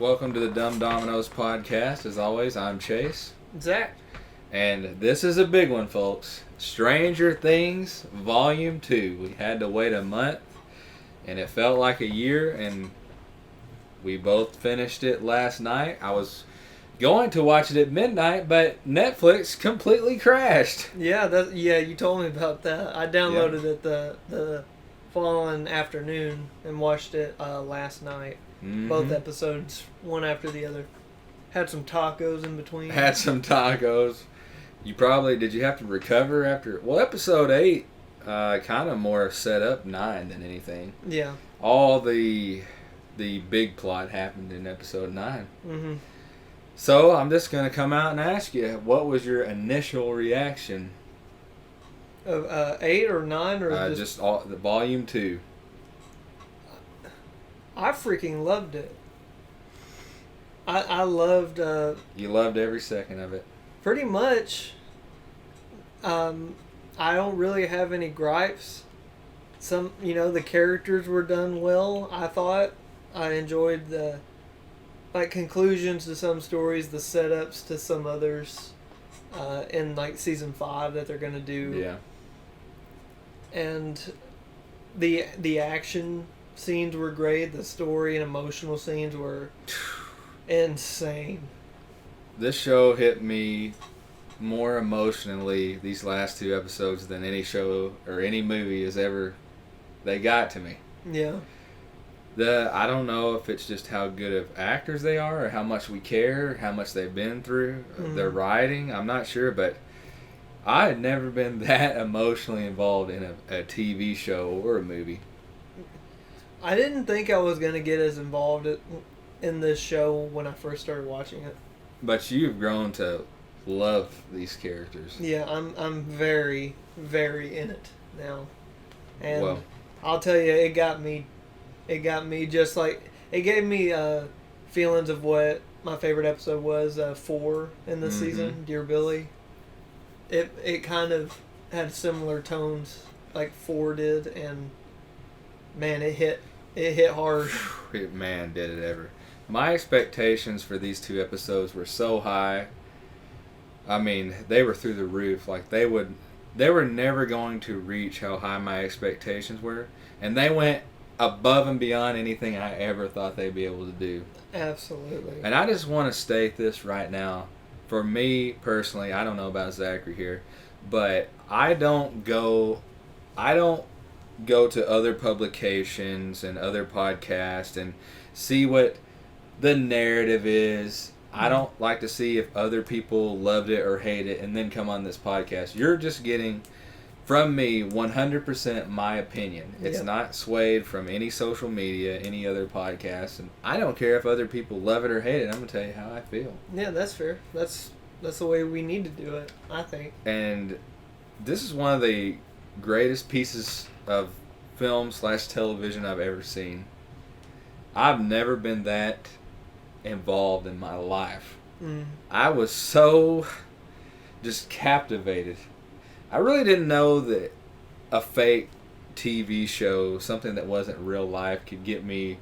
Welcome to the Dominos podcast. As always, I'm Chase. Zach. And this is a big one, folks. Stranger Things Volume 2. We had to wait a month, and it felt like a year, and we both finished it last night. I was going to watch it at midnight, but Netflix completely crashed. Yeah, you told me about that. I downloaded it the following afternoon and watched it last night. Mm-hmm. Both episodes, one after the other. Had some tacos in between. Had some tacos. Did you have to recover after? Well, episode 8 kind of more set up 9 than anything. Yeah. All the big plot happened in episode 9. Mm-hmm. So I'm just going to come out and ask you, what was your initial reaction? Of 8 or 9 or just all the volume 2. I freaking loved it. I loved. You loved every second of it. Pretty much. I don't really have any gripes. The characters were done well. I thought I enjoyed the conclusions to some stories, the setups to some others, in season 5 that they're gonna do. Yeah. And the action scenes were great. The story and emotional scenes were insane. This show hit me more emotionally these last 2 episodes than any show or any movie has ever. They got to me. Yeah. I don't know if it's just how good of actors they are or how much we care, how much they've been through, their writing. I'm not sure, but I had never been that emotionally involved in a TV show or a movie. I didn't think I was going to get as involved in this show when I first started watching it. But you've grown to love these characters. Yeah, I'm very, very in it now. And well, I'll tell you, it got me just like, it gave me feelings of what my favorite episode was, 4 in this season, Dear Billy. It kind of had similar tones like 4 did, and man, it hit hard. Man, did it ever. My expectations for these 2 episodes were so high. I mean, they were through the roof. Like, they were never going to reach how high my expectations were. And they went above and beyond anything I ever thought they'd be able to do. Absolutely. And I just want to state this right now. For me, personally, I don't know about Zachary here, but I don't go to other publications and other podcasts and see what the narrative is. I don't like to see if other people loved it or hate it and then come on this podcast. You're just getting, from me, 100% my opinion. It's not swayed from any social media, any other podcast, and I don't care if other people love it or hate it. I'm going to tell you how I feel. Yeah, that's fair. That's the way we need to do it, I think. And this is one of the greatest pieces of film/television I've ever seen. I've never been that involved in my life. I was so just captivated. I really didn't know that a fake TV show, something that wasn't real life, could get me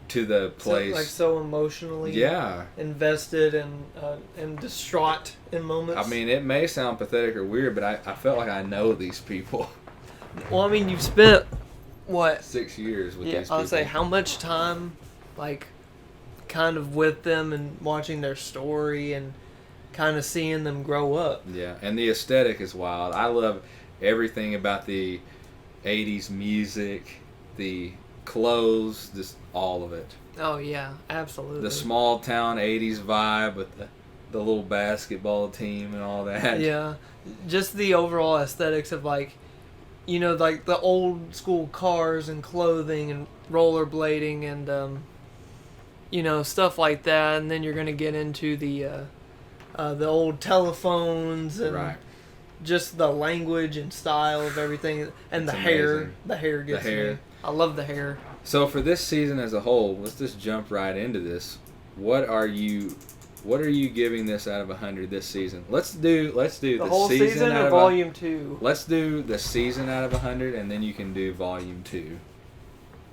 to the place. So emotionally invested and distraught in moments. I mean, it may sound pathetic or weird, but I felt like I know these people. Well, I mean, you've spent, what? 6 years with these people. I would say, how much time, kind of with them and watching their story and kind of seeing them grow up. Yeah, and the aesthetic is wild. I love everything about the 80s music, the clothes, just all of it. Oh, yeah, absolutely. The small town 80s vibe with the little basketball team and all that. Yeah, just the overall aesthetics of the old school cars and clothing and rollerblading and stuff like that, and then you're gonna get into the old telephones and just the language and style of everything, and the hair. The hair gets me. I love the hair. So for this season as a whole, let's just jump right into this. What are you giving this out of 100 this season? Let's do the whole season out or of volume 2. Let's do the season out of 100, and then you can do volume 2.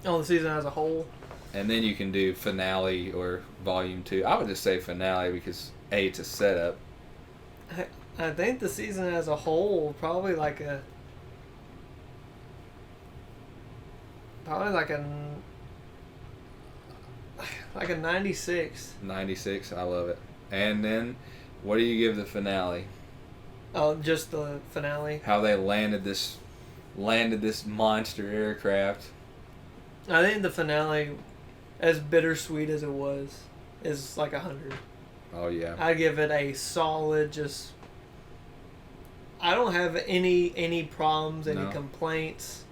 Oh, the season as a whole. And then you can do finale or volume 2. I would just say finale because A, it's a setup. I think the season as a whole probably like a 96. 96, I love it. And then, what do you give the finale? Oh, just the finale. How they landed this monster aircraft. I think the finale, as bittersweet as it was, is like 100. Oh yeah. I give it a solid. Just I don't have any problems, any complaints.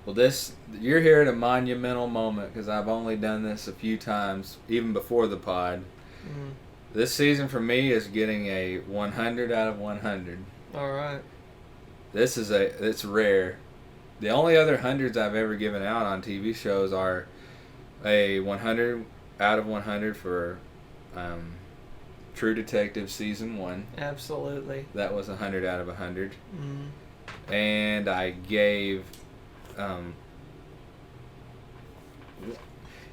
Well, you're here at a monumental moment because I've only done this a few times, even before the pod. Mm. This season for me is getting a 100 out of 100. All right. It's rare. The only other hundreds I've ever given out on TV shows are a 100 out of 100 for True Detective Season 1. Absolutely. That was 100 out of 100. Mm. And I gave...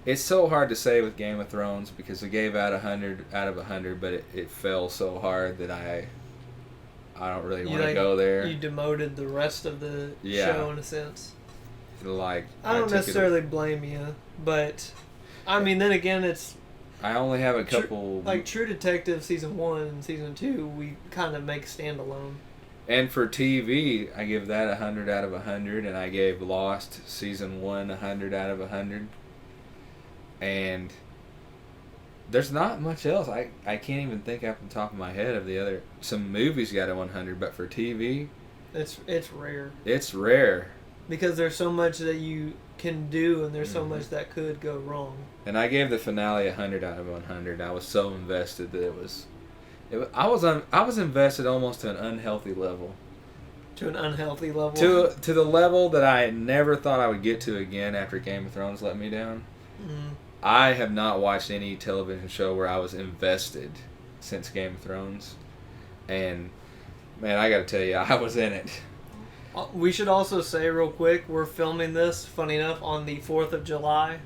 it's so hard to say with Game of Thrones because I gave out 100 out of 100, but it fell so hard that I don't really want to go there. You demoted the rest of the show in a sense. Like I don't necessarily blame you, but I mean, then again, it's. I only have a couple. Like True Detective Season 1 and Season 2, we kind of make standalone. And for TV, I give that 100 out of 100, and I gave Lost Season 1 100 out of 100. And there's not much else. I can't even think off the top of my head of the other. Some movies got a 100, but for TV, it's rare. It's rare because there's so much that you can do, and there's so much that could go wrong. And I gave the finale 100 out of 100. I was so invested that I was invested almost to an unhealthy level. To an unhealthy level. To the level that I never thought I would get to again after Game of Thrones let me down. Mm. I have not watched any television show where I was invested since Game of Thrones. And, man, I gotta tell you, I was in it. We should also say real quick, we're filming this, funny enough, on the 4th of July.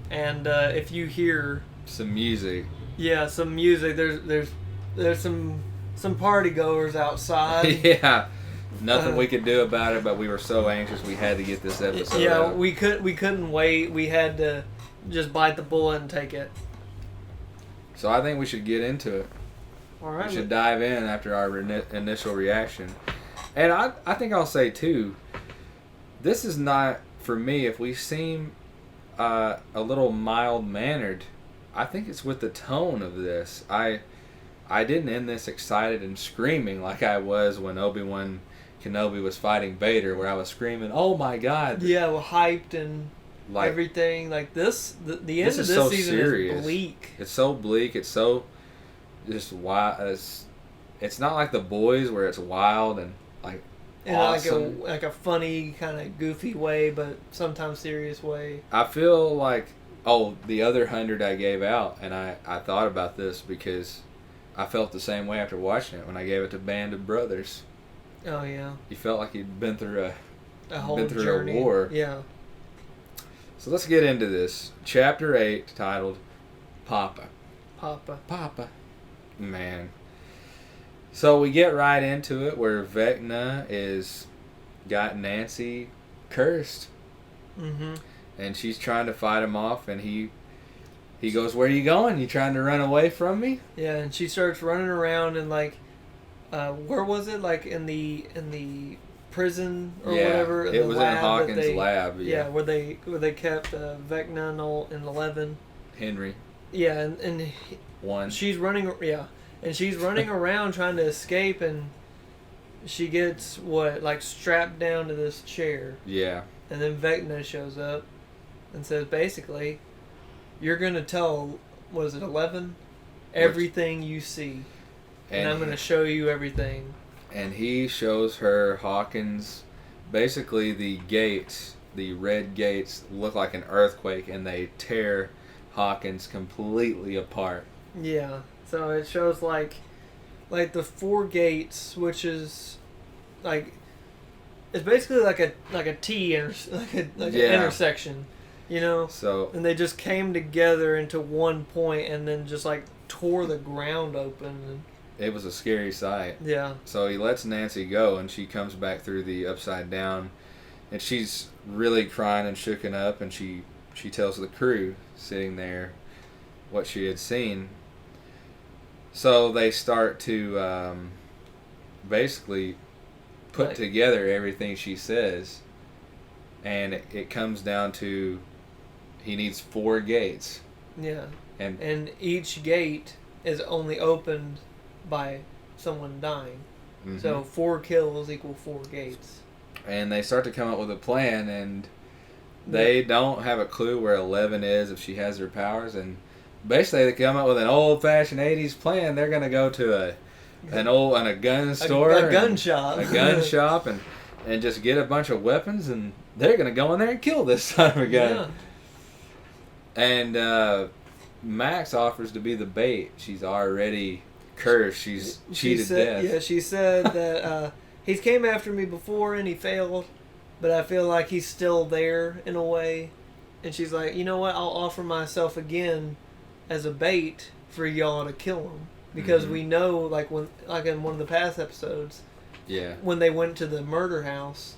And if you hear... some music. Yeah, some music. There's some party goers outside. Yeah. Nothing we could do about it, but we were so anxious we had to get this episode out. We couldn't wait. We had to just bite the bullet and take it. So I think we should get into it. All right. We should dive in after our initial reaction. And I think I'll say, too, this is not, for me, if we seem a little mild-mannered, I think it's with the tone of this. I didn't end this excited and screaming like I was when Obi-Wan Kenobi was fighting Vader, where I was screaming, "Oh my God!" Yeah, well, hyped and like, everything. Like this, the end of this so season serious. Is bleak. It's so bleak. It's so just wild. It's not like The Boys where it's wild and like awesome. Like a funny kind of goofy way, but sometimes serious way. I feel like the other 100 I gave out, and I thought about this because I felt the same way after watching it when I gave it to Band of Brothers. Oh yeah. You felt like you'd been through a whole journey. A war. Yeah. So let's get into this. Chapter 8, titled Papa. Papa. Man. So we get right into it where Vecna got Nancy cursed. Mm-hmm. And she's trying to fight him off, and he goes, "Where are you going? You trying to run away from me?" Yeah, and she starts running around and like, where was it? Like in the prison or whatever. It was in Hawkins' lab. Yeah, where they kept Vecna and 11. Henry. Yeah, and one. She's running. Yeah, and she's running around trying to escape, and she gets strapped down to this chair. Yeah. And then Vecna shows up and says, basically, you're going to tell, 11? Everything you see. And I'm going to show you everything. And he shows her Hawkins, basically the gates, the red gates, look like an earthquake, and they tear Hawkins completely apart. Yeah. So it shows like the 4 gates, which is like... It's basically like a T, an intersection, You know? So And they just came together into one point and then just like tore the ground open. it was a scary sight. Yeah. So he lets Nancy go, and she comes back through the upside down, and she's really crying and shooken up, and she tells the crew sitting there what she had seen. So they start to basically put together everything she says, and it comes down to he needs 4 gates. Yeah. And each gate is only opened by someone dying. mm-hmm. So 4 kills equal 4 gates. And they start to come up with a plan, and they don't have a clue where 11 is if she has her powers, and basically they come up with an old-fashioned 80s plan. They're going to go to a gun store. A gun shop. A gun shop and just get a bunch of weapons, and they're going to go in there and kill this son of a gun. Yeah. And Max offers to be the bait. She's already cursed. She's cheated death. Yeah, she said that he's came after me before and he failed, but I feel like he's still there in a way. And she's like, you know what? I'll offer myself again as a bait for y'all to kill him, because we know, like in one of the past episodes, yeah, when they went to the murder house,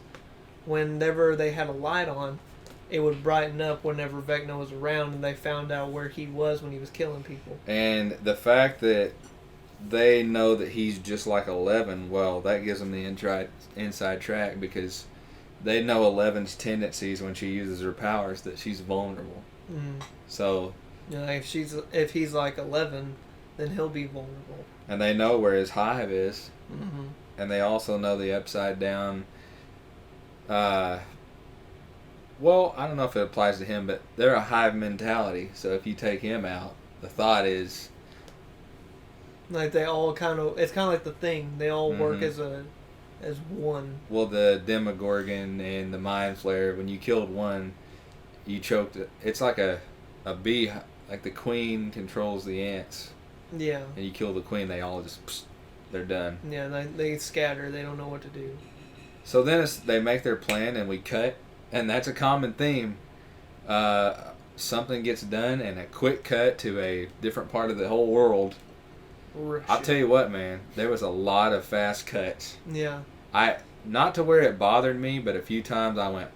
whenever they had a light on, it would brighten up whenever Vecna was around, and they found out where he was when he was killing people. And the fact that they know that he's just like 11, well, that gives them the inside track, because they know 11's tendencies when she uses her powers, that she's vulnerable. Mm-hmm. So, yeah, if he's like 11, then he'll be vulnerable. And they know where his hive is, mm-hmm. and they also know the upside down. Well, I don't know if it applies to him, but they're a hive mentality. So if you take him out, the thought is, like, they all it's kind of like the Thing. They all work as one. Well, the Demogorgon and the Mind Flayer, when you killed one, you choked it. It's like a bee, like the queen controls the ants. Yeah. And you kill the queen, they all just, they're done. Yeah, they scatter. They don't know what to do. So then they make their plan, and we cut, and that's a common theme. Something gets done, and a quick cut to a different part of the whole world. I'll tell you what, man, there was a lot of fast cuts. Yeah. Not to where it bothered me, but a few times I went,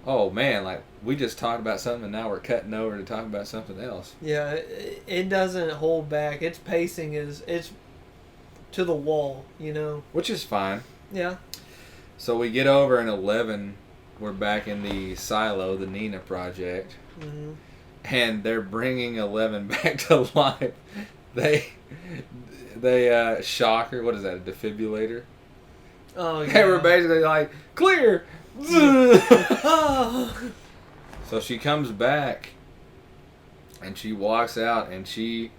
oh man, like, we just talked about something and now we're cutting over to talk about something else. Yeah, it doesn't hold back. Its pacing it's to the wall, you know. Which is fine. Yeah. So we get over in 11, we're back in the silo, the Nina project, and they're bringing 11 back to life. They shock her. What is that, a defibrillator? Oh, yeah. They were basically like, clear! So she comes back, and she walks out, and she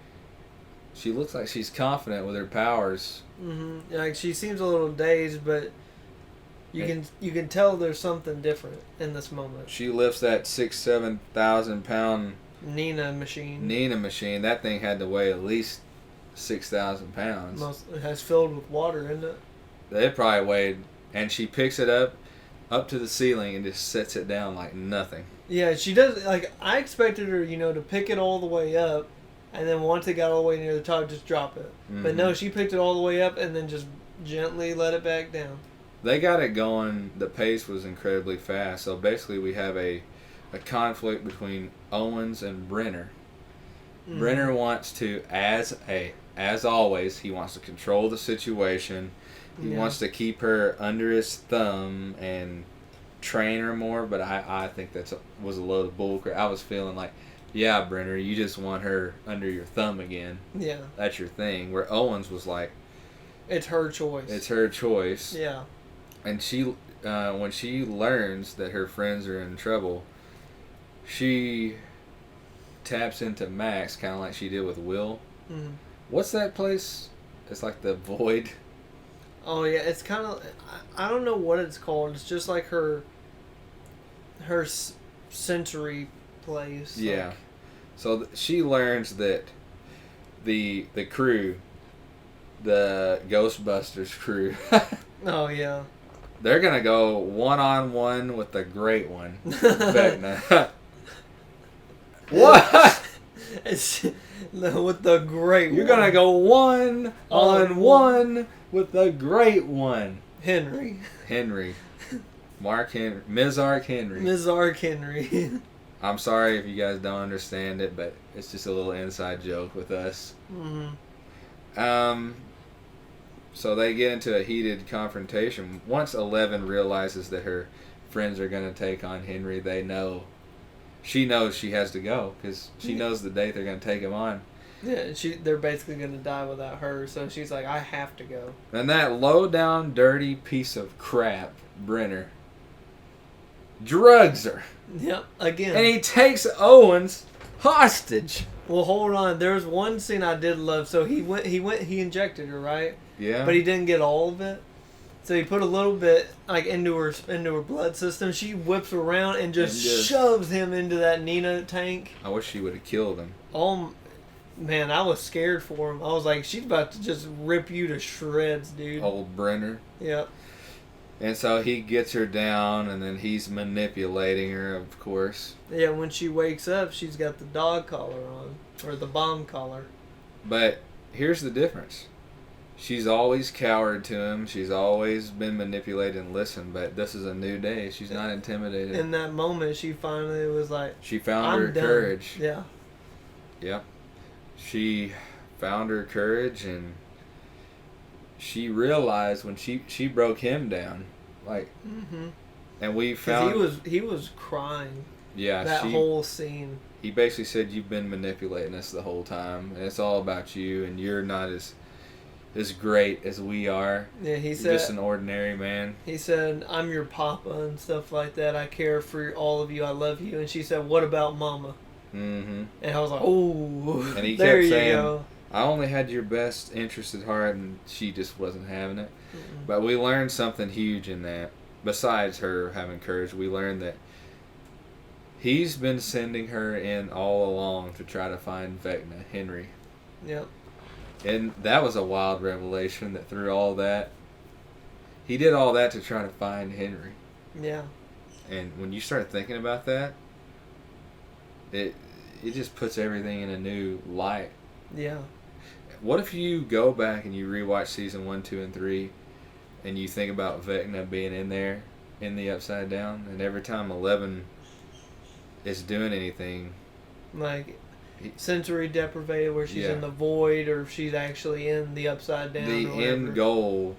looks like she's confident with her powers. Mm-hmm. Like, she seems a little dazed, but you can tell there's something different in this moment. She lifts that 7,000 pound Nina machine. That thing had to weigh at least 6,000 pounds. It has filled with water, isn't it? It probably weighed, and she picks it up to the ceiling and just sets it down like nothing. Yeah, she does. Like, I expected her, to pick it all the way up, and then once it got all the way near the top, just drop it. Mm-hmm. But no, she picked it all the way up and then just gently let it back down. They got it going. The pace was incredibly fast. So basically, we have a conflict between Owens and Brenner. Mm-hmm. Brenner wants to, as always, he wants to control the situation. He wants to keep her under his thumb and train her more, but I think that was a load of bullcrap. I was feeling like, yeah, Brenner, you just want her under your thumb again. Yeah. That's your thing. Where Owens was like, it's her choice. Yeah. And she, when she learns that her friends are in trouble, she taps into Max, kind of like she did with Will. Mm-hmm. What's that place? It's like the Void. Oh yeah, it's kind of, I don't know what it's called. It's just like her sensory place. Yeah. Like. So she learns that the crew, the Ghostbusters crew. Oh yeah. They're gonna go 1-on-1 with the Great One, Vecna. What? It's, with the great You're one. gonna go one on one with the great one. Henry. Mark Henry. Ms. Ark Henry. Ms. Ark Henry. I'm sorry if you guys don't understand it, but it's just a little inside joke with us. Mm-hmm. So they get into a heated confrontation. Once 11 realizes that her friends are going to take on Henry, she knows she has to go because she knows the date they're going to take him on. Yeah, they're basically going to die without her, so she's like, I have to go. And that low-down, dirty piece of crap, Brenner, drugs her. Yep, again. And he takes Owens hostage. Well, hold on. There was one scene I did love. So he injected her, right? Yeah. But he didn't get all of it. So he put a little bit like into her blood system. She whips around and just shoves him into that Nina tank. I wish she would have killed him. Oh, man, I was scared for him. I was like, she's about to just rip you to shreds, dude. Old Brenner. Yep. And so he gets her down, and then he's manipulating her, of course. Yeah, when she wakes up, she's got the dog collar on. Or the bomb collar. But here's the difference. She's always cowered to him. She's always been manipulated and listened. But this is a new day. She's not intimidated. In that moment, she finally was like, she found I'm her done. courage. Yeah. Yep. She found her courage, and she realized when she broke him down, like, and we found he was crying. Yeah, that whole scene. He basically said, "You've been manipulating us the whole time, and it's all about you, and you're not as great as we are. Yeah, you're just an ordinary man." He said, "I'm your papa and stuff like that. I care for all of you. I love you." And she said, "What about Mama?" Mm-hmm. And I was like, "Oh." And he there kept you saying, go. "I only had your best interest at heart," and she just wasn't having it. Mm-mm. But we learned something huge in that. Besides her having courage, we learned that he's been sending her in all along to try to find Vecna, Henry. Yep. And that was a wild revelation that through all that, he did all that to try to find Henry. Yeah. And when you start thinking about that, it just puts everything in a new light. Yeah. What if you go back and you rewatch season 1, 2, and 3, and you think about Vecna being in there, in the Upside Down, and every time 11 is doing anything, like sensory deprivated, where she's in the void, or if she's actually in the Upside Down. The end goal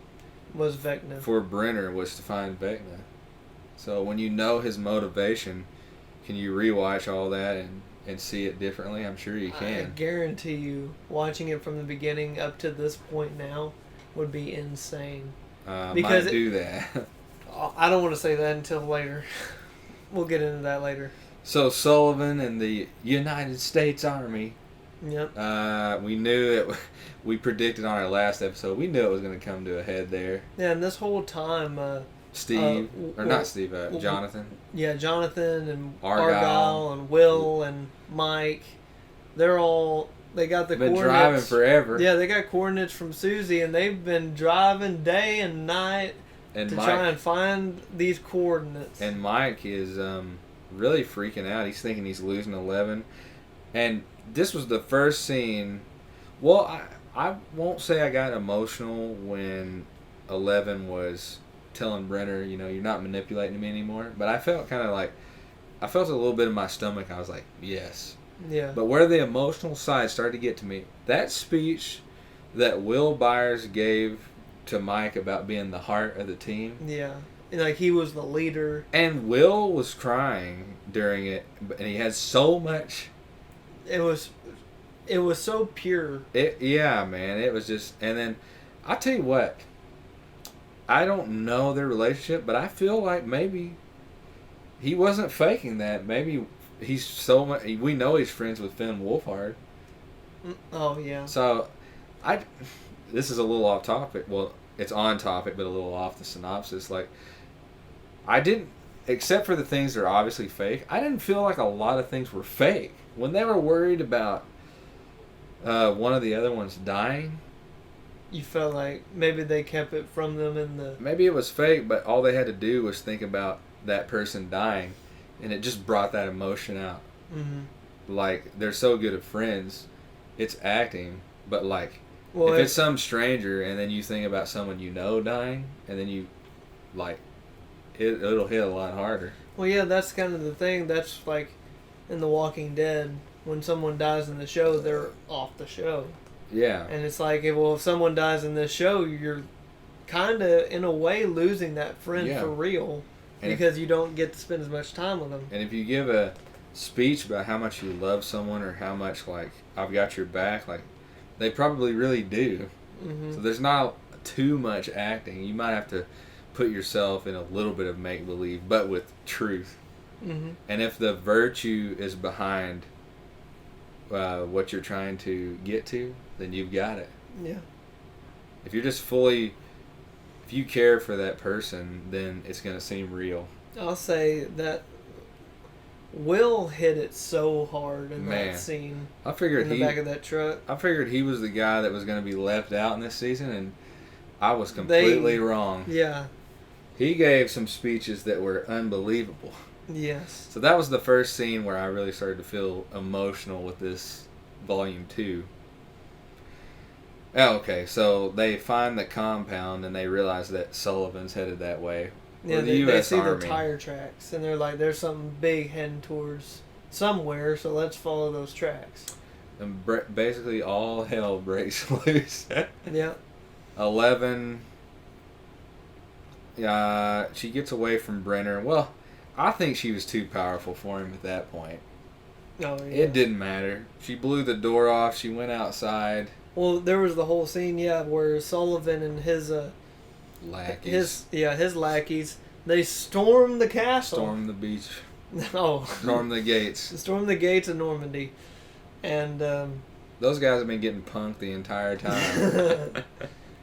was Vecna. For Brenner was to find Vecna. So when you know his motivation, can you rewatch all that and see it differently? I'm sure you can. I guarantee you, watching it from the beginning up to this point now would be insane. Because might do that. I don't want to say that until later. We'll get into that later. So Sullivan and the United States Army. Yep. We knew it. We predicted on our last episode. We knew it was going to come to a head there. Yeah, and this whole time, Jonathan. Yeah, Jonathan and Argyle and Will and Mike. They got the been coordinates. Driving forever. Yeah, they got coordinates from Susie, and they've been driving day and night to try and find these coordinates. And Mike is really freaking out. He's thinking he's losing 11. And this was the first scene. Well, I won't say I got emotional when 11 was telling Brenner, you're not manipulating me anymore. But I felt I felt a little bit in my stomach. I was like, yes. Yeah. But where the emotional side started to get to me, that speech that Will Byers gave to Mike about being the heart of the team. Yeah. Like he was the leader. And Will was crying during it, and he had so much. It was so pure. Yeah, man. It was just, and then I'll tell you what. I don't know their relationship, but I feel like maybe he wasn't faking that. Maybe he's so much. We know he's friends with Finn Wolfhard. Oh yeah. So, this is a little off topic. Well, it's on topic, but a little off the synopsis. Like, I didn't, except for the things that are obviously fake, I didn't feel like a lot of things were fake. When they were worried about one of the other ones dying, you felt like maybe they kept it from them in the... Maybe it was fake, but all they had to do was think about that person dying, and it just brought that emotion out. Mm-hmm. like they're so good at friends, it's acting. But like, Well, if it's some stranger and then you think about someone you know dying, and then you, like, it'll hit a lot harder. well, yeah, that's kind of the thing. That's like in The Walking Dead, when someone dies in the show, they're off the show. Yeah. And it's like, well, if someone dies in this show, you're kind of, in a way, losing that friend Yeah. for real, And because you don't get to spend as much time with them. And if you give a speech about how much you love someone or how much, like, I've got your back, like, they probably really do. Mm-hmm. So there's not too much acting. You might have to put yourself in a little bit of make-believe, but with truth. Mm-hmm. And if the virtue is behind what you're trying to get to, then you've got it. Yeah. If you're just fully, if you care for that person, then it's going to seem real. I'll say that Will hit it so hard in Man, that scene I figured in the back of that truck. I figured he was the guy that was going to be left out in this season, and I was completely wrong. Yeah. He gave some speeches that were unbelievable. Yes. So that was the first scene where I really started to feel emotional with this volume 2. Oh, okay, so they find the compound and they realize that Sullivan's headed that way. Yeah, Or the they US see Army. the tire tracks, and they're like, there's something big heading towards somewhere, so let's follow those tracks. And basically all hell breaks loose. Yeah. 11, she gets away from Brenner. Well, I think she was too powerful for him at that point. Oh, yeah. It didn't matter. She blew the door off. She went outside. Well, there was the whole scene, yeah, where Sullivan and his Lackeys. his lackeys, they storm the castle. Storm the beach. Oh. Storm the gates. Storm the gates of Normandy. And, Those guys have been getting punked the entire time.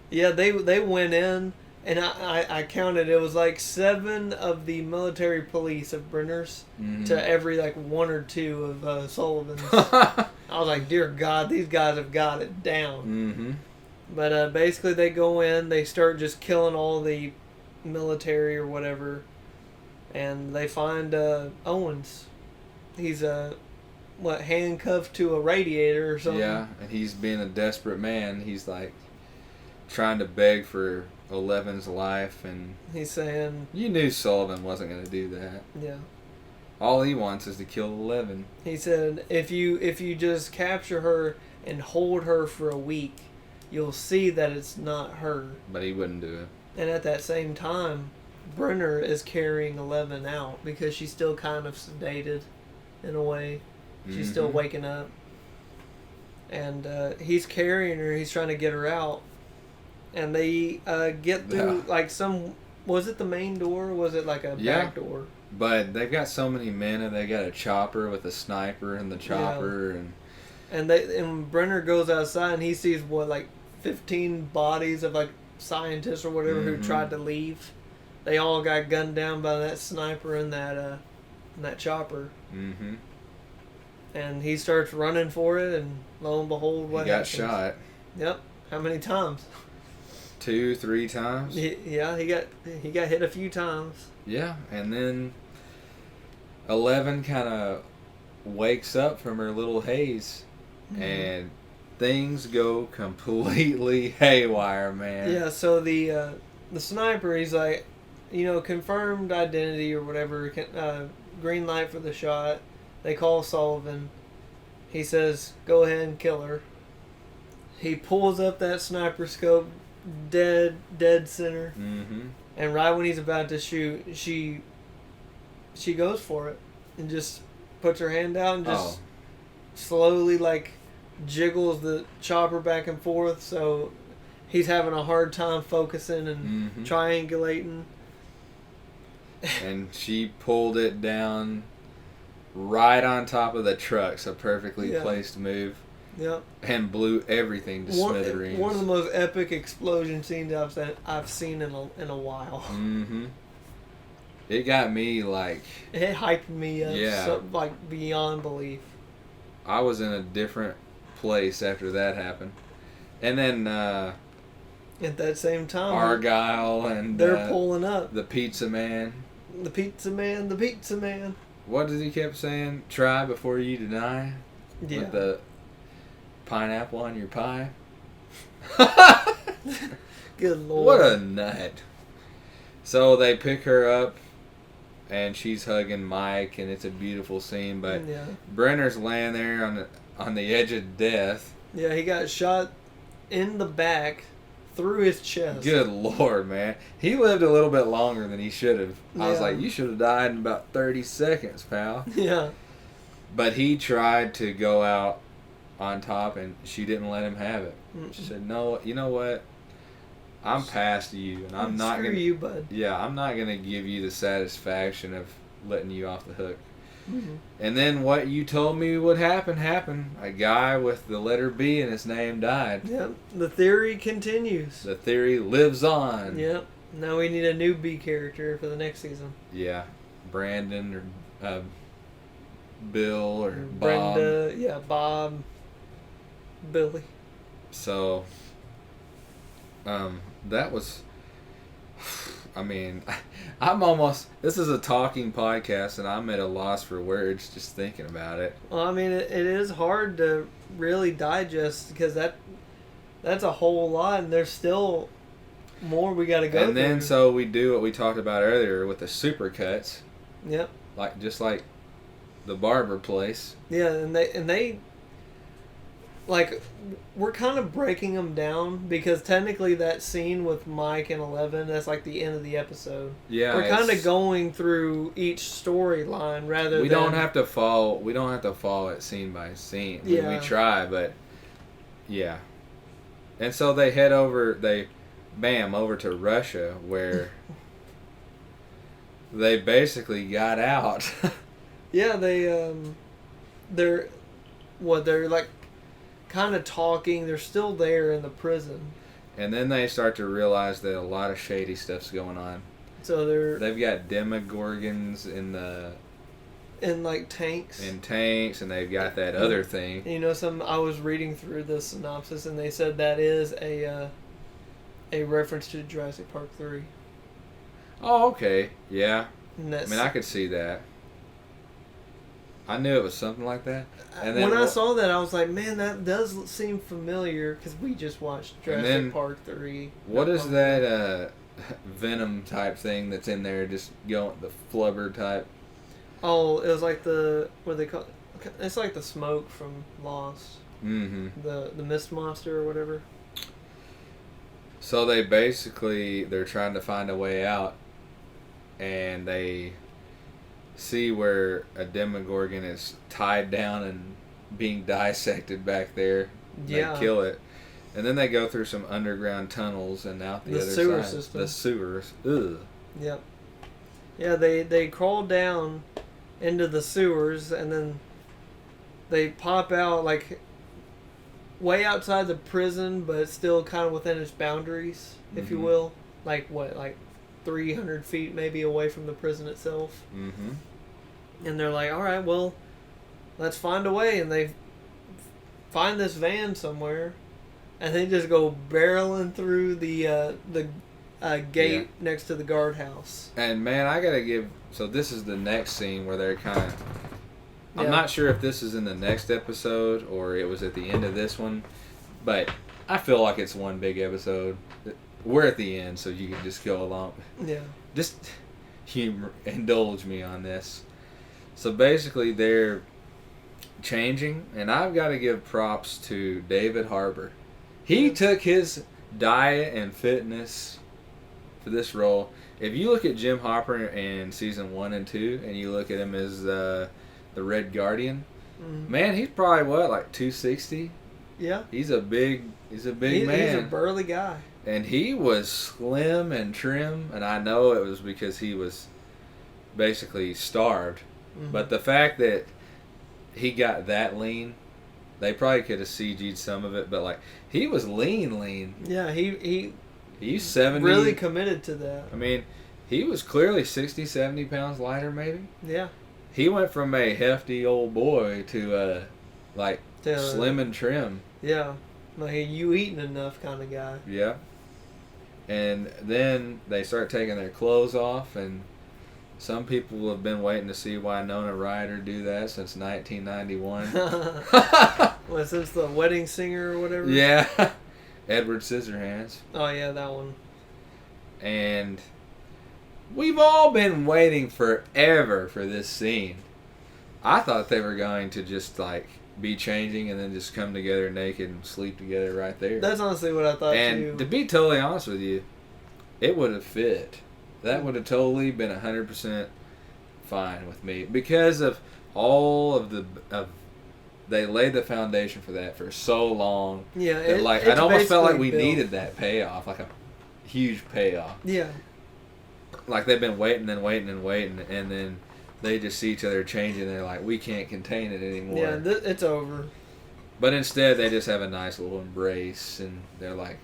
yeah, they went in, and I counted, it was like 7 of the military police of Brenner's to every, like, 1 or 2 of Sullivan's. I was like, dear God, these guys have got it down. Mm-hmm. But basically they go in, they start just killing all the military or whatever, and they find Owens. He's handcuffed to a radiator or something. Yeah, and he's being a desperate man. He's like trying to beg for 11's life, and He's saying, you knew Sullivan wasn't going to do that. yeah. All he wants is to kill 11. He said, if you just capture her and hold her for a week, you'll see that it's not her. But he wouldn't do it. And at that same time, Brenner is carrying 11 out because she's still kind of sedated in a way. She's still waking up. And he's carrying her. He's trying to get her out. And they get through, like, some... Was it the main door? Or was it like a back door? But they've got so many men, and they got a chopper with a sniper and the chopper. Yeah. And Brenner goes outside, and he sees, what, like 15 bodies of, like, scientists or whatever who tried to leave. They all got gunned down by that sniper and that chopper. Mm-hmm. And he starts running for it, and lo and behold, what happens? He got shot. Yep. How many times? 2, 3 times. Yeah, he got hit a few times. Yeah, and then 11 kind of wakes up from her little haze, and things go completely haywire, man. Yeah, so the sniper, he's like, confirmed identity or whatever, green light for the shot. They call Sullivan. He says, go ahead and kill her. He pulls up that sniper scope, dead center. Mm-hmm. And right when he's about to shoot, she goes for it and just puts her hand out and just slowly, like, jiggles the chopper back and forth. So he's having a hard time focusing and triangulating. And she pulled it down right on top of the truck. So perfectly placed move. Yep. And blew everything to smithereens. One of the most epic explosion scenes I've seen in a while. Mm-hmm. It got me, like... It hyped me up, Yeah. like, beyond belief. I was in a different place after that happened. And then at that same time, Argyle and... they're pulling up. The pizza man. The pizza man. what did he kept saying? Try before you deny. Yeah. With the pineapple on your pie. Good lord. What a nut. So they pick her up, and she's hugging Mike, and it's a beautiful scene. But Yeah. Brenner's laying there on the edge of death. Yeah, he got shot in the back through his chest. Good lord, man. He lived a little bit longer than he should have. I was Yeah. like, you should have died in about 30 seconds, pal. Yeah. But he tried to go out on top, and she didn't let him have it. She said, "No, you know what? I'm past you, and I'm not Screw gonna. you, bud. Yeah, I'm not gonna give you the satisfaction of letting you off the hook." Mm-hmm. And then what you told me would happen happened. A guy with the letter B in his name died. Yep. The theory continues. The theory lives on. Yep. Now we need a new B character for the next season. Yeah, Brandon or Bill or Bob. Brenda. Yeah, Bob. Billy. So, that was. I mean, I'm almost. This is a talking podcast, and I'm at a loss for words just thinking about it. Well, I mean, it is hard to really digest because that's a whole lot, and there's still more we got to go. And then through. so we do what we talked about earlier with the supercuts, Yep. just like the barber place. Yeah, and they like we're kind of breaking them down because technically that scene with Mike and 11, that's like the end of the episode. Yeah, we're kind of going through each storyline rather we than don't have to follow it scene by scene. Yeah. We try, but yeah. And so they head over over to Russia, where they basically got out. Yeah, they're like kind of talking. They're still there in the prison. And then they start to realize that a lot of shady stuff's going on. So They've got demogorgons in like tanks. tanks, and they've got that other thing. You know, I was reading through the synopsis, and they said that is a reference to Jurassic Park 3. Oh, okay. Yeah. And I mean, I could see that. I knew it was something like that. And then when I saw that, I was like, man, that does seem familiar because we just watched Jurassic Park 3. What is that Venom type thing that's in there, just going, the flubber type? Oh, it was like what they call it? It's like the smoke from Lost. Mm-hmm. The mist monster or whatever. So they're trying to find a way out, and they see where a Demogorgon is tied down and being dissected back there. Yeah. They kill it. And then they go through some underground tunnels and out the other sewer side. system. The sewers. Ugh. Yep. Yeah, they crawl down into the sewers and then they pop out like way outside the prison, but still kind of within its boundaries, if you will. Like 300 feet maybe away from the prison itself. Mm-hmm. And they're like, all right, well, let's find a way. And they find this van somewhere, and they just go barreling through the gate next to the guardhouse. And man, I gotta give. So this is the next scene where they're kind of. I'm not sure if this is in the next episode or it was at the end of this one, but I feel like it's one big episode. We're at the end, so you can just go along. Yeah. Just indulge me on this. So basically, they're changing, and I've got to give props to David Harbour. He took his diet and fitness for this role. If you look at Jim Hopper in season 1 and 2, and you look at him as the Red Guardian, man, he's probably like 260. Yeah. He's a big man. He's a burly guy. And he was slim and trim, and I know it was because he was basically starved. Mm-hmm. But the fact that he got that lean, they probably could have CG'd some of it, but like he was lean. Yeah, he's 70. Really committed to that. I mean, he was clearly 60, 70 pounds lighter maybe. Yeah. He went from a hefty old boy to slim and trim. Yeah. Like a you eating enough kind of guy. Yeah. And then they start taking their clothes off, and Some people have been waiting to see Winona Ryder do that since 1991. Well, since the Wedding Singer or whatever? Yeah. Edward Scissorhands. Oh, yeah, that one. And we've all been waiting forever for this scene. I thought they were going to just, like, be changing and then just come together naked and sleep together right there. That's honestly what I thought, too. And to be totally honest with you, it would have fit. That would have totally been 100% fine with me because of all of they laid the foundation for that for so long. Yeah, that I almost felt like we needed that payoff, like a huge payoff. Yeah. Like they've been waiting and waiting and waiting, and then they just see each other changing. And they're like, we can't contain it anymore. Yeah, it's over. But instead, they just have a nice little embrace, and they're like,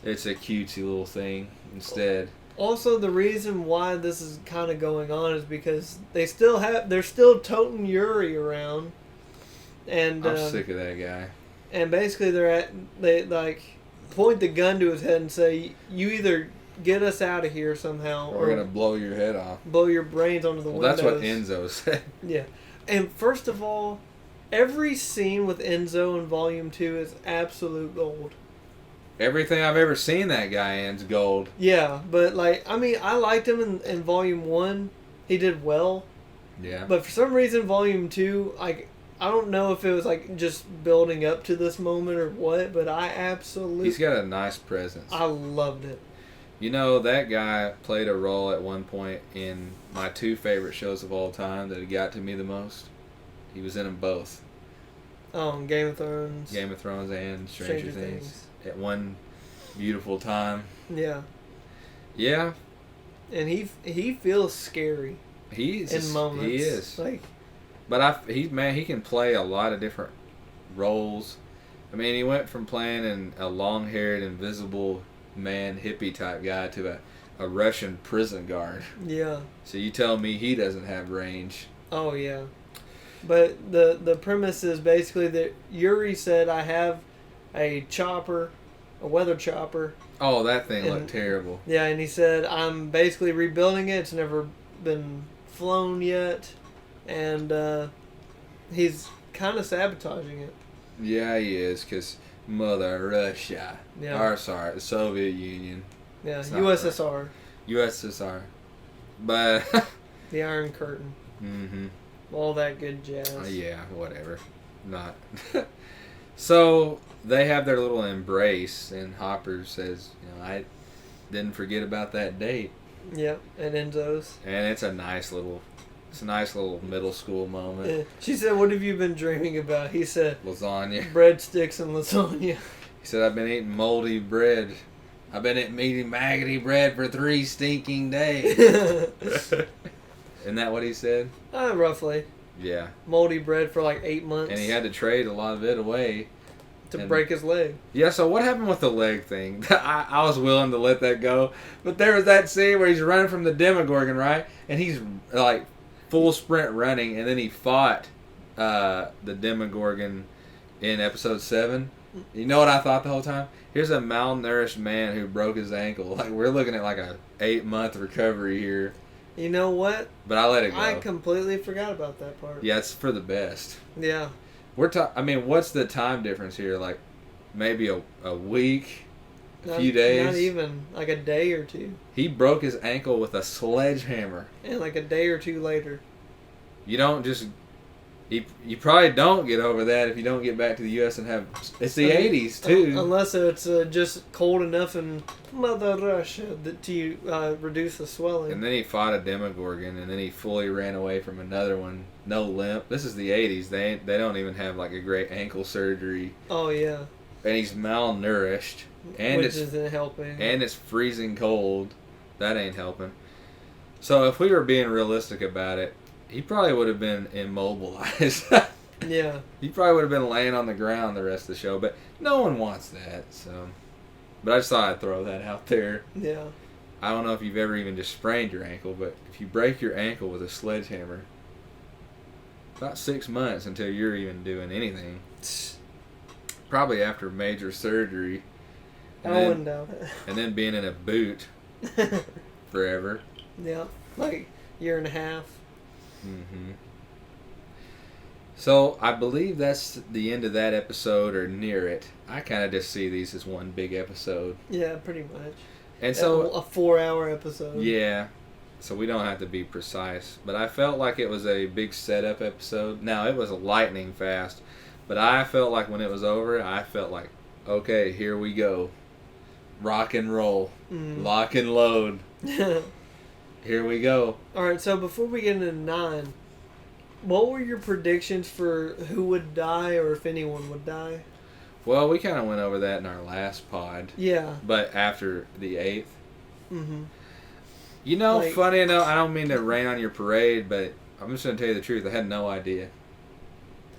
it's a cutesy little thing instead. Also, the reason why this is kind of going on is because they're still toting Yuri around, and I'm sick of that guy. And basically, they like point the gun to his head and say, "You either get us out of here somehow, or we're gonna blow your head off, blow your brains onto the windows." That's what Enzo said. Yeah, and first of all, every scene with Enzo in Volume 2 is absolute gold. Everything I've ever seen that guy in's gold. Yeah, but I liked him in Volume 1. He did well. Yeah. But for some reason, Volume 2, I don't know if it was just building up to this moment or what, but I absolutely... He's got a nice presence. I loved it. You know, that guy played a role at one point in my 2 favorite shows of all time that got to me the most. He was in them both. Game of Thrones. Game of Thrones and Stranger Things. At one beautiful time. Yeah. Yeah. And he feels scary. In moments. He is. But he can play a lot of different roles. I mean, he went from playing a long-haired, invisible man, hippie type guy to a Russian prison guard. Yeah. So you tell me he doesn't have range. Oh yeah. But the premise is basically that Yuri said, "I have a chopper, a weather chopper." Oh, that thing looked terrible. Yeah, and he said, "I'm basically rebuilding it. It's never been flown yet." And he's kind of sabotaging it. Yeah, he is, because Mother Russia. Yeah. Or, sorry, the Soviet Union. Yeah, USSR. USSR. But... the Iron Curtain. Mm-hmm. All that good jazz. Yeah, whatever. Not... So, they have their little embrace, and Hopper says, I didn't forget about that date. Yep, at Enzo's. And it's a nice little middle school moment. Yeah. She said, "What have you been dreaming about?" He said, "Lasagna. Breadsticks and lasagna." He said, "I've been eating moldy bread. I've been eating maggoty bread for 3 stinking days." Isn't that what he said? Roughly. Yeah. Moldy bread for 8 months. And he had to trade a lot of it away. To break his leg. Yeah, so what happened with the leg thing? I was willing to let that go. But there was that scene where he's running from the Demogorgon, right? And he's full sprint running, and then he fought the Demogorgon in episode 7. You know what I thought the whole time? Here's a malnourished man who broke his ankle. We're looking at a 8-month recovery here. You know what? But I let it go. I completely forgot about that part. Yeah, it's for the best. Yeah. What's the time difference here? Maybe a week, a few days? Not even. A day or 2. He broke his ankle with a sledgehammer. And a day or 2 later. You don't just... You probably don't get over that if you don't get back to the U.S. and have... It's the 80s, too. Unless it's just cold enough in Mother Russia to reduce the swelling. And then he fought a Demogorgon, and then he fully ran away from another one. No limp. This is the 80s. They don't even have a great ankle surgery. Oh, yeah. And he's malnourished. Which isn't helping. And it's freezing cold. That ain't helping. So if we were being realistic about it, he probably would have been immobilized. Yeah. He probably would have been laying on the ground the rest of the show, but no one wants that, so... But I just thought I'd throw that out there. Yeah. I don't know if you've ever even just sprained your ankle, but if you break your ankle with a sledgehammer, about 6 months until you're even doing anything. Probably after major surgery. I wouldn't doubt it. And then being in a boot forever. Yeah. like year and a half. Mm-hmm. So I believe that's the end of that episode or near it. I kind of just see these as one big episode. Yeah, pretty much. And so a 4-hour episode. Yeah. So we don't have to be precise, but I felt like it was a big setup episode. Now it was lightning fast, but I felt like when it was over, I felt like, okay, here we go, rock and roll, lock and load. Here we go. All right. So before we get into 9, what were your predictions for who would die or if anyone would die? Well, we kind of went over that in our last pod. Yeah. But after the 8th. Mm-hmm. You know, funny enough, I don't mean to rain on your parade, but I'm just going to tell you the truth. I had no idea.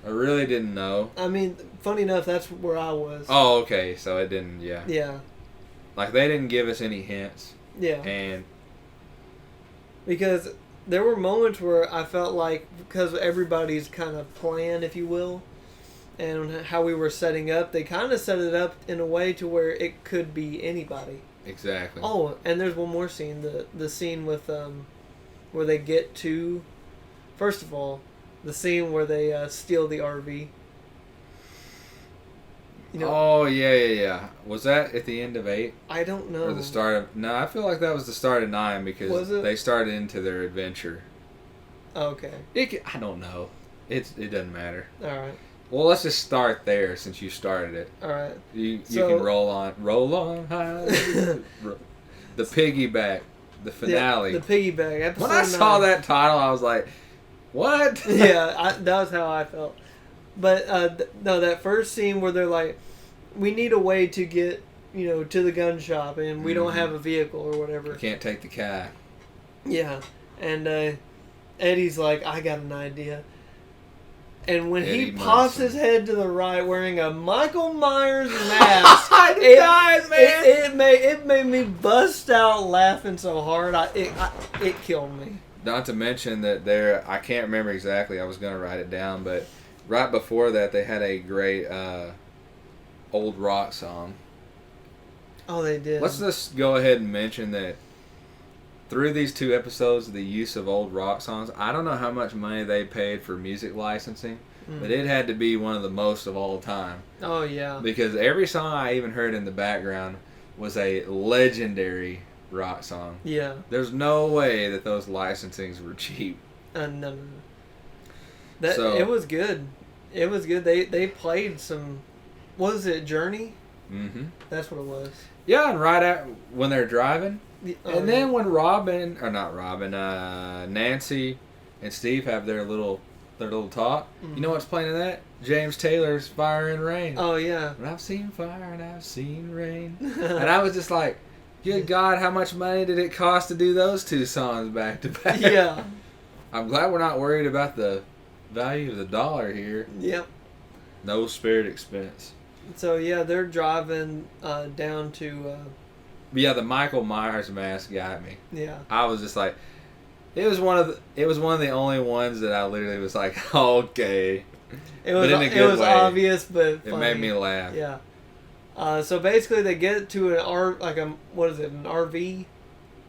I really didn't know. I mean, funny enough, that's where I was. Oh, okay. So it didn't, yeah. Yeah. Like, they didn't give us any hints. Yeah. And because there were moments where I felt like, because everybody's kind of plan, if you will, and how we were setting up, they kind of set it up in a way to where it could be anybody. Exactly. Oh, and there's one more scene, the scene with where they get to, first of all, the scene where they steal the RV. You know, oh, yeah. Was that at the end of 8? I don't know. Or the start of... No, I feel like that was the start of 9 because they started into their adventure. Okay. I don't know. It doesn't matter. All right. Well, let's just start there since you started it. All right. You can roll on high. The piggyback, the finale. Yeah, the piggyback. Episode when I 9. saw that title, I was like, "What?" Yeah, that was how I felt. But no, that first scene where they're like, "We need a way to get to the gun shop, and we don't have a vehicle or whatever. We can't take the car." Yeah, and Eddie's like, "I got an idea." And when he pops his head to the right wearing a Michael Myers mask, it made me bust out laughing so hard. It killed me. Not to mention that I can't remember exactly. I was going to write it down, but right before that, they had a great old rock song. Oh, they did. Let's just go ahead and mention that through these 2 episodes, the use of old rock songs, I don't know how much money they paid for music licensing, but it had to be one of the most of all time. Oh, yeah. Because every song I even heard in the background was a legendary rock song. Yeah. There's no way that those licensings were cheap. No. It was good. It was good. They played some, what was it, Journey? Mm-hmm. That's what it was. Yeah, and when they're driving. And then when Nancy and Steve have their little talk, you know what's playing in that? James Taylor's Fire and Rain. Oh, yeah. And I've seen fire and I've seen rain. And I was just like, good God, how much money did it cost to do those 2 songs back to back? Yeah. I'm glad we're not worried about the value of the dollar here. Yep. No spared expense. So, yeah, they're driving down to... yeah, the Michael Myers mask got me. Yeah. I was just like, it was one of the only ones that I literally was like, okay. It was obvious, but funny. It made me laugh. Yeah. So basically, they get to an RV?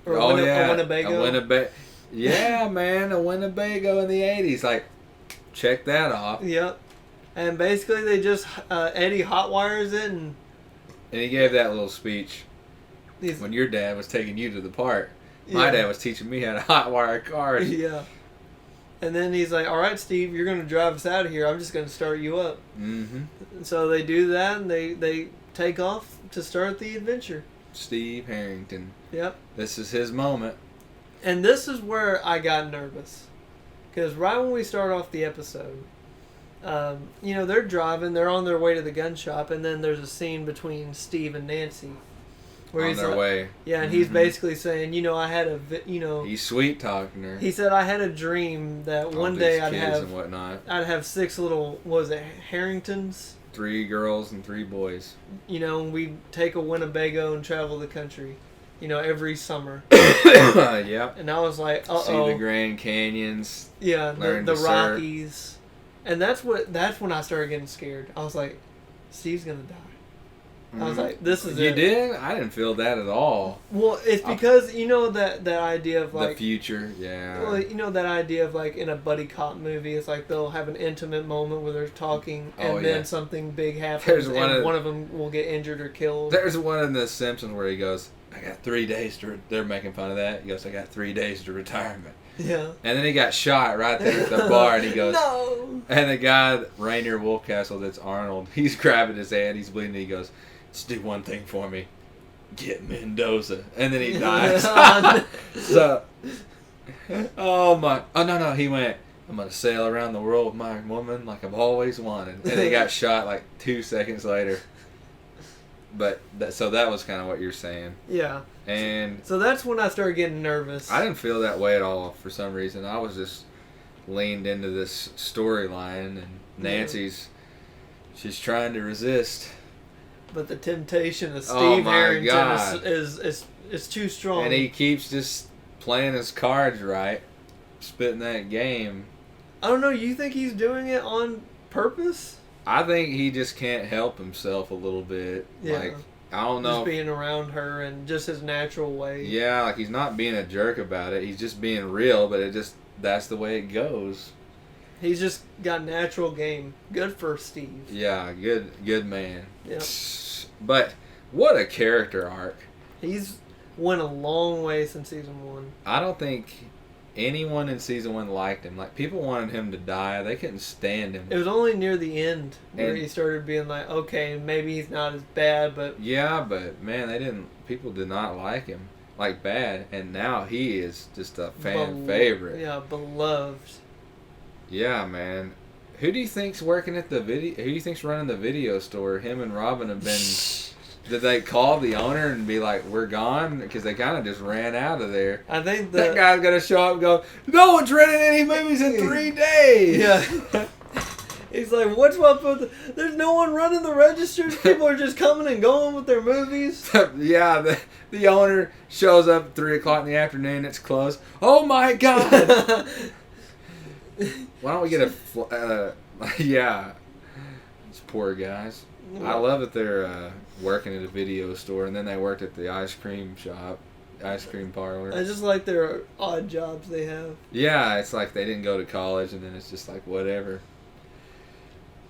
Or a Winnebago? A Winnebago. Yeah, man, a Winnebago in the 80s. Like, check that off. Yep. And basically, they just Eddie hotwires it, and he gave that little speech when your dad was taking you to the park. My dad was teaching me how to hotwire cars. Yeah. And then he's like, "All right, Steve, you're going to drive us out of here. I'm just going to start you up." Mm-hmm. So they do that, and they take off to start the adventure. Steve Harrington. Yep. This is his moment. And this is where I got nervous. Because right when we start off the episode, they're driving, they're on their way to the gun shop, and then there's a scene between Steve and Nancy. Where on their way. Yeah, and he's basically saying, I had He's sweet talking her. He said, I had a dream that one day I'd have 6 little, Harringtons? 3 girls and 3 boys. We'd take a Winnebago and travel the country, every summer. Yep. And I was like, uh-oh. See the Grand Canyons. Yeah, the Rockies. And that's when I started getting scared. I was like, Steve's going to die. I was like, this is You it. did? I didn't feel that at all. Well, it's because you know that idea of like the future, yeah. Well, you know that idea of like in a buddy cop movie, it's like they'll have an intimate moment where they're talking, and then something big happens, and one of them will get injured or killed. There's one in The Simpsons where he goes, "I got 3 days to." They're making fun of that. He goes, "I got 3 days to retirement." Yeah. And then he got shot right there at the bar, and he goes, "No." And the guy, Rainier Wolfcastle, that's Arnold, he's grabbing his hand, he's bleeding. He goes, "Just do one thing for me, get Mendoza," and then he dies. So, oh no, he went, "I'm gonna sail around the world with my woman like I've always wanted," and he got shot like 2 seconds later. But so that was kind of what you're saying. Yeah. And so that's when I started getting nervous. I didn't feel that way at all for some reason. I was just leaned into this storyline, and Nancy's she's trying to resist. But the temptation of Steve Harrington is too strong. And he keeps just playing his cards right, spitting that game. I don't know. You think he's doing it on purpose? I think he just can't help himself a little bit. Yeah. Like, I don't know. Just being around her and just his natural way. Yeah, like he's not being a jerk about it. He's just being real, but that's the way it goes. He's just got natural game. Good for Steve. Yeah, good man. Yeah. But what a character arc. He's went a long way since season 1. I don't think anyone in season 1 liked him. Like, people wanted him to die. They couldn't stand him. It was only near the end where he started being like, okay, maybe he's not as bad, but... Yeah, but, man, people did not like him. Like, bad. And now he is just a fan favorite. Yeah, beloved. Yeah, man. Who do you think's working at the video... Who do you think's running the video store? Him and Robin have been... Did they call the owner and be like, "We're gone"? Because they kind of just ran out of there. I think that guy's going to show up and go, "No one's renting any movies in 3 days." Yeah. He's like, "What's up with there's no one running the registers? People are just coming and going with their movies." Yeah, the owner shows up at 3 o'clock in the afternoon. It's closed. Oh, my God. Why don't we get yeah. These poor guys. I love that they're working at a video store, and then they worked at the ice cream parlor. I just like their odd jobs they have. Yeah, it's like they didn't go to college, and then it's just like whatever.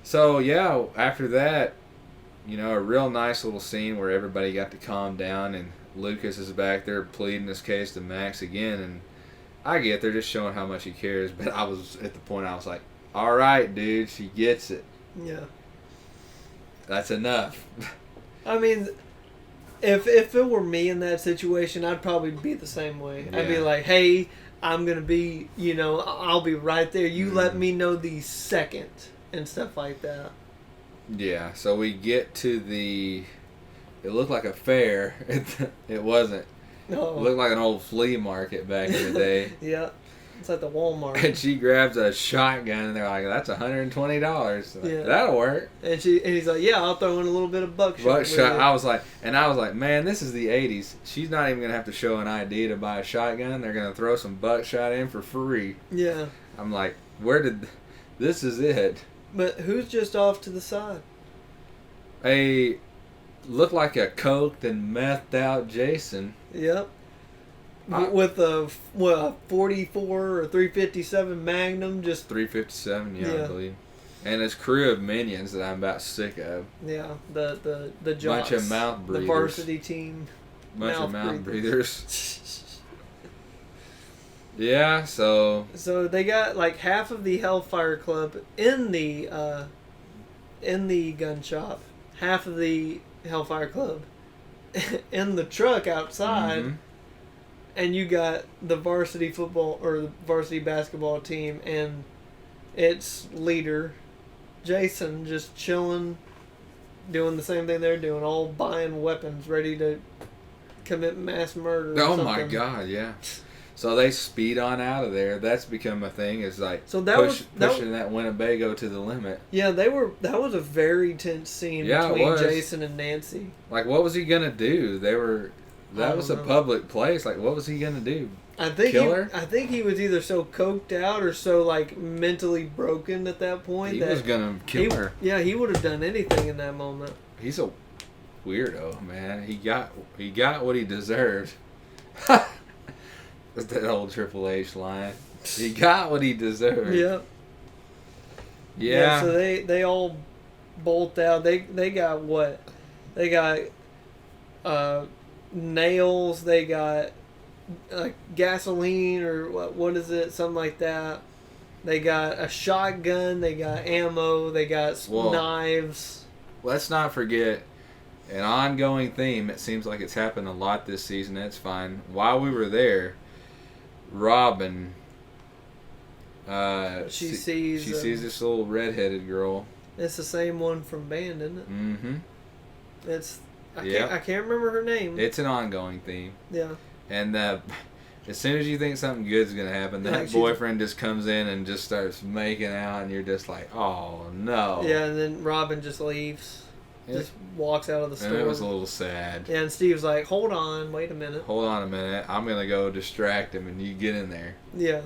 So, yeah, after that, a real nice little scene where everybody got to calm down, and Lucas is back there pleading his case to Max again, and I get they're just showing how much he cares, but I was at the point I was like, all right, dude, she gets it. Yeah. That's enough. I mean, if it were me in that situation, I'd probably be the same way. Yeah. I'd be like, hey, I'm going to be, I'll be right there. You let me know the second and stuff like that. Yeah, so we get to it looked like a fair. It wasn't. No. It looked like an old flea market back in the day. Yeah. It's like the Walmart. And she grabs a shotgun, and they're like, "That's $120. Like, yeah. That'll work." And he's like, "Yeah, I'll throw in a little bit of buckshot." I was like, man, this is the '80s. She's not even gonna have to show an ID to buy a shotgun. They're gonna throw some buckshot in for free. Yeah. I'm like, this is it. But who's just off to the side? Looked like a coked and methed out Jason. Yep. With a 44 or 357 Magnum, just 357, yeah, I believe, and his crew of minions that I'm about sick of. Yeah, the Bunch jocks, of mouth breathers. The varsity team. Bunch of mouth breathers. Yeah, so they got like half of the Hellfire Club in the gun shop, half of the Hellfire Club in the truck outside. Mm-hmm. And you got the varsity football or the varsity basketball team and its leader, Jason, just chilling, doing the same thing they're doing, all buying weapons, ready to commit mass murder. Oh my God, yeah. So they speed on out of there. That's become a thing. Is like so pushing that Winnebago to the limit. Yeah, that was a very tense scene between Jason and Nancy. Like, what was he gonna do? That was a public place. Like, what was he gonna do? Kill her? I think he was either so coked out or so like mentally broken at that point. He was gonna kill her. Yeah, he would have done anything in that moment. He's a weirdo, man. He got what he deserved. That's that old Triple H line. He got what he deserved. Yep. Yeah. So they all bolt out. They got what? They got nails. They got gasoline or what is it? Something like that. They got a shotgun. They got ammo. They got knives. Let's not forget an ongoing theme. It seems like it's happened a lot this season. That's fine. While we were there, Robin, she sees this little redheaded girl. It's the same one from Band, isn't it? Mm-hmm. I can't remember her name. It's an ongoing theme. Yeah. And as soon as you think something good's gonna happen, that boyfriend just comes in and just starts making out, and you're just like, oh no. Yeah, and then Robin just leaves. Just walks out of the store. And it was a little sad. Yeah, and Steve's like, hold on, wait a minute. Hold on a minute. I'm going to go distract him, and you get in there. Yeah.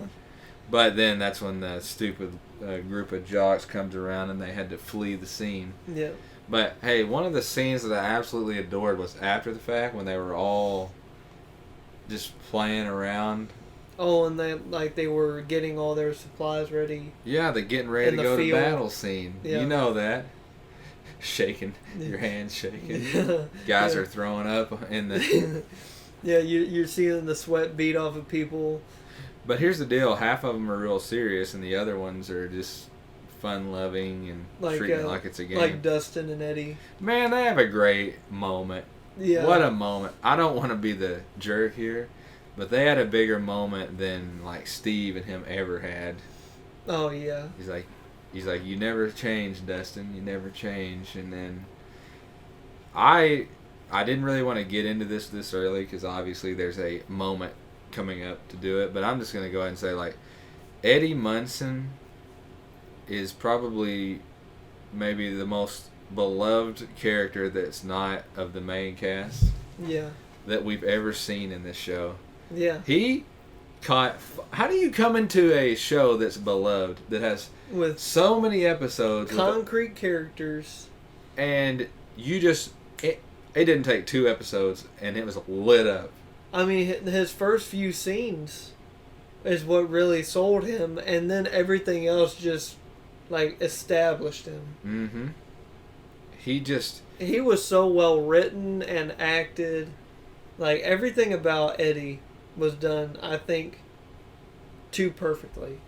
But then that's when the stupid group of jocks comes around, and they had to flee the scene. Yeah. But, hey, one of the scenes that I absolutely adored was after the fact, when they were all just playing around. Oh, and they were getting all their supplies ready. Yeah, they're getting ready to go to battle scene. Yeah. You know that. Shaking. Your hands shaking. Guys are throwing up in the... Yeah, you're seeing the sweat beat off of people. But here's the deal. Half of them are real serious, and the other ones are just fun-loving and treating it like it's a game. Like Dustin and Eddie. Man, they have a great moment. Yeah. What a moment. I don't want to be the jerk here, but they had a bigger moment than, like, Steve and him ever had. Oh, yeah. He's like, you never change, Dustin. You never change. And then I didn't really want to get into this early because obviously there's a moment coming up to do it. But I'm just going to go ahead and say, like, Eddie Munson is probably maybe the most beloved character that's not of the main cast. Yeah. That we've ever seen in this show. Yeah. How do you come into a show that's beloved, that has with so many episodes, concrete characters, and you just it didn't take 2 episodes and it was lit up. I mean, his first few scenes is what really sold him, and then everything else just established him. Mm-hmm. He was so well written and acted. Like, everything about Eddie was done, I think, too perfectly.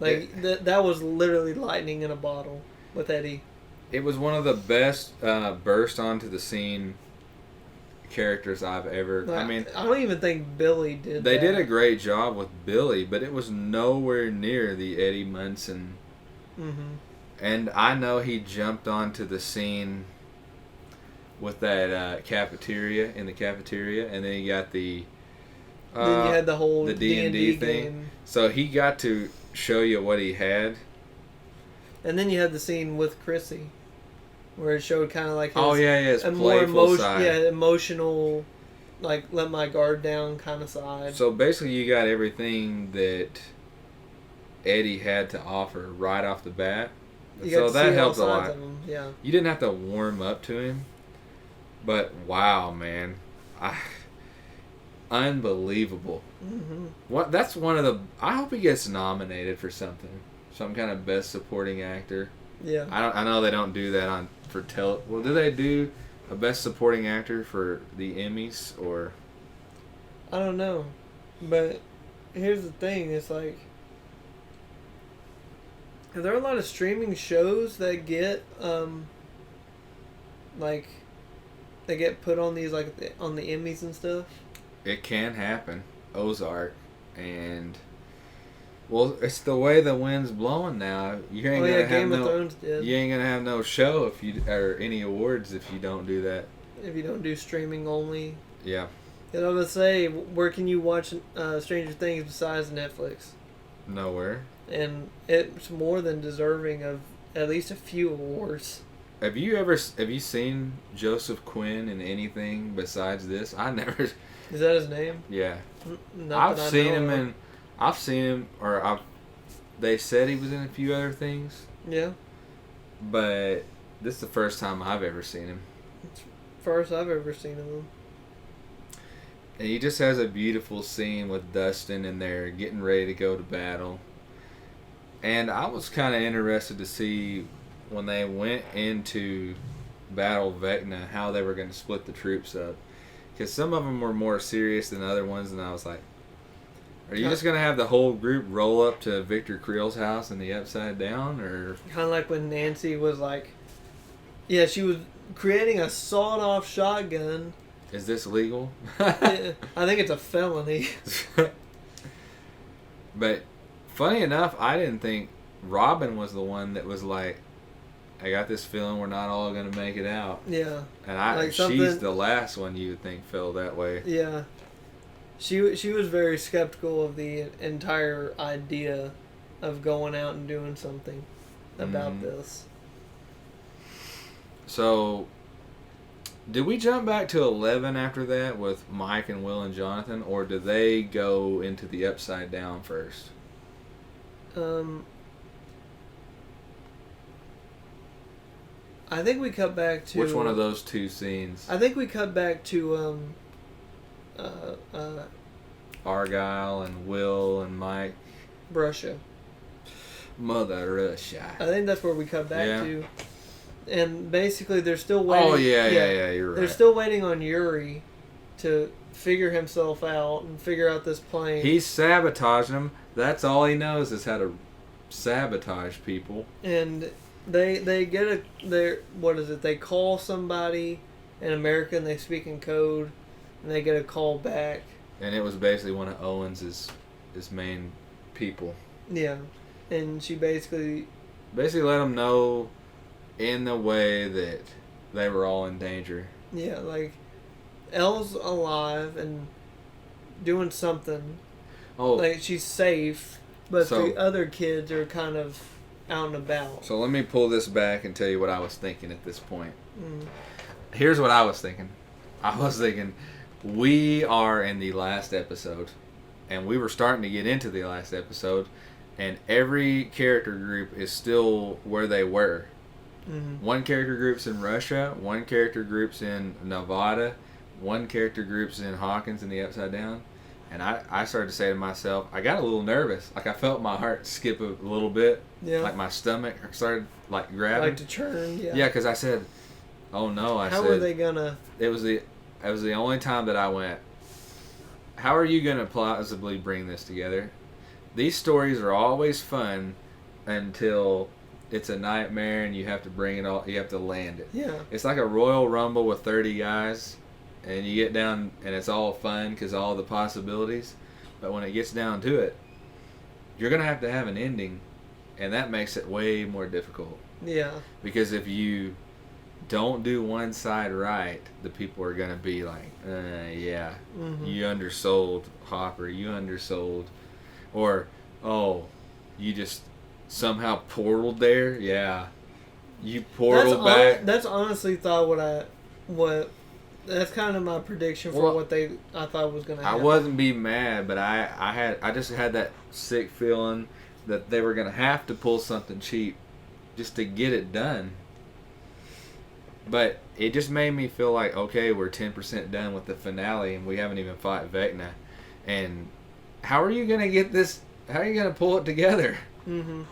That was literally lightning in a bottle with Eddie. It was one of the best burst onto the scene characters I've ever... I don't even think Billy did They that. did a great job with Billy, but it was nowhere near the Eddie Munson. Mm-hmm. And I know he jumped onto the scene with that cafeteria, and then he got the... then you had the whole the D&D thing. game. So he got to show you what he had. And then you had the scene with Chrissy, where it showed kind of like his, his playful side. Yeah, emotional, like let my guard down kind of side. So basically, you got everything that Eddie had to offer right off the bat. So that helped a lot. Yeah. You didn't have to warm up to him, but wow, man, unbelievable. Mm-hmm. That's one of the. I hope he gets nominated for something, some kind of best supporting actor. Yeah. I know they don't do that Well, do they do a best supporting actor for the Emmys or? I don't know, but here's the thing: it's like, are there a lot of streaming shows that get they get put on these on the Emmys and stuff? It can happen. Ozark and. Well, it's the way the wind's blowing now. You ain't gonna have Game of Thrones did. You ain't gonna have no show or any awards if you don't do that. If you don't do streaming only. Yeah. And I was gonna say, where can you watch Stranger Things besides Netflix? Nowhere. And it's more than deserving of at least a few awards. Have you seen Joseph Quinn in anything besides this? I never. Is that his name? Yeah. I've seen him. They said he was in a few other things. Yeah. But this is the first time I've ever seen him. first I've ever seen of him. And he just has a beautiful scene with Dustin and they're getting ready to go to battle. And I was kind of interested to see when they went into Battle Vecna how they were going to split the troops up. Because some of them were more serious than other ones, and I was like, are you just going to have the whole group roll up to Victor Creel's house in the Upside Down? Or kind of like when Nancy was like, yeah, she was creating a sawed-off shotgun. Is this legal? Yeah, I think it's a felony. But funny enough, I didn't think Robin was the one that was like, I got this feeling we're not all going to make it out. Yeah. And like she's the last one you would think felt that way. Yeah. She was very skeptical of the entire idea of going out and doing something about this. So, did we jump back to 11 after that with Mike and Will and Jonathan, or did they go into the Upside Down first? I think we cut back to... Which one of those two scenes? I think we cut back to Argyle and Will and Mike. Russia. Mother Russia. I think that's where we cut back to. And basically they're still waiting. Oh, yeah, you're right. They're still waiting on Yuri to figure himself out and figure out this plane. He's sabotaging them. That's all he knows is how to sabotage people. And they get what is it? They call somebody in America and they speak in code and they get a call back. And it was basically one of Owens's his main people. Yeah. And she basically let them know in the way that they were all in danger. Yeah, like Elle's alive and doing something. Oh, like she's safe, but the other kids are kind of out and about. So let me pull this back and tell you what I was thinking at this point. Here's what I was thinking. I was thinking we are in the last episode, and we were starting to get into the last episode, and every character group is still where they were. One character group's in Russia, one character group's in Nevada, one character group's in Hawkins in the Upside Down. And I started to say to myself, I got a little nervous. Like I felt my heart skip a little bit. Yeah. Like my stomach started like grabbing. Like to churn, yeah. Yeah, because I said, oh no, How are they gonna... It was the only time that I went, how are you going to plausibly bring this together? These stories are always fun until it's a nightmare and you have to bring it all, you have to land it. Yeah. It's like a Royal Rumble with 30 guys and you get down and it's all fun because all the possibilities. But when it gets down to it, you're going to have an ending, and that makes it way more difficult. Yeah. Because if you don't do one side right, the people are going to be like, yeah, you undersold Hopper, you undersold. Or, oh, you just somehow portaled there? Yeah. You portaled back. That's honestly thought that's kind of my prediction for what I thought was going to happen. I wasn't being mad, but I just had that sick feeling that they were going to have to pull something cheap just to get it done. But it just made me feel like, okay, we're 10% done with the finale and we haven't even fought Vecna. And how are you going to get this, how are you going to pull it together? And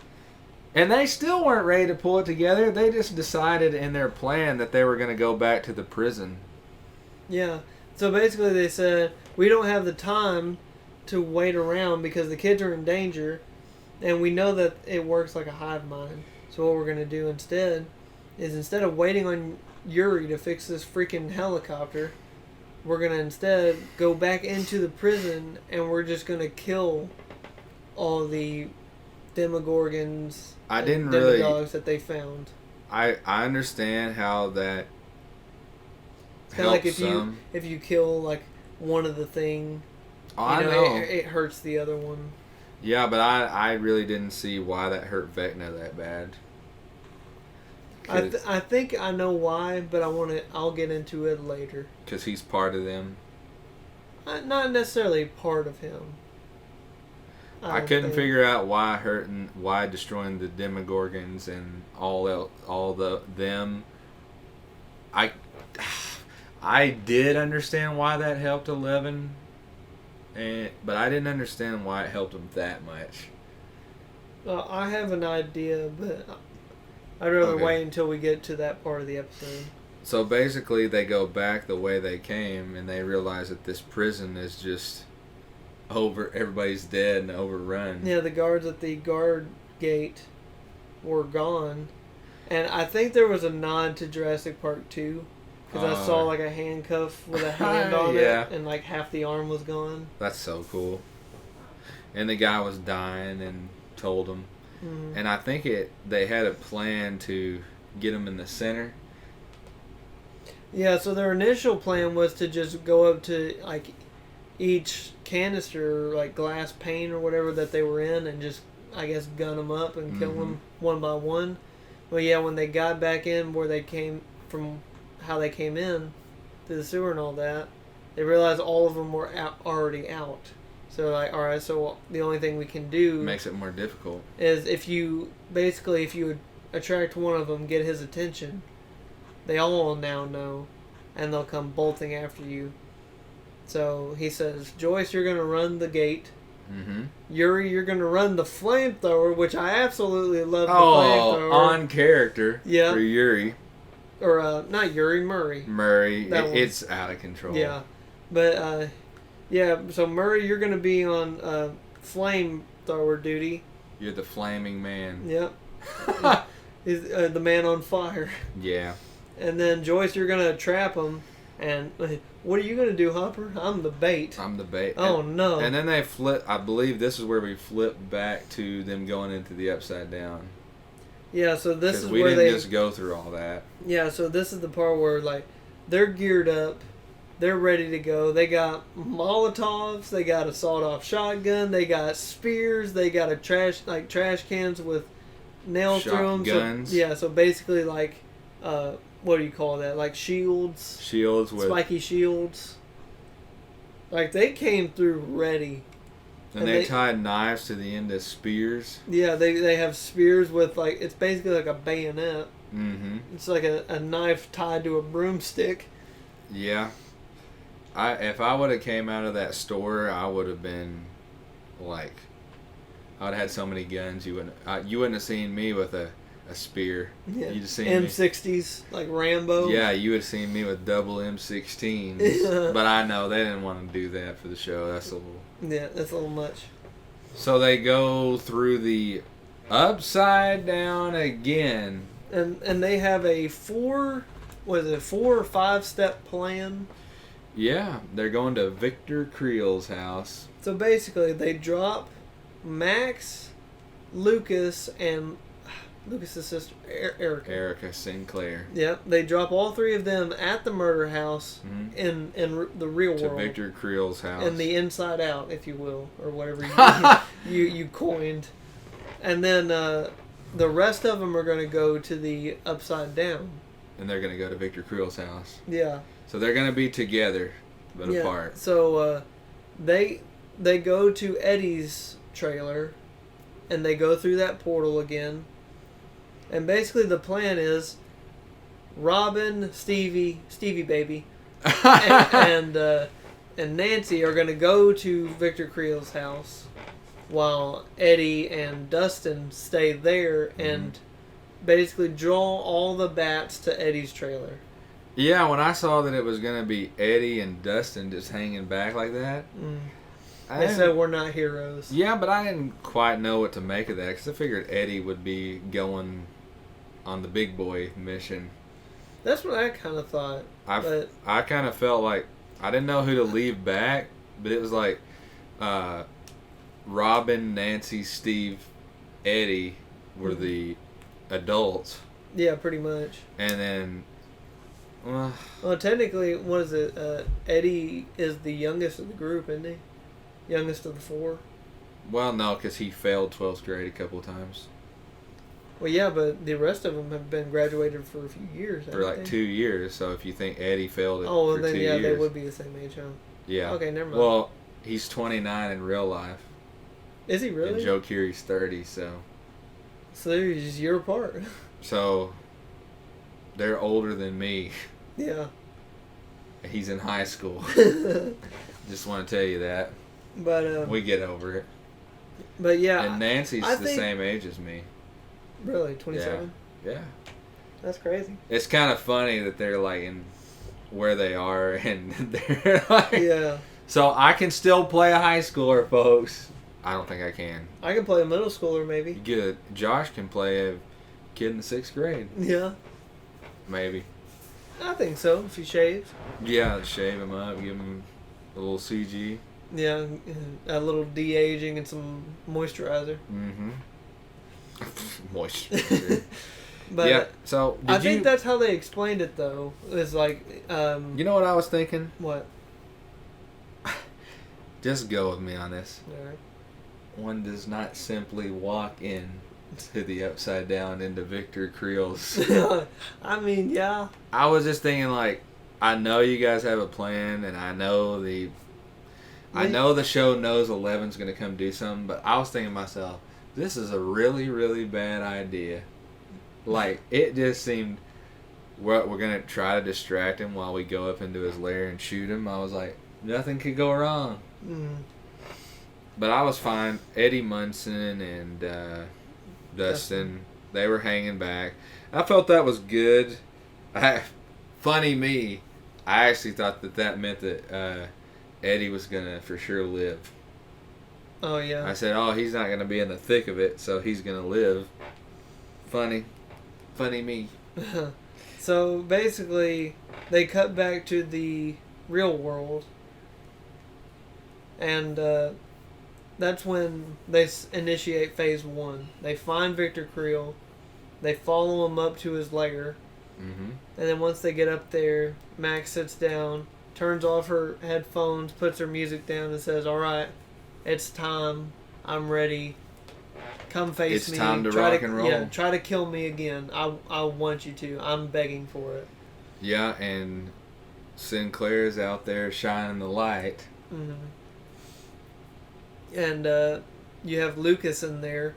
they still weren't ready to pull it together. They just decided in their plan that they were going to go back to the prison. Yeah. So basically they said, we don't have the time to wait around because the kids are in danger and we know that it works like a hive mind. So what we're going to do instead is, instead of waiting on Yuri to fix this freaking helicopter, we're going to instead go back into the prison and we're just going to kill all the Demogorgons and Demodogs that they found. I understand how that it's kind of like some. if you kill like one of the thing, I know. It hurts the other one. Yeah, but I really didn't see why that hurt Vecna that bad. I think I know why, but I'll get into it later. Because he's part of them. Not necessarily part of him. I couldn't figure out why destroying the Demogorgons and all them. I did understand why that helped 11, but I didn't understand why it helped him that much. I have an idea, but I'd rather Okay. wait until we get to that part of the episode. So basically, they go back the way they came, and they realize that this prison is just over. Everybody's dead and overrun. Yeah, the guards at the guard gate were gone, and I think there was a nod to Jurassic Park 2, because I saw like a handcuff with a hand on Yeah. it, and like half the arm was gone. That's so cool. And the guy was dying and told him. Mm. And I think they had a plan to get him in the center. Yeah, so their initial plan was to just go up to like each canister, like glass pane or whatever that they were in, and just, I guess, gun them up and kill them one by one. But yeah, when they got back in where they came from, how they came in through the sewer and all that, they realized all of them were already out. So like, all right, so the only thing we can do Makes it more difficult. is if you attract one of them, get his attention, they all now know, and they'll come bolting after you. So he says, Joyce, you're going to run the gate. Mm-hmm. Yuri, you're going to run the flamethrower, which I absolutely love the Oh, flamethrower. on character Yeah. for Yuri. Or, not Yuri, Murray. Murray. That one. It's out of control. Yeah. But, yeah, so Murray, you're going to be on flamethrower duty. You're the flaming man. Yep. He's the man on fire. Yeah. And then Joyce, you're gonna trap him. And what are you gonna do, Hopper? I'm the bait. I'm the bait. Oh no! And then they flip. I believe this is where we flip back to them going into the Upside Down. Yeah. So this is we where didn't just go through all that. Yeah. So this is the part where like they're geared up, they're ready to go. They got Molotovs. They got a sawed-off shotgun. They got spears. They got trash cans with nails through them. Guns. So, yeah. So basically, like, what do you call that? Like shields. Shields with. Spiky shields. Like, they came through ready. And they tied knives to the end of spears. Yeah, they have spears with, like, it's basically like a bayonet. Mm-hmm. It's like a knife tied to a broomstick. Yeah. If I would have came out of that store, I would have been, like, I would have had so many guns, you wouldn't have seen me with a spear. Yeah. You'd have seen M60s, like Rambo. Yeah, you would have seen me with double M16s. But I know they didn't want to do that for the show. That's a little... Yeah, that's a little much. So they go through the Upside Down again. And they have a 4 or 5 step plan? Yeah, they're going to Victor Creel's house. So basically, they drop Max, Lucas, and Lucas's sister, Erica. Erica Sinclair. Yep, they drop all 3 of them at the murder house in the real To world. Victor Creel's house. In the inside out, if you will, or whatever you coined. And then the rest of them are going to go to the Upside Down. And they're going to go to Victor Creel's house. Yeah. So they're going to be together, but apart. So they go to Eddie's trailer, and they go through that portal again. And basically the plan is Robin, Stevie baby, and Nancy are going to go to Victor Creel's house, while Eddie and Dustin stay there and basically draw all the bats to Eddie's trailer. Yeah, when I saw that it was going to be Eddie and Dustin just hanging back like that. They said we're not heroes. Yeah, but I didn't quite know what to make of that because I figured Eddie would be going on the big boy mission. That's what I kind of thought. I kind of felt like I didn't know who to leave back, but it was like Robin, Nancy, Steve, Eddie were the adults. Yeah, pretty much. And then... well, technically, what is it? Eddie is the youngest of the group, isn't he? Youngest of the 4. Well, no, because he failed 12th grade a couple of times. Well, yeah, but the rest of them have been graduated for a few years. For like 2 years, so if you think Eddie failed it for 2 years... Oh, then yeah, they would be the same age, huh? Yeah. Okay, never mind. Well, he's 29 in real life. Is he really? And Joe Curie's 30, so... So they're just a year apart. So, they're older than me. Yeah. He's in high school. Just want to tell you that. But we get over it. But yeah, and Nancy's I the think, same age as me. Really, 27? Yeah. That's crazy. It's kind of funny that they're like in where they are, and they're like. Yeah. So I can still play a high schooler, folks. I don't think I can. I can play a middle schooler, maybe. Good. Josh can play a kid in the 6th grade. Yeah. Maybe. I think so, if you shave. Yeah, shave him up, give him a little CG. Yeah, a little de-aging and some moisturizer. Mm-hmm. Moisturizer. But yeah, so I think that's how they explained it, though. It's like... you know what I was thinking? What? Just go with me on this. All right. One does not simply walk in to the Upside Down into Victor Creel's. I mean, yeah. I was just thinking, like, I know you guys have a plan, and I know the show knows Eleven's going to come do something, but I was thinking to myself, this is a really, really bad idea. Like, it just seemed, we're going to try to distract him while we go up into his lair and shoot him. I was like, nothing could go wrong. Mm. But I was fine. Eddie Munson and Dustin, they were hanging back. I felt that was good. Funny me, I actually thought that meant that Eddie was going to for sure live. Oh, yeah. I said, he's not going to be in the thick of it, so he's going to live. Funny me. So, basically, they cut back to the real world. And that's when they initiate phase 1. They find Victor Creel. They follow him up to his lair. Mm-hmm. And then once they get up there, Max sits down, turns off her headphones, puts her music down, and says, "All right, it's time. I'm ready. Come face me. It's time to rock and roll. Yeah, try to kill me again. I want you to. I'm begging for it." Yeah, and Sinclair's out there shining the light. Mm-hmm. And you have Lucas in there.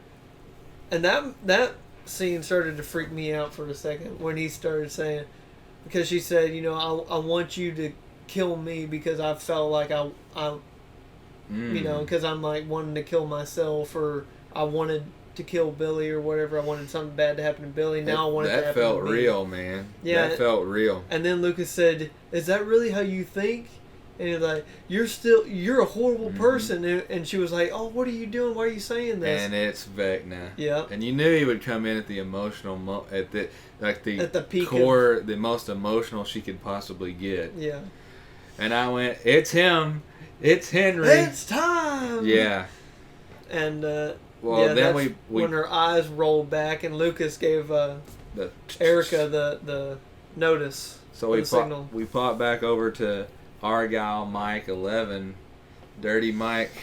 And that scene started to freak me out for a second when he started saying, because she said, I want you to kill me because I felt like I because I'm like wanting to kill myself, or I wanted to kill Billy or whatever. I wanted something bad to happen to Billy. Now I want it to happen to me. That felt real, man. Yeah, that felt real. And then Lucas said, "Is that really how you think?" And he's like, you're a horrible person. And she was like, "Oh, what are you doing? Why are you saying this?" And it's Vecna. Yeah. And you knew he would come in at the emotional, at the peak core, the most emotional she could possibly get. Yeah. And I went, "It's him. It's Henry. It's time." Yeah. And then that's when her eyes rolled back, and Lucas gave Erica the notice. So we pop back over to Argyle, Mike, 11, Dirty Mike,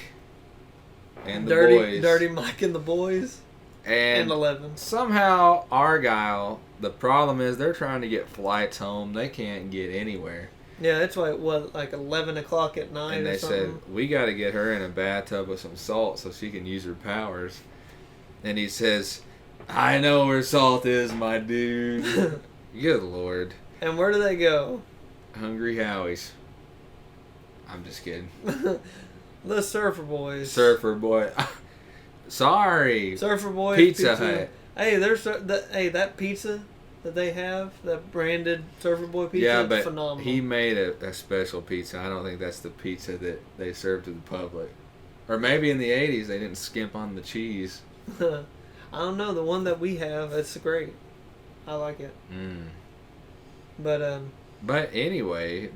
and the boys. Dirty Mike and the boys. And 11. Somehow Argyle, the problem is they're trying to get flights home. They can't get anywhere. Yeah, it's like 11 o'clock at night and or something. And they said, "We got to get her in a bathtub with some salt so she can use her powers." And he says, "I know where salt is, my dude." Good Lord. And where do they go? Hungry Howie's. I'm just kidding. The Surfer Boys. Surfer Boy. Sorry. Surfer Boys. Pizza Hut. Hey, that pizza that they have, that branded Surfer Boy pizza, yeah, but phenomenal. He made a special pizza. I don't think that's the pizza that they serve to the public. Or maybe in the 80s they didn't skimp on the cheese. I don't know. The one that we have, it's great. I like it. But anyway,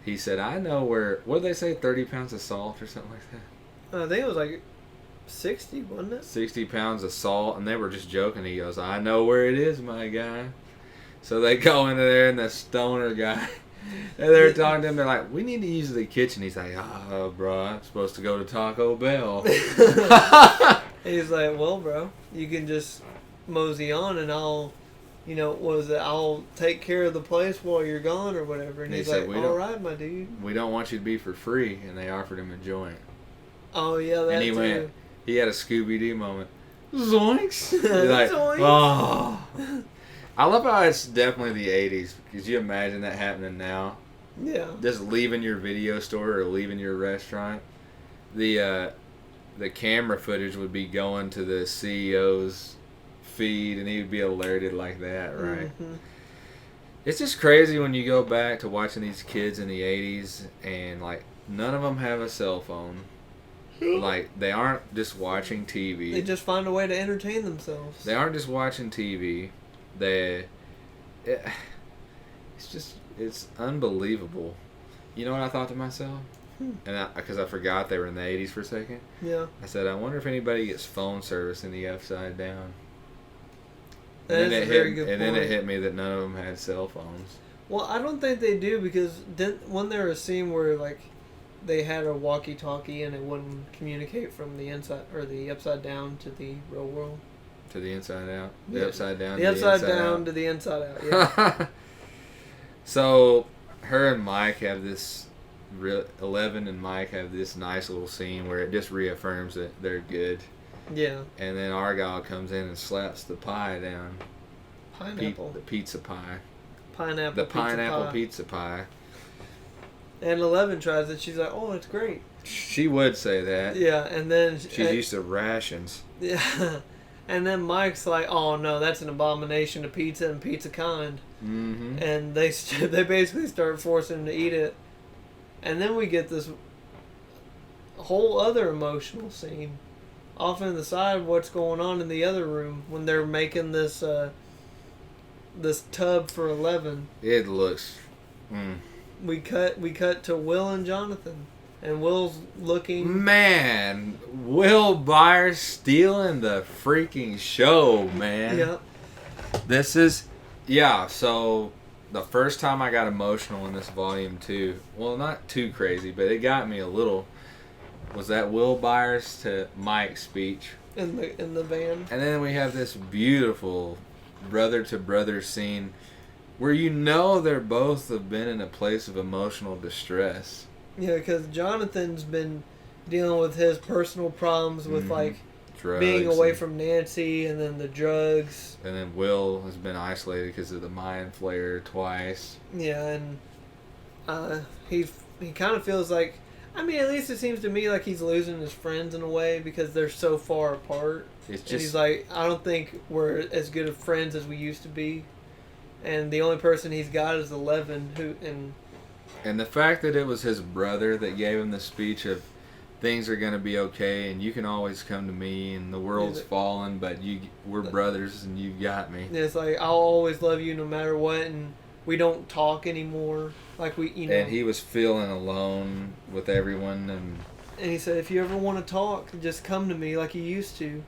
he said, "I know where." What did they say? 30 pounds of salt or something like that. I think it was like 60, wasn't it? 60 pounds of salt, and they were just joking. He goes, "I know where it is, my guy." So they go into there, and the stoner guy, and they're talking to him. They're like, "We need to use the kitchen." He's like, "Oh, bro, I'm supposed to go to Taco Bell." He's like, "Well, bro, you can just mosey on, and I'll take care of the place while you're gone or whatever." And he's like, "All right, my dude. We don't want you to be for free." And they offered him a joint. Oh, yeah, that and he too. He had a Scooby-Doo moment. Zoinks! He's like, Zoinks. Oh. I love how it's definitely the 80s. Could you imagine that happening now? Yeah. Just leaving your video store or leaving your restaurant, the camera footage would be going to the CEO's feed, and he would be alerted like that, right? Mm-hmm. It's just crazy when you go back to watching these kids in the 80s, and like none of them have a cell phone. Like they aren't just watching TV. They just find a way to entertain themselves. They aren't just watching TV. It's unbelievable. You know what I thought to myself? And because I forgot they were in the 80s for a second. Yeah. I said, I wonder if anybody gets phone service in the Upside Down. That is a very good point. And then it hit me that none of them had cell phones. Well, I don't think they do, because wasn't there a scene where like they had a walkie-talkie and it wouldn't communicate from the inside or the Upside Down to the real world? To the inside out? The Yeah. upside down? The Upside Down to the inside out, yeah. So, her and Mike have this... 11 and Mike have this nice little scene where it just reaffirms that they're good. Yeah. And then Argyle comes in and slaps the pie down. Pineapple. The pizza pie. Pineapple Pizza pie. And 11 tries it. She's like, oh, it's great. She would say that. Yeah, and then... She's used to rations. Yeah. And then Mike's like, oh, no, that's an abomination to pizza and pizza kind. Mm-hmm. And they basically start forcing him to eat it. And then we get this whole other emotional scene off in the side, what's going on in the other room when they're making this this tub for 11. It looks... We cut to Will and Jonathan, and Will's looking... Man, Will Byers stealing the freaking show, man. Yep. This is... Yeah, so... The first time I got emotional in this volume 2, well, not too crazy, but it got me a little, was that Will Byers to Mike speech. In the van. And then we have this beautiful brother-to-brother scene where you know they're both have been in a place of emotional distress. Yeah, because Jonathan's been dealing with his personal problems with, like, drugs being away from Nancy, and then the drugs. And then Will has been isolated because of the mind flare twice. Yeah, and he kind of feels like, I mean, at least it seems to me like he's losing his friends in a way because they're so far apart. It's just... And he's like, I don't think we're as good of friends as we used to be. And the only person he's got is 11, And the fact that it was his brother that gave him the speech of, things are gonna be okay, and you can always come to me, and the world's fallen, but we're brothers, and you got me. It's like, I'll always love you no matter what, and we don't talk anymore, like we, you know. And he was feeling alone with everyone, and he said, if you ever want to talk, just come to me like you used to.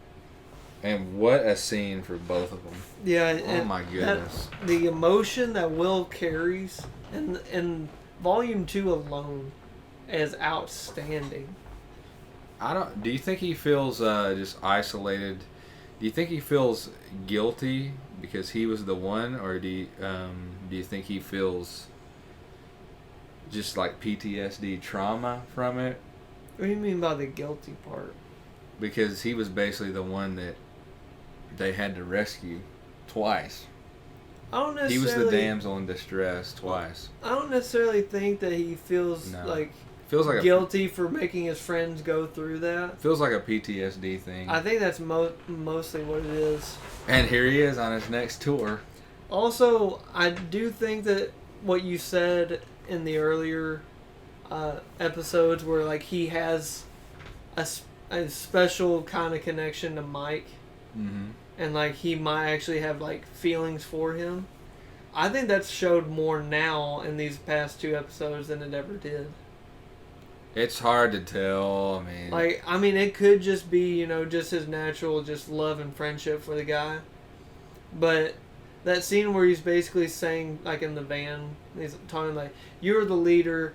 And what a scene for both of them. Yeah. Oh my goodness. The emotion that Will carries in volume 2 alone is outstanding. Do you think he feels just isolated? Do you think he feels guilty because he was the one, or do you think he feels just like PTSD trauma from it? What do you mean by the guilty part? Because he was basically the one that they had to rescue twice. I don't necessarily... He was the damsel in distress twice. I don't necessarily think that he feels feels like guilty for making his friends go through that. Feels like a PTSD thing. I think that's mostly what it is. And here he is on his next tour. Also, I do think that what you said in the earlier episodes where like he has a special kind of connection to Mike, and like he might actually have like feelings for him. I think that's showed more now in these past 2 episodes than it ever did. It's hard to tell. I mean, it could just be, just his natural just love and friendship for the guy. But that scene where he's basically saying, like in the van, he's talking like, you're the leader.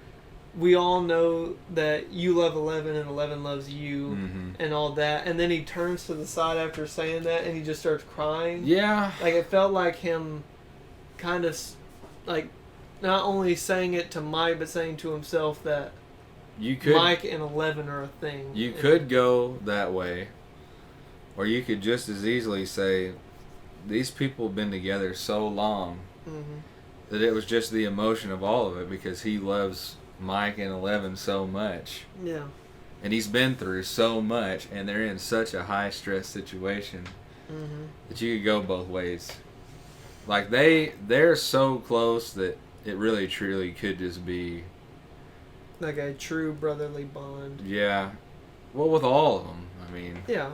We all know that you love 11 and 11 loves you and all that. And then he turns to the side after saying that and he just starts crying. Yeah. Like it felt like him kind of like not only saying it to Mike, but saying to himself that Mike and 11 are a thing. You could go that way, or you could just as easily say, these people have been together so long that it was just the emotion of all of it because he loves Mike and Eleven so much. Yeah. And he's been through so much, and they're in such a high-stress situation that you could go both ways. Like, they're so close that it really, truly could just be... Like a true brotherly bond. Yeah. Well, with all of them, I mean... Yeah.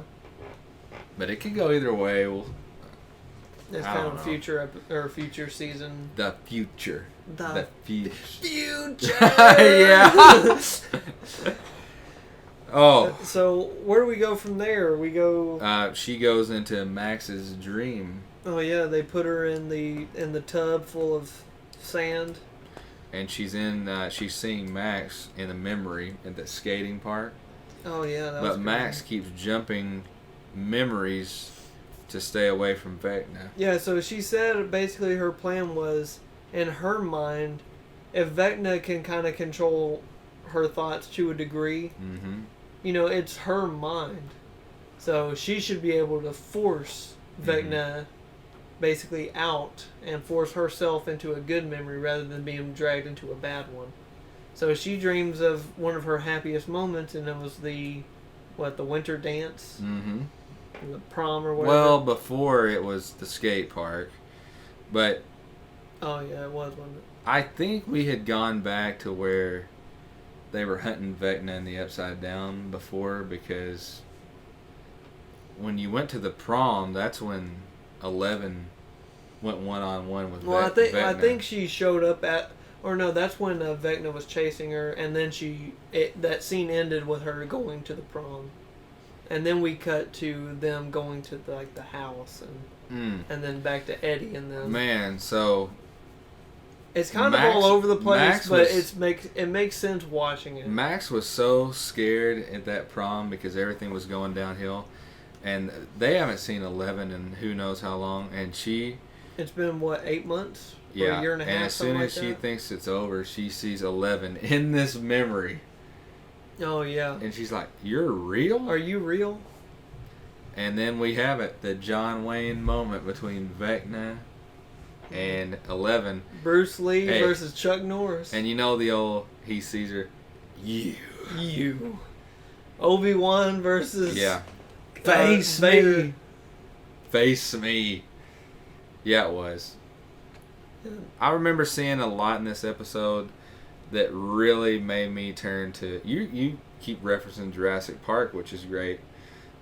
But it could go either way. Well, It's kind of future season. The future. The future. Future! Yeah! Oh. So, where do we go from there? We go... she goes into Max's dream. Oh, yeah, they put her in the tub full of sand. And she's seeing Max in a memory at the skating park. Oh, yeah, that was But Max keeps jumping memories to stay away from Vecna. Yeah, so she said basically her plan was, in her mind, if Vecna can kind of control her thoughts to a degree, you know, it's her mind. So she should be able to force Vecna basically out and force herself into a good memory rather than being dragged into a bad one. So she dreams of one of her happiest moments, and it was the winter dance? The prom or whatever? Well, before it was the skate park. But... Oh, yeah, it was, wasn't it? I think we had gone back to where they were hunting Vecna in the Upside Down before, because when you went to the prom, that's when 11 went one-on-one with Vecna. I think she showed up at... Or no, that's when Vecna was chasing her, and then that scene ended with her going to the prom. And then we cut to them going to the house, and then back to Eddie and them. Man, so... It's kind of all over the place, but it makes sense watching it. Max was so scared at that prom because everything was going downhill. And they haven't seen 11 in who knows how long. And she... It's been, 8 months? Yeah, or a year and a half, and as soon as she thinks it's over, she sees 11 in this memory. Oh, yeah. And she's like, "You're real? Are you real?" And then we have it, the John Wayne moment between Vecna and 11. Bruce Lee versus Chuck Norris. And you know he sees her, you. Obi-Wan versus... Yeah. Face me. Face me. Yeah, it was. I remember seeing a lot in this episode that really made me turn to... You keep referencing Jurassic Park, which is great.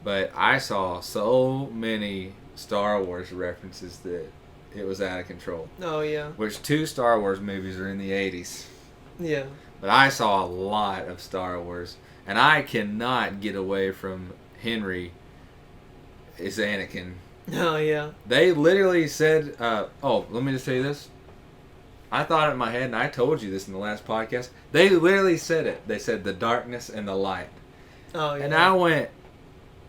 But I saw so many Star Wars references that it was out of control. Oh, yeah. Which 2 Star Wars movies are in the 80s. Yeah. But I saw a lot of Star Wars. And I cannot get away from Henry is Anakin. Oh, yeah. They literally said... let me just tell you this. I thought it in my head, and I told you this in the last podcast. They literally said it. They said the darkness and the light. Oh, yeah. And I went...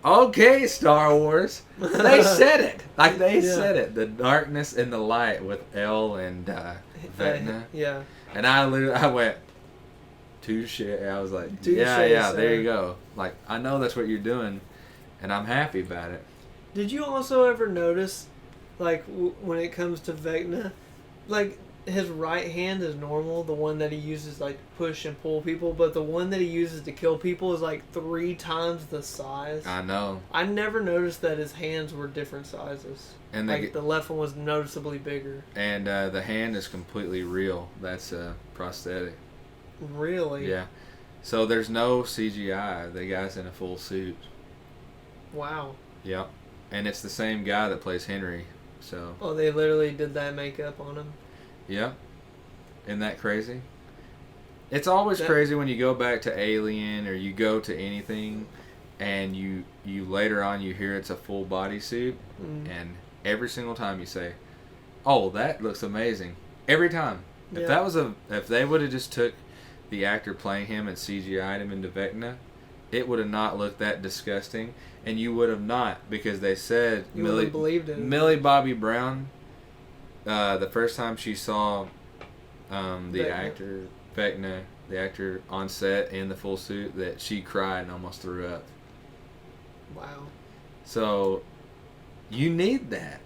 Okay, Star Wars. They said it. Like, they said it. The darkness and the light with Elle and Vecna. Yeah. And I went, touche. I was like, Touche, yeah, sir. there you go. Like, I know that's what you're doing, and I'm happy about it. Did you also ever notice, like, when it comes to Vecna, like, his right hand is normal, the one that he uses, like, to push and pull people, but the one that he uses to kill people is, like, 3 times the size. I know. I never noticed that his hands were different sizes. And like, the left one was noticeably bigger. And the hand is completely real. That's prosthetic. Really? Yeah. So there's no CGI. The guy's in a full suit. Wow. Yep. And it's the same guy that plays Henry. So. Oh, they literally did that makeup on him? Yeah. Isn't that crazy? It's always crazy when you go back to Alien or you go to anything and you later on you hear it's a full body suit and every single time you say, "Oh, that looks amazing." Every time. Yeah. If they would have just took the actor playing him and CGI'd him into Vecna, it would have not looked that disgusting, and you would have not, because they said Millie Bobby Brown, the first time she saw the actor Vecna, the actor on set in the full suit, that she cried and almost threw up. Wow. So you need that.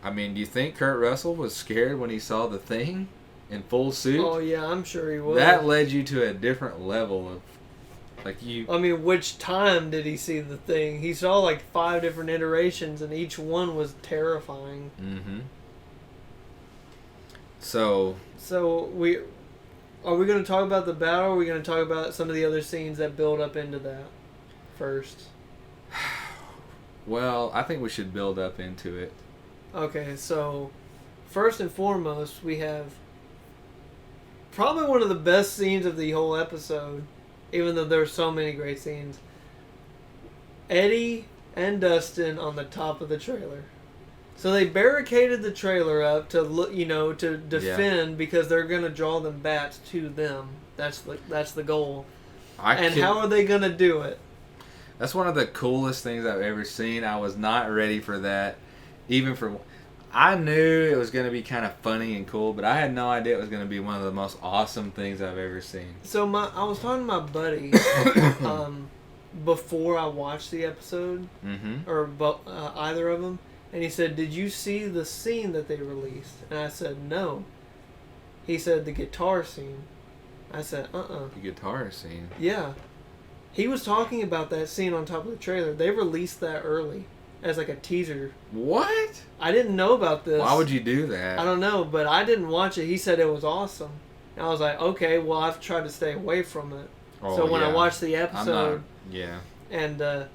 I mean, do you think Kurt Russell was scared when he saw the Thing in full suit? Oh yeah, I'm sure he was. That led you to a different level of, like, you. I mean, which time did he see the Thing? He saw like 5 different iterations, and each one was terrifying. Mm-hmm. So are we going to talk about the battle, or are we going to talk about some of the other scenes that build up into that first? Well, I think we should build up into it. Okay, so first and foremost, we have probably one of the best scenes of the whole episode, even though there are so many great scenes. Eddie and Dustin on the top of the trailer. So they barricaded the trailer up to to defend because they're going to draw them bats to them. That's the goal. How are they going to do it? That's one of the coolest things I've ever seen. I was not ready for that. I knew it was going to be kind of funny and cool, but I had no idea it was going to be one of the most awesome things I've ever seen. So I was talking to my buddy before I watched the episode, or either of them, and he said, "Did you see the scene that they released?" And I said, "No." He said, "The guitar scene." I said, "Uh-uh." The guitar scene? Yeah. He was talking about that scene on top of the trailer. They released that early as like a teaser. What? I didn't know about this. Why would you do that? I don't know, but I didn't watch it. He said it was awesome. And I was like, okay, well, I've tried to stay away from it. So when I watched the episode... And,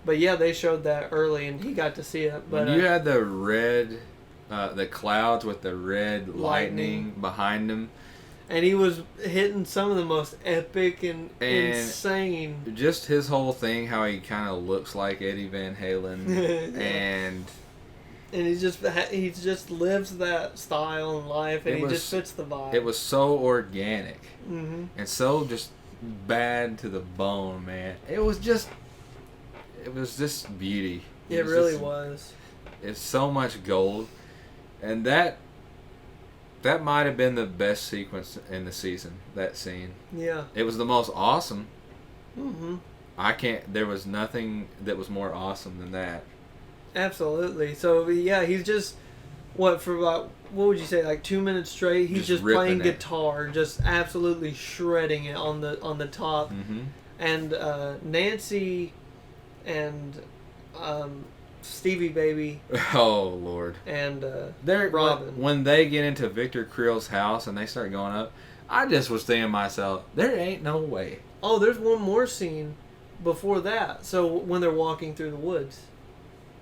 but yeah, they showed that early and he got to see it. But when you had the red, the clouds with the red lightning behind them. And he was hitting some of the most epic and insane. Just his whole thing, how he kind of looks like Eddie Van Halen, and he just lives that style and life, and he just fits the vibe. It was so organic, and so just bad to the bone, man. It was just beauty. It really was. It's so much gold, and that might have been the best sequence in the season, that scene. Yeah. It was the most awesome. There was nothing that was more awesome than that. Absolutely. So, yeah, he's just, what would you say, like 2 minutes straight? He's just playing guitar, just absolutely shredding it on the top. And Nancy and Stevie Baby. Oh, Lord. And Robin. When they get into Victor Creel's house and they start going up, I just was thinking to myself, there ain't no way. Oh, there's one more scene before that. So when they're walking through the woods.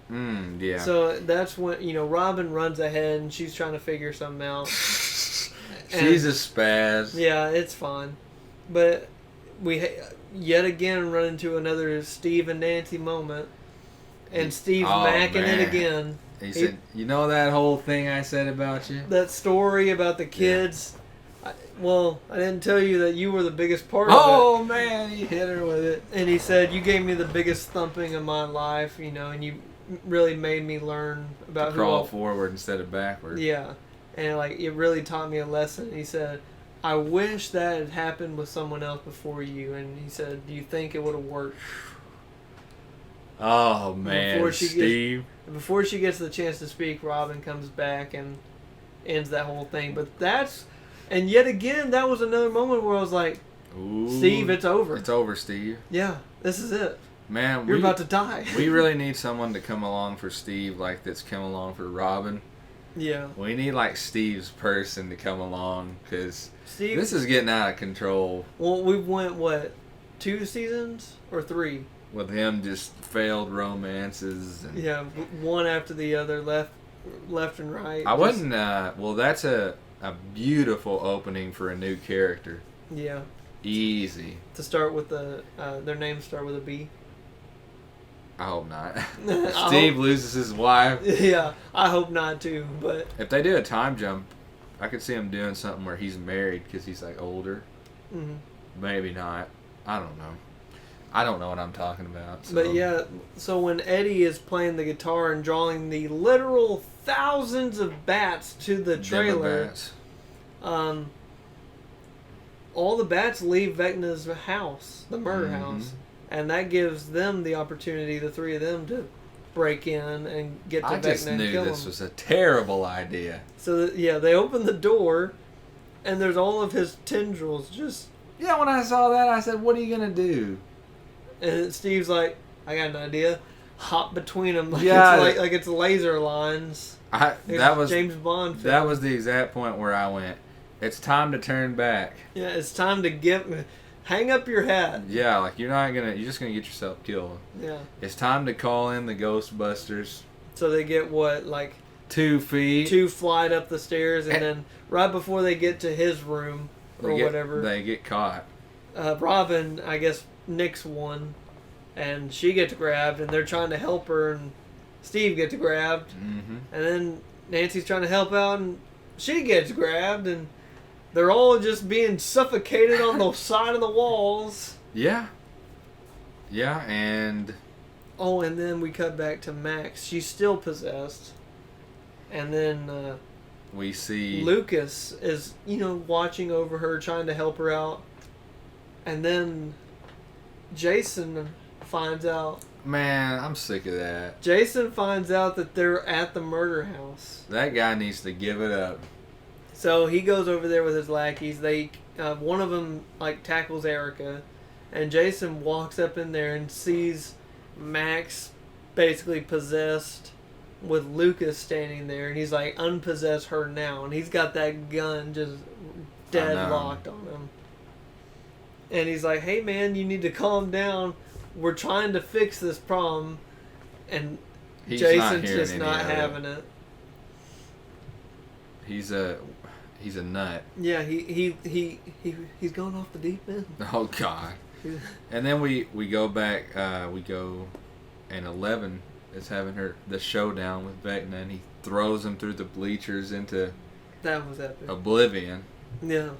Yeah. So that's when, Robin runs ahead and she's trying to figure something out. She's a spaz. Yeah, it's fun. But we yet again run into another Steve and Nancy moment. And Steve's macking it again. He said, "You know that whole thing I said about you? That story about the kids? Yeah. I didn't tell you that you were the biggest part of it." Oh, man, he hit her with it. And he said, "You gave me the biggest thumping of my life, and you really made me learn about crawl forward instead of backward." Yeah. And, it really taught me a lesson." He said, "I wish that had happened with someone else before you." And he said, "Do you think it would have worked?" Oh, man, Steve. Before she gets the chance to speak, Robin comes back and ends that whole thing. But and yet again, that was another moment where I was like, ooh, Steve, it's over. It's over, Steve. Yeah, this is it. Man, you're about to die. We really need someone to come along for Steve that's come along for Robin. Yeah. We need, Steve's person to come along, because this is getting out of control. Well, we went, 2 seasons or 3? With him just failed romances. Yeah, one after the other, left and right. I wouldn't. That's a beautiful opening for a new character. Yeah. Easy. To start with their names start with a B. I hope not. Steve loses his wife. Yeah, I hope not too. But if they do a time jump, I could see him doing something where he's married because he's older. Maybe not. I don't know. I don't know what I'm talking about. So. But yeah, so when Eddie is playing the guitar and drawing the literal thousands of bats to the trailer, all the bats leave Vecna's house, the murder house, and that gives them the opportunity, the 3 of them, to break in and get to I Vecna just and knew kill this him. was a terrible idea. So they open the door, and there's all of his tendrils just. Yeah, when I saw that, I said, "What are you gonna do?" And Steve's like, "I got an idea." Hop between them like Yeah. it's like it's laser lines. That was James Bond film. That was the exact point where I went, "It's time to turn back." Yeah, it's time to hang up your hat. Yeah, like you're just gonna get yourself killed. Yeah. It's time to call in the Ghostbusters. So they get what, like 2 feet. 2 flight up the stairs, and then right before they get to his room or whatever, They get caught. Robin, I guess, nicks one, and she gets grabbed, and they're trying to help her, and Steve gets grabbed, Mm-hmm. and then Nancy's trying to help out, and she gets grabbed, and they're all just being suffocated on the side of the walls. Yeah. Yeah, and Oh, and then we cut back to Max. She's still possessed. And then we see Lucas is, watching over her, trying to help her out. And then Jason finds out. Man, I'm sick of that. Jason finds out that they're at the murder house. That guy needs to give it up. So he goes over there with his lackeys. One of them tackles Erica, and Jason walks up in there and sees Max basically possessed with Lucas standing there, and he's like, "Unpossess her now," and he's got that gun just deadlocked on him. And he's like, "Hey man, you need to calm down. We're trying to fix this problem," and Jason's just not having it. He's a nut. Yeah, he's going off the deep end. Oh God. And then we go back. And 11 is having the showdown with Vecna, and he throws him through the bleachers into That was epic. oblivion. Yeah.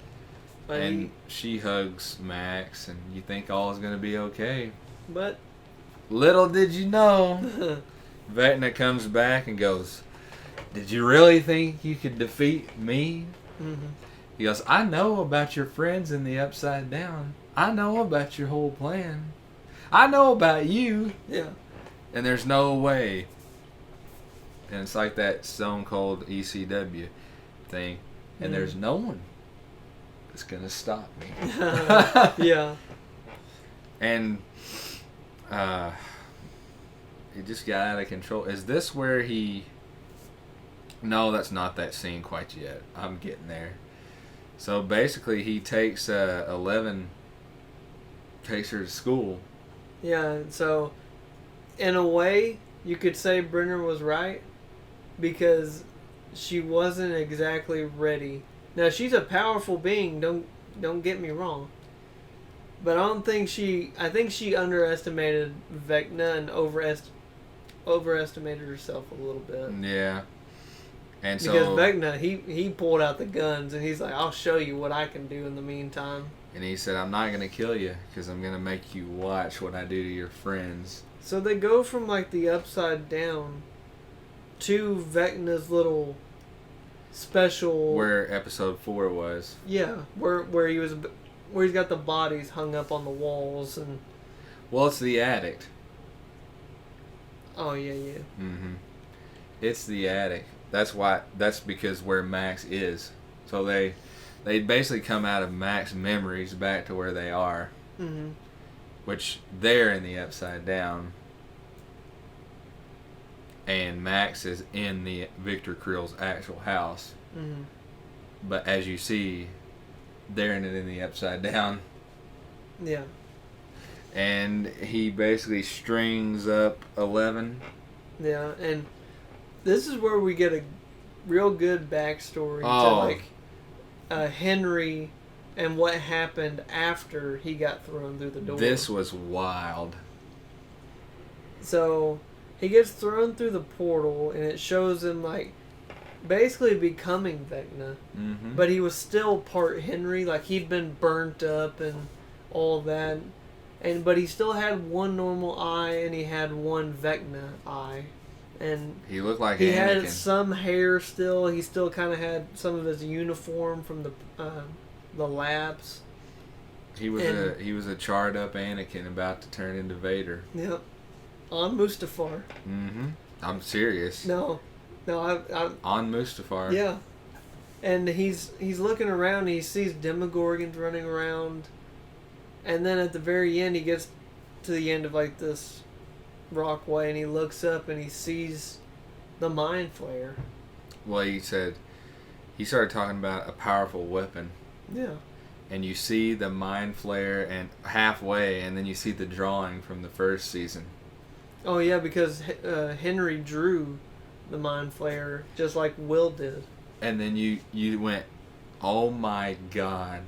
But And she hugs Max, and you think all is gonna be okay. But Little did you know, Vecna comes back and goes, "Did you really think you could defeat me?" mm-hmm. He goes, "I know about your friends in the Upside Down. I know about your whole plan. I know about you. Yeah. And there's no way." And it's like that Stone Cold ECW thing. And there's no one that's going to stop me. Yeah. And it just got out of control. Is this where he... No, that's not that scene quite yet. I'm getting there. So basically he takes 11... takes her to school. Yeah, so in a way, you could say Brenner was right because she wasn't exactly ready. Now she's a powerful being. Don't get me wrong, but I think she underestimated Vecna and overestimated herself a little bit. Yeah, and Because so Vecna, he pulled out the guns and he's like, "I'll show you what I can do in the meantime." and he said, "I'm not gonna kill you because I'm gonna make you watch what I do to your friends." So they go from the Upside Down to Vecna's little special. Where episode 4 was. Yeah, where he's got the bodies hung up on the walls and. Well, it's the attic. Oh yeah. Mm-hmm. It's the attic. That's because where Max is. So they basically come out of Max's memories back to where they are. Mm-hmm. Which they're in the Upside Down. And Max is in the Victor Krill's actual house. Mm-hmm. But as you see, they're in the Upside Down. Yeah. And he basically strings up 11. Yeah, and this is where we get a real good backstory to Henry and what happened after he got thrown through the door. This was wild. So he gets thrown through the portal, and it shows him basically becoming Vecna. Mm-hmm. But he was still part Henry, he'd been burnt up and all that. But he still had one normal eye, and he had one Vecna eye. And he looked like he Anakin. had some hair still. He still kind of had some of his uniform from the labs. He was a charred up Anakin about to turn into Vader. Yep. on Mustafar. Mm-hmm. I'm serious. No, I'm On Mustafar. yeah. And he's looking around and he sees Demogorgons running around. And then at the very end, he gets to the end of like this rockway and he looks up and he sees the Mind Flayer. Well, he started talking about a powerful weapon. Yeah. And you see the Mind Flayer and halfway, and then you see the drawing from the first season. Oh yeah, because Henry drew the Mind Flayer just like Will did. And then you went, oh my God,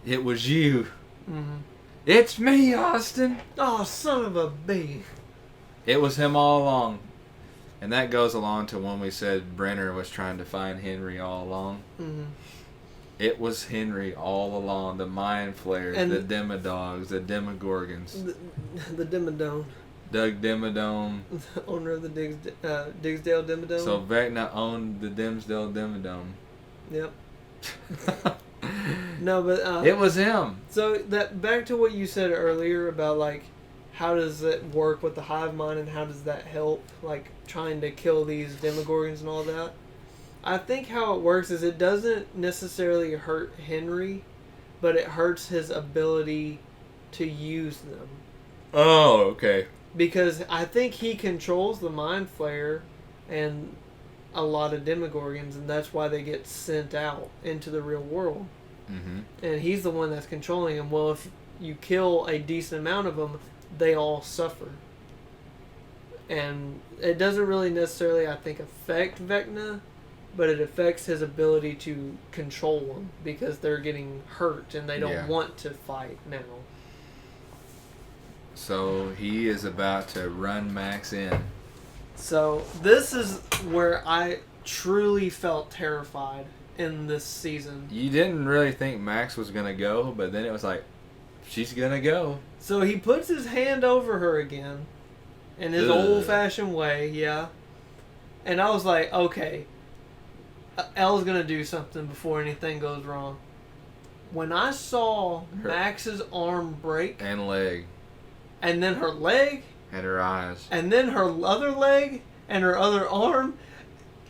it was you. Mm-hmm. It's me, Austin. Oh, son of a bee. It was him all along. And that goes along to when we said Brenner was trying to find Henry all along. Mm-hmm. It was Henry all along. The Mind Flayers, And the Demodogs, the Demogorgons. The Dimmadome. Doug Dimmadome. The owner of the Digsdale Dimmadome. So Vecna owned the Dimsdale Dimmadome. Yep. No, but it was him. So that back to what you said earlier about like how does it work with the hive mind and how does that help like trying to kill these Demogorgons and all that. I think how it works is it doesn't necessarily hurt Henry, but it hurts his ability to use them. Oh, okay. Because I think he controls the Mind Flayer and a lot of Demogorgons, and that's why they get sent out into the real world. Mm-hmm. And he's the one that's controlling them. Well, if you kill a decent amount of them, they all suffer. And it doesn't really necessarily, I think, affect Vecna, but it affects his ability to control them because they're getting hurt and they don't want to fight now. So he is about to run Max in. So this is where I truly felt terrified in this season. You didn't really think Max was going to go, but then it was like, she's going to go. So he puts his hand over her again in his old-fashioned way, yeah. And I was like, okay, Elle's going to do something before anything goes wrong. When I saw Max's arm break... And leg. And then her leg... And her eyes. And then her other leg and her other arm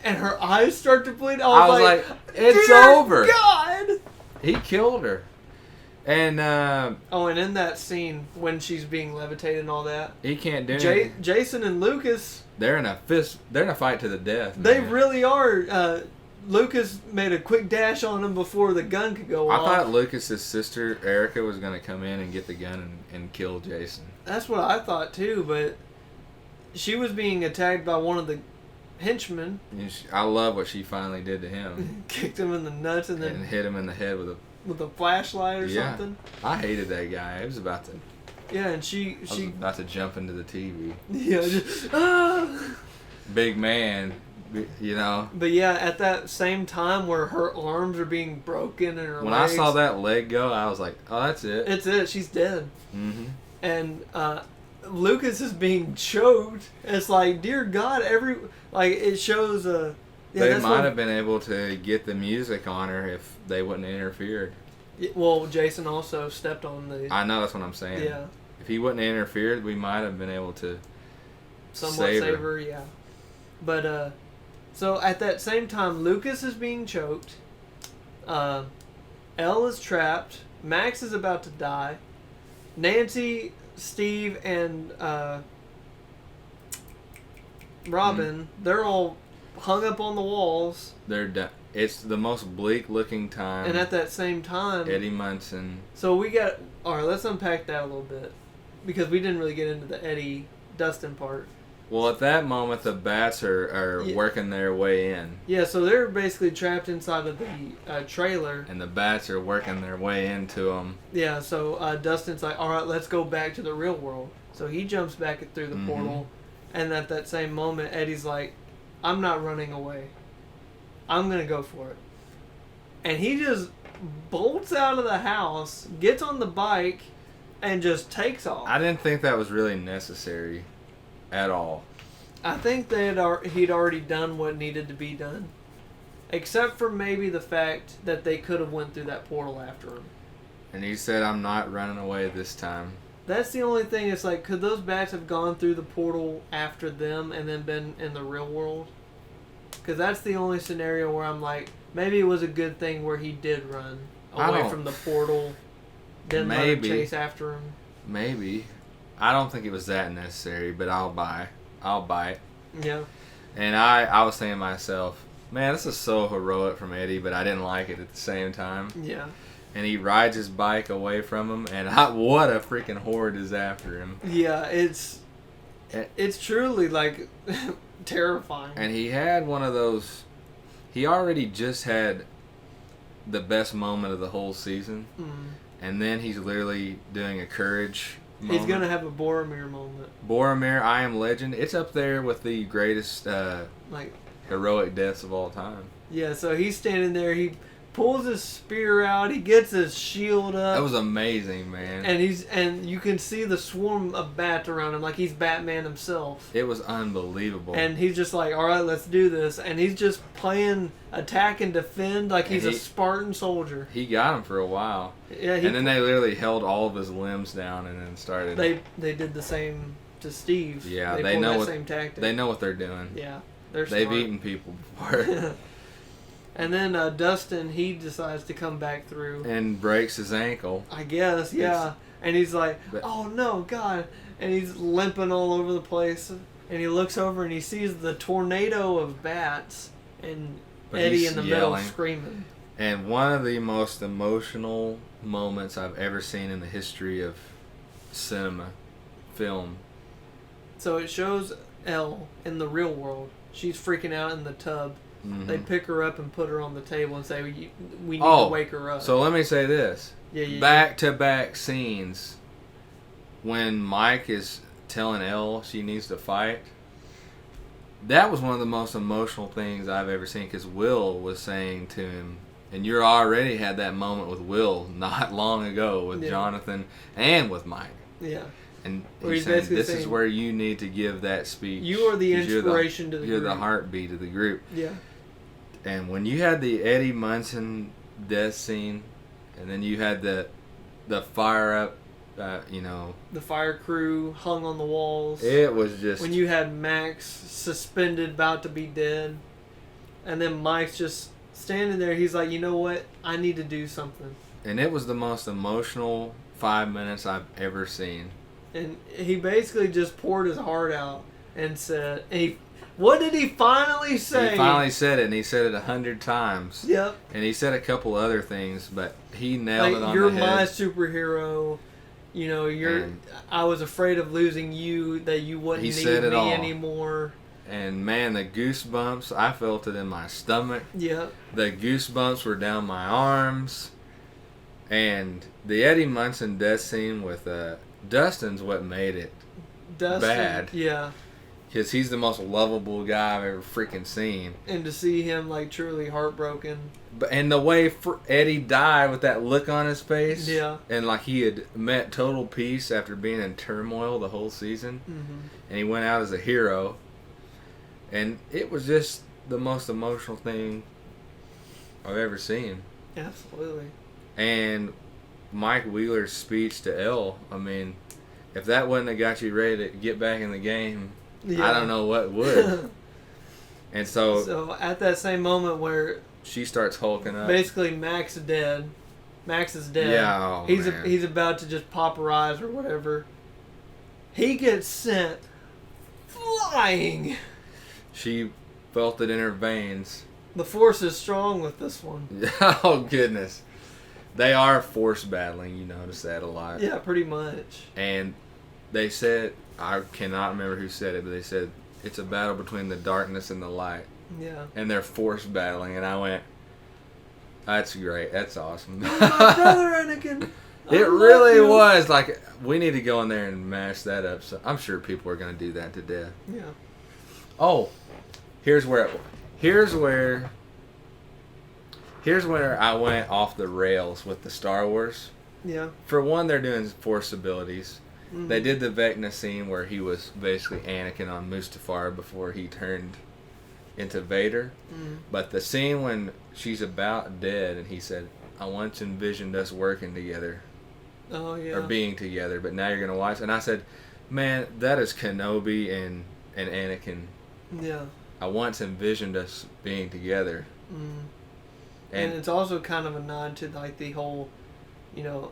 and her eyes start to bleed. I was like, it's Dear over. God! He killed her. And and in that scene when she's being levitated and all that, he can't do anything. Jason and Lucas, they're in a fight to the death. They man. really are. Lucas made a quick dash on him before the gun could go off. I thought Lucas's sister Erica was going to come in and get the gun and kill Jason. That's what I thought too, but she was being attacked by one of the henchmen. I love what she finally did to him. Kicked him in the nuts and then hit him in the head with a flashlight or something. I hated that guy. It was about to. Yeah, and she was about to jump into the TV. Yeah, just big man, you know. But yeah, at that same time where her arms are being broken and her legs, I saw that leg go, I was like, oh, that's it. It's it. She's dead. Mm-hmm. And Lucas is being choked. It's like, dear God, it shows they might have been able to get the music on her if they wouldn't have interfered. Well, Jason also stepped on the... I know, that's what I'm saying. Yeah. If he wouldn't have interfered, we might have been able to somewhat save her, yeah. But, so at that same time, Lucas is being choked. Elle is trapped. Max is about to die. Nancy, Steve, and Robin, they're all hung up on the walls. They're done. It's the most bleak looking time. And at that same time, Eddie Munson. So we got... Alright, let's unpack that a little bit. Because we didn't really get into the Eddie Dustin part. Well, at that moment, the bats are working their way in. Yeah, so they're basically trapped inside of the trailer. And the bats are working their way into them. Yeah, so Dustin's like, alright, let's go back to the real world. So he jumps back through the portal. And at that same moment, Eddie's like, I'm not running away. I'm going to go for it. And he just bolts out of the house, gets on the bike, and just takes off. I didn't think that was really necessary at all. I think that he'd already done what needed to be done. Except for maybe the fact that they could have went through that portal after him. And he said, I'm not running away this time. That's the only thing. It's like, could those bats have gone through the portal after them and then been in the real world? Because that's the only scenario where I'm like, maybe it was a good thing where he did run away from the portal, didn't let him chase after him. Maybe. I don't think it was that necessary, but I'll buy it. Yeah. And I was thinking to myself, man, this is so heroic from Eddie, but I didn't like it at the same time. Yeah. And he rides his bike away from him, and what a freaking horde is after him. Yeah, it's truly like terrifying. And he had one of those. He already just had the best moment of the whole season, and then he's literally doing a courage moment. He's gonna have a Boromir moment. Boromir, I Am Legend. It's up there with the greatest like heroic deaths of all time. Yeah, so he's standing there. He pulls his spear out. He gets his shield up. That was amazing, man. And you can see the swarm of bats around him, like he's Batman himself. It was unbelievable. And he's just like, all right, let's do this. And he's just playing attack and defend like he's a Spartan soldier. He got him for a while. Yeah. And then they literally held all of his limbs down and then started. They did the same to Steve. Yeah, they know that same tactic. They know what they're doing. Yeah, they've eaten people before. And then Dustin, he decides to come back through. And breaks his ankle. I guess, yeah. And he's like, oh no, God. And he's limping all over the place. And he looks over and he sees the tornado of bats. And Eddie in the middle screaming. And one of the most emotional moments I've ever seen in the history of cinema, film. So it shows Elle in the real world. She's freaking out in the tub. Mm-hmm. They pick her up and put her on the table and say, we need to wake her up. So let me say this. Back-to-back scenes when Mike is telling Elle she needs to fight. That was one of the most emotional things I've ever seen, because Will was saying to him, and you already had that moment with Will not long ago with Jonathan and with Mike. Yeah. And he's saying, this is where you need to give that speech. You are the inspiration to the group. You're the heartbeat of the group. Yeah. And when you had the Eddie Munson death scene, and then you had the fire up, the fire crew hung on the walls. It was just... When you had Max suspended, about to be dead, and then Mike's just standing there, he's like, you know what? I need to do something. And it was the most emotional 5 minutes I've ever seen. And he basically just poured his heart out and said, what did he finally say? He finally said it, and he said it 100 times. Yep. And he said a couple other things, but he nailed it on you're the head. my superhero. I was afraid of losing you, that you wouldn't need me anymore. And man, the goosebumps, I felt it in my stomach. Yeah. The goosebumps were down my arms. And the Eddie Munson death scene with Dustin's what made it bad. Yeah. Because he's the most lovable guy I've ever freaking seen. And to see him truly heartbroken. And the way Eddie died with that look on his face. Yeah. And like he had met total peace after being in turmoil the whole season. Mm-hmm. And he went out as a hero. And it was just the most emotional thing I've ever seen. Absolutely. And Mike Wheeler's speech to Elle, I mean, if that wouldn't have got you ready to get back in the game, I don't know what would. And so at that same moment where she starts hulking up. Basically, Max is dead. Yeah, he's about to just pop her eyes or whatever. He gets sent flying. She felt it in her veins. The force is strong with this one. Oh goodness, they are force battling. You notice that a lot. Yeah, pretty much. And they said, I cannot remember who said it, but they said it's a battle between the darkness and the light. Yeah. And they're force battling, and I went, that's great. That's awesome. My brother Anakin. It really was. Like, we need to go in there and mash that up. So I'm sure people are going to do that to death. Yeah. Oh, here's where I went off the rails with the Star Wars. Yeah. For one, they're doing force abilities. Mm-hmm. They did the Vecna scene where he was basically Anakin on Mustafar before he turned into Vader. Mm-hmm. But the scene when she's about dead and he said, I once envisioned us working together. Oh yeah. or being together, but now you're gonna watch. And I said, man, that is Kenobi and Anakin. Yeah. I once envisioned us being together. Mm. And And it's also kind of a nod to like the whole, you know,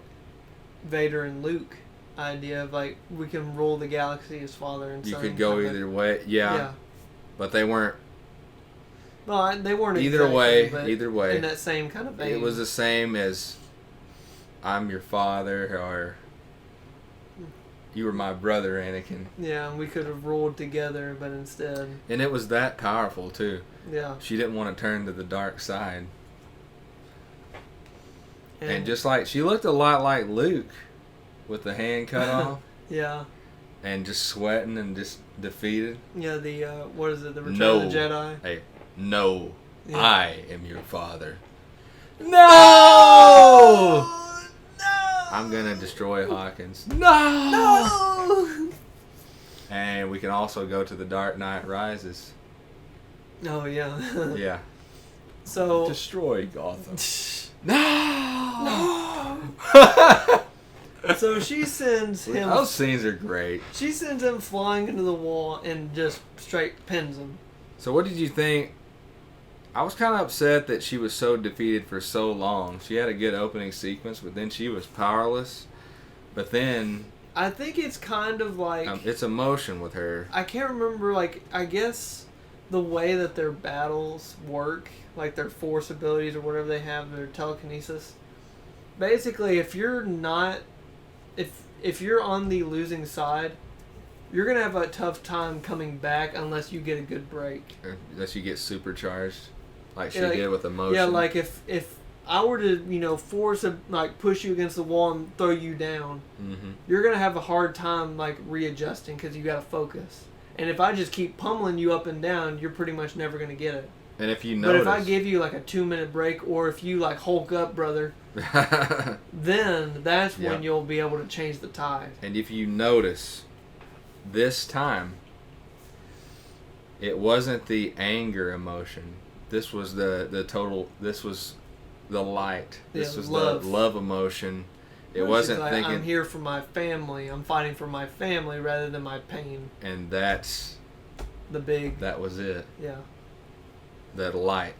Vader and Luke idea of like we can rule the galaxy as father and you son. could go kinda. either way. Yeah. But they weren't. No, they weren't Either exactly, way, but either way. in that same kind of vein. It was the same as I'm your father, or you were my brother, Anakin. Yeah, and we could have ruled together, but instead. And it was that powerful, too. Yeah. She didn't want to turn to the dark side. And just like, she looked a lot like Luke with the hand cut off. Yeah. And just sweating and just defeated. Yeah, the, what is it, the Return No. of the Jedi? Hey, no, Yeah. I am your father. No! No! I'm going to destroy Hawkins. No! And we can also go to The Dark Knight Rises. Oh, yeah. Yeah. So. Destroy Gotham. No! So she sends him. Those scenes are great. She sends him flying into the wall and just straight pins him. So what did you think? I was kind of upset that she was so defeated for so long. She had a good opening sequence, but then she was powerless. But then I think it's kind of like it's emotion with her. I can't remember. Like I guess the way that their battles work, like their force abilities or whatever they have, their telekinesis. Basically, if you're not, if you're on the losing side, you're gonna have a tough time coming back unless you get a good break. Unless you get supercharged, like she Yeah, like- did with emotion. Yeah, like if I were to force push you against the wall and throw you down, Mm-hmm. you're gonna have a hard time like readjusting because you gotta focus. And if I just keep pummeling you up and down, you're pretty much never gonna get it. And if you But notice, if I give you like a 2-minute break, or if you like Hulk up, brother, then that's when Yep. you'll be able to change the tide. and if you notice, this time, it wasn't the anger emotion. This was the total. This was the light. This Yeah, was love. the love emotion. It She's wasn't like, thinking, I'm here for my family. I'm fighting for my family rather than my pain. and that was it. Yeah. That light.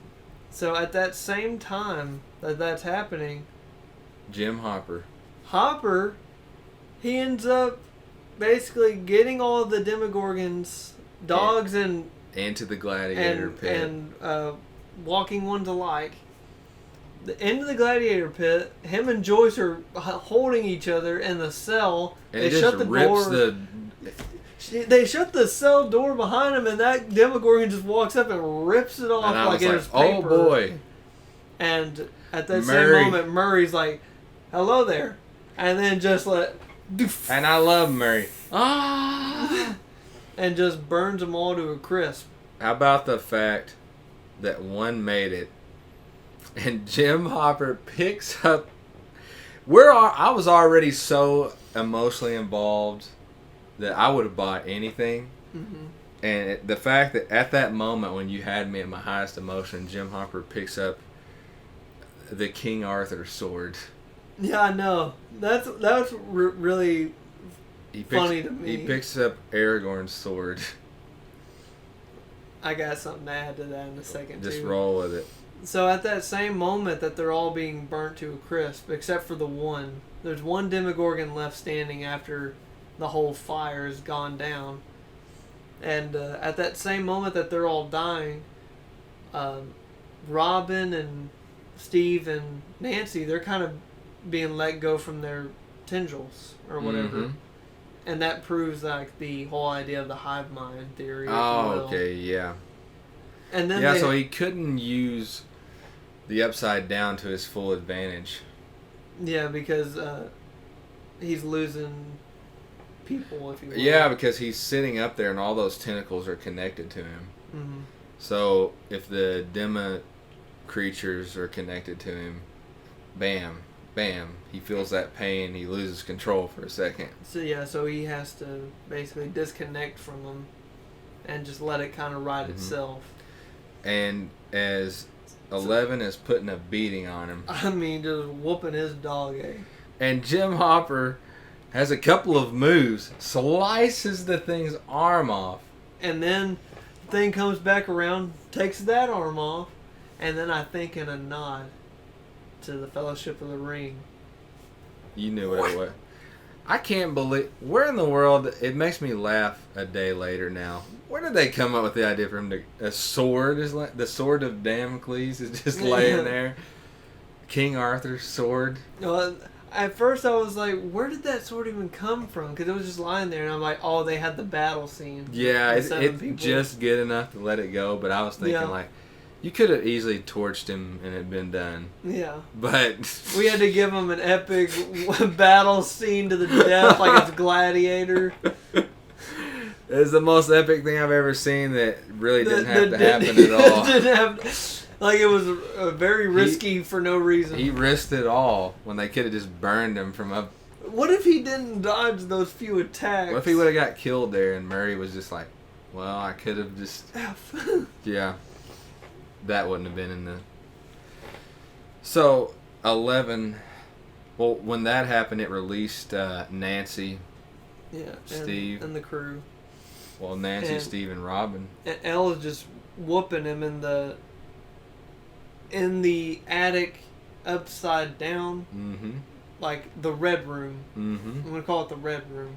So at that same time that that's happening, Jim Hopper, he ends up basically getting all of the Demogorgons, dogs, and into the gladiator pit. and walking ones alike. The end of the gladiator pit, him and Joyce are holding each other in the cell. And they it just shut the rips door. They shut the cell door behind him, and that Demogorgon just walks up and rips it off and I like was it like, was paper. oh boy. And at that Murray. same moment, Murray's like, "Hello there," and then just And I love Murray. Ah! and just burns them all to a crisp. How about the fact that one made it, and Jim Hopper picks up. I was already so emotionally involved that I would have bought anything. Mm-hmm. And the fact that at that moment when you had me at my highest emotion, Jim Hopper picks up the King Arthur sword. Yeah, I know. That's really funny to me. He picks up Aragorn's sword. I got something to add to that in a second, Just too. roll with it. So at that same moment that they're all being burnt to a crisp, except for the one, there's one Demogorgon left standing after the whole fire has gone down. And at that same moment that they're all dying, Robin and Steve and Nancy, they're kind of being let go from their tendrils or whatever. Mm-hmm. And that proves like the whole idea of the hive mind theory. If you Oh, will. okay, yeah. And then Yeah, so he couldn't use the Upside Down to his full advantage. Yeah, because he's losing people, if you will. Yeah, because he's sitting up there and all those tentacles are connected to him. Mm-hmm. So if the Dema creatures are connected to him, bam, bam, he feels that pain, he loses control for a second. So he has to basically disconnect from them and just let it kind of ride itself. And as 11 is putting a beating on him. I mean, just whooping his dog, eh? And Jim Hopper has a couple of moves, slices the thing's arm off. And then the thing comes back around, takes that arm off, and then I think in a nod to the Fellowship of the Ring. You knew what it was. I can't believe... Where in the world... It makes me laugh a day later now. Where did they come up with the idea for him to... A sword is like... The sword of Damocles is just laying there. King Arthur's sword. Well, at first I was like, where did that sword even come from? Because it was just lying there, and I'm like, oh, they had the battle scene. Yeah, it's just good enough to let it go, but I was thinking, like, you could have easily torched him and it been done. Yeah. But... we had to give him an epic battle scene to the death, like it's Gladiator. It's the most epic thing I've ever seen that really didn't have to happen at all. Didn't have, like, it was very risky for no reason. He risked it all when they could have just burned him from up. What if he didn't dodge those few attacks? What if he would have got killed there and Murray was just like, well, I could have just... Yeah. That wouldn't have been in the... So, 11... Well, when that happened, it released Nancy, Steve, and the crew. Well, Nancy, Steve, and Robin. And Elle is just whooping him in the attic, upside down, like the red room. I'm gonna call it the red room.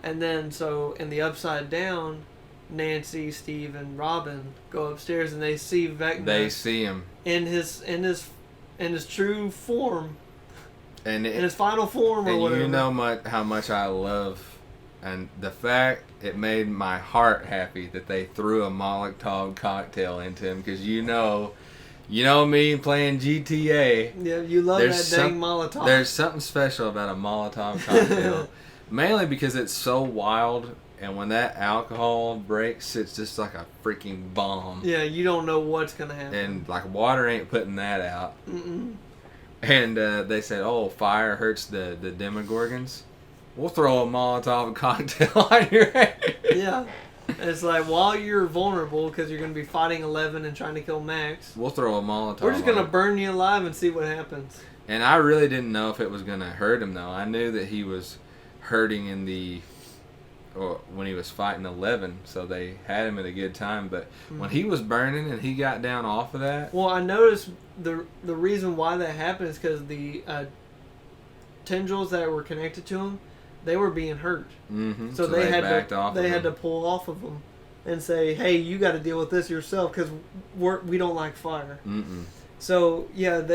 And then so in the upside down, Nancy, Steve, and Robin go upstairs and they see Vecna. They see him in his true form, and in his final form, or and whatever. You know how much I love, and the fact it made my heart happy that they threw a Molotov cocktail into him, because you know me playing GTA. Yeah, you love that dang Molotov. There's something special about a Molotov cocktail, mainly because it's so wild. And when that alcohol breaks, it's just like a freaking bomb. Yeah, you don't know what's going to happen. And, like, water ain't putting that out. And they said, oh, fire hurts the Demogorgons. We'll throw a Molotov cocktail on your head. Yeah. It's like, while you're vulnerable, because you're going to be fighting 11 and trying to kill Max. We'll throw a Molotov. We're just going to burn you alive and see what happens. And I really didn't know if it was going to hurt him, though. I knew that he was hurting in the... or when he was fighting 11, so they had him at a good time. But when he was burning and he got down off of that... Well, I noticed the reason why that happened is because the tendrils that were connected to him, they were being hurt. So they had to pull off of them and say, hey, you got to deal with this yourself, because we don't like fire. So, yeah,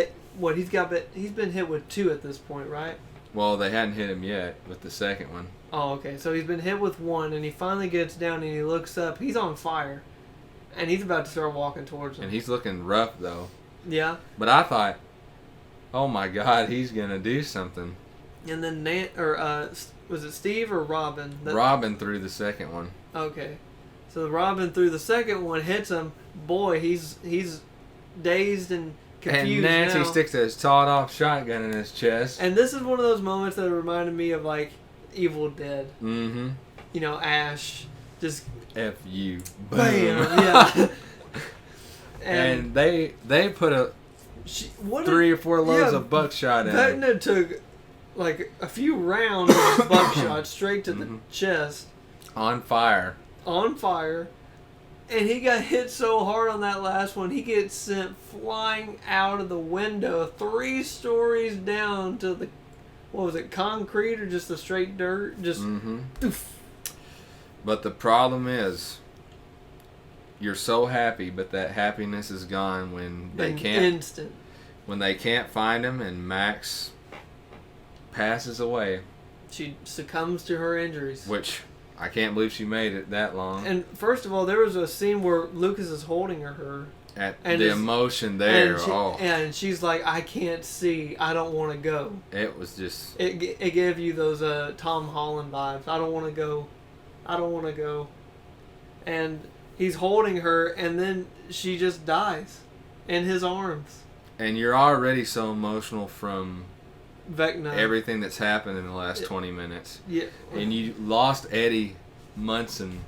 he's been hit with 2 at this point, right? Well, they hadn't hit him yet with the second one. Oh, okay. So he's been hit with 1, and he finally gets down and he looks up. He's on fire, and he's about to start walking towards him. And he's looking rough, though. Yeah. But I thought, oh my God, he's gonna do something. And then was it Steve or Robin? Robin threw the second one. Okay. So Robin threw the second one, hits him. Boy, he's dazed and confused. And Nancy now. sticks a sawed-off shotgun in his chest. And this is one of those moments that reminded me of, like, Evil Dead. You know, Ash just... F you. Bam! Yeah. and they put 3 or 4 loads of buckshot in him. Vecna took, like, a few rounds of buckshot straight to the chest. On fire. And he got hit so hard on that last one, he gets sent flying out of the window 3 stories down to the... What was it, concrete or just the straight dirt? Just doof. But the problem is, you're so happy, but that happiness is gone when they when they can't find him, and Max passes away. She succumbs to her injuries. Which I can't believe she made it that long. And first of all, there was a scene where Lucas is holding her. And the emotion there. And she's like, I can't see. I don't want to go. It was just... It gave you those Tom Holland vibes. I don't want to go. I don't want to go. And he's holding her, and then she just dies in his arms. And you're already so emotional from Vecna. Everything that's happened in the last 20 minutes. Yeah. And you lost Eddie Munson.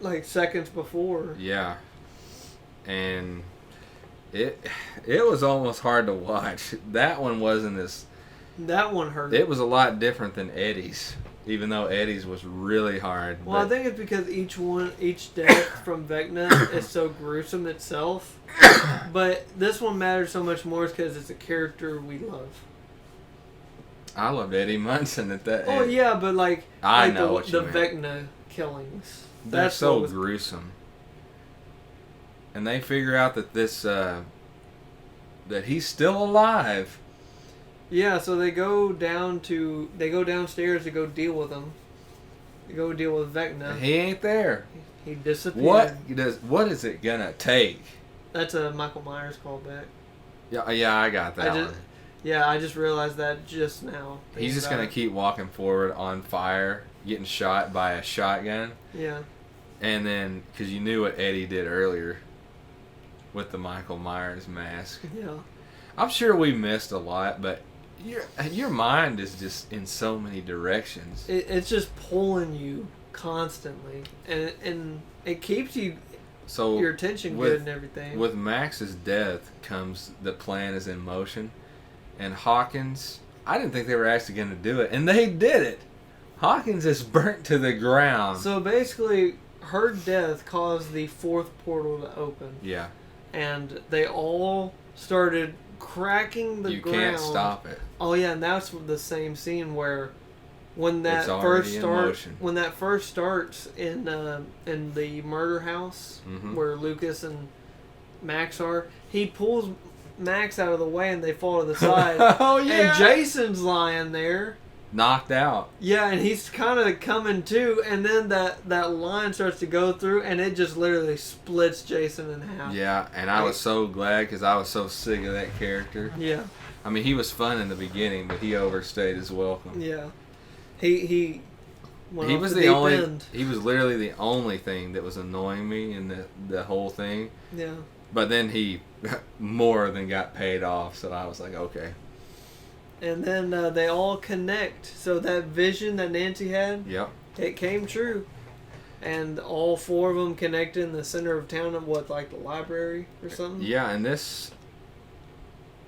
Like seconds before. Yeah. And it was almost hard to watch. That one wasn't as... That one hurt. It was a lot different than Eddie's, even though Eddie's was really hard. Well, I think it's because each death from Vecna is so gruesome itself. But this one matters so much more because it's a character we love. I loved Eddie Munson at that. Oh yeah, but I know what you the meant. Vecna killings. They're so gruesome. And they figure out that that he's still alive. Yeah, so they go downstairs to go deal with him. They go deal with Vecna. He ain't there. He disappeared. What is it gonna take? That's a Michael Myers callback. Yeah, I got that one. Yeah, I just realized that just now. He's just gonna keep walking forward on fire, getting shot by a shotgun. Yeah. And then, because you knew what Eddie did earlier with the Michael Myers mask. Yeah. I'm sure we missed a lot, but your mind is just in so many directions. It's just pulling you constantly, and it keeps you your attention good and everything. With Max's death comes the plan is in motion, and Hawkins. I didn't think they were actually going to do it, and they did it. Hawkins is burnt to the ground. So basically, her death caused the fourth portal to open. Yeah. And they all started cracking the ground. You can't stop it. Oh yeah, and that's the same scene where when that first starts in the murder house where Lucas and Max are, he pulls Max out of the way and they fall to the side. Oh yeah. And Jason's lying there. Knocked out. Yeah, and he's kind of coming to, and then that line starts to go through, and it just literally splits Jason in half. Yeah, and I was so glad because I was so sick of that character. Yeah. I mean, he was fun in the beginning, but he overstayed his welcome. Yeah. He was the only end. He was literally the only thing that was annoying me in the whole thing. Yeah. But then he more than got paid off, so I was like, okay. And then they all connect. So that vision that Nancy had, yep, it came true. And all four of them connected in the center of town of like the library or something? Yeah, and this...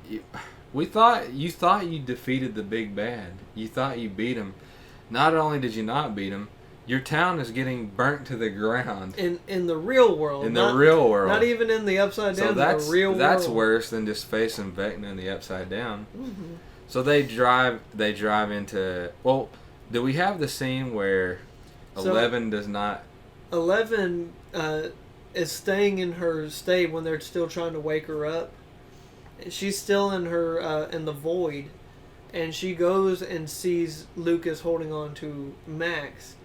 you thought you defeated the big bad. You thought you beat him. Not only did you not beat him, your town is getting burnt to the ground. In the real world. In the real world. Not even in the Upside Down, the real world. That's worse than just facing Vecna in the Upside Down. Mm-hmm. So they drive into... Well, do we have the scene where Eleven does not... 11 is staying in her state when they're still trying to wake her up. She's still in her in the void, and she goes and sees Lucas holding on to Max,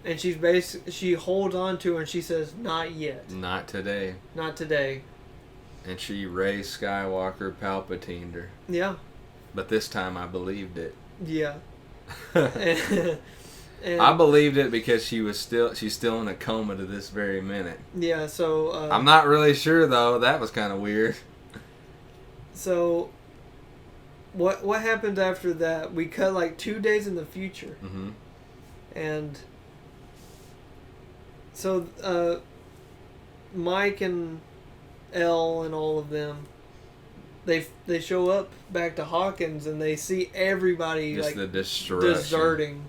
and she holds on to her and she says, "Not yet. Not today. Not today." And she Rey Skywalker Palpatined her. Yeah. But this time I believed it. Yeah. And I believed it because she's still in a coma to this very minute. Yeah, so... I'm not really sure, though. That was kind of weird. So, what happens after that? We cut like 2 days in the future. Mm-hmm. And so Mike and Elle and all of them, they show up back to Hawkins and they see everybody just like the destruction. Deserting.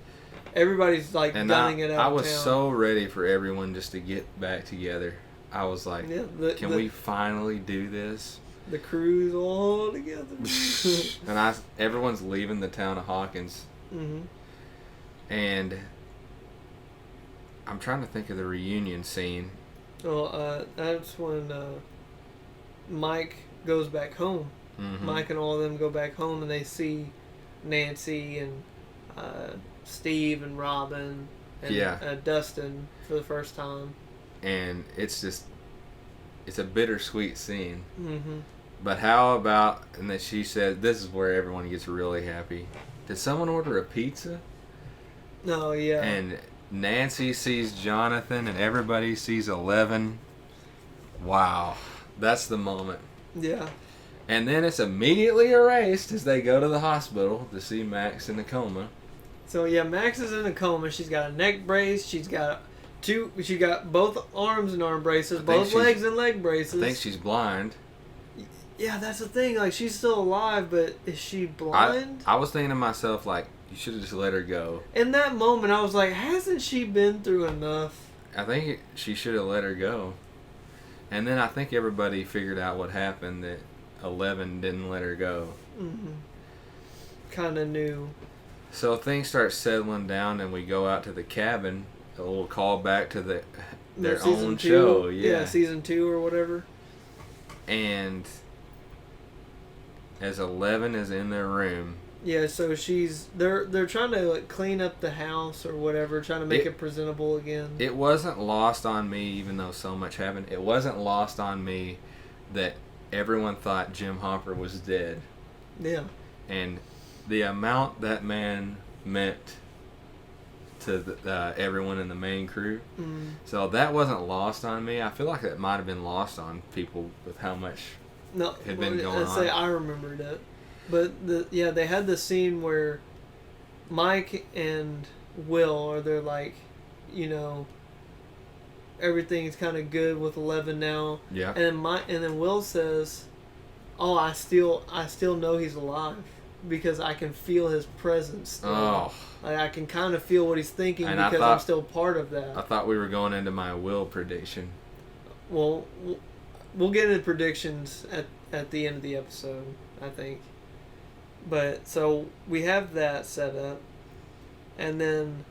Everybody's like gunning it out. I was of town. so ready for everyone just to get back together. I was like, can we finally do this? The crew's all together. And everyone's leaving the town of Hawkins. Mm-hmm. And I'm trying to think of the reunion scene. Well, that's when Mike goes back home. Mm-hmm. Mike and all of them go back home and they see Nancy and Steve and Robin and Dustin for the first time. And it's a bittersweet scene. Mm-hmm. But how about, and then she said, this is where everyone gets really happy. Did someone order a pizza? Oh, yeah. And Nancy sees Jonathan and everybody sees 11. Wow. That's the moment. Yeah. And then it's immediately erased as they go to the hospital to see Max in a coma. So yeah, Max is in a coma. She's got a neck brace. She's got both arms and arm braces, both legs and leg braces. I think she's blind. Yeah, that's the thing. Like, she's still alive, but is she blind? I was thinking to myself, like, you should have just let her go. In that moment, I was like, hasn't she been through enough? I think she should have let her go. And then I think everybody figured out what happened, that 11 didn't let her go. Mm-hmm. Kind of knew. So things start settling down, and we go out to the cabin. A little callback to their own show. Yeah, season 2 or whatever. And as 11 is in their room. Yeah, so they're trying to like clean up the house or whatever, trying to make it presentable again. It wasn't lost on me, even though so much happened. It wasn't lost on me that everyone thought Jim Hopper was dead. Yeah. And the amount that man meant to everyone in the main crew. Mm. So that wasn't lost on me. I feel like it might have been lost on people with how much had been going on. I remembered it. But they had the scene where Mike and Will they're like, everything's kind of good with 11 now. Yeah. And then Will says, "Oh, I still know he's alive because I can feel his presence still. Oh. Like, I can kind of feel what he's thinking And because I'm still part of that." I thought we were going into my Will prediction. Well, we'll get into predictions at the end of the episode, I think. But so we have that set up, and then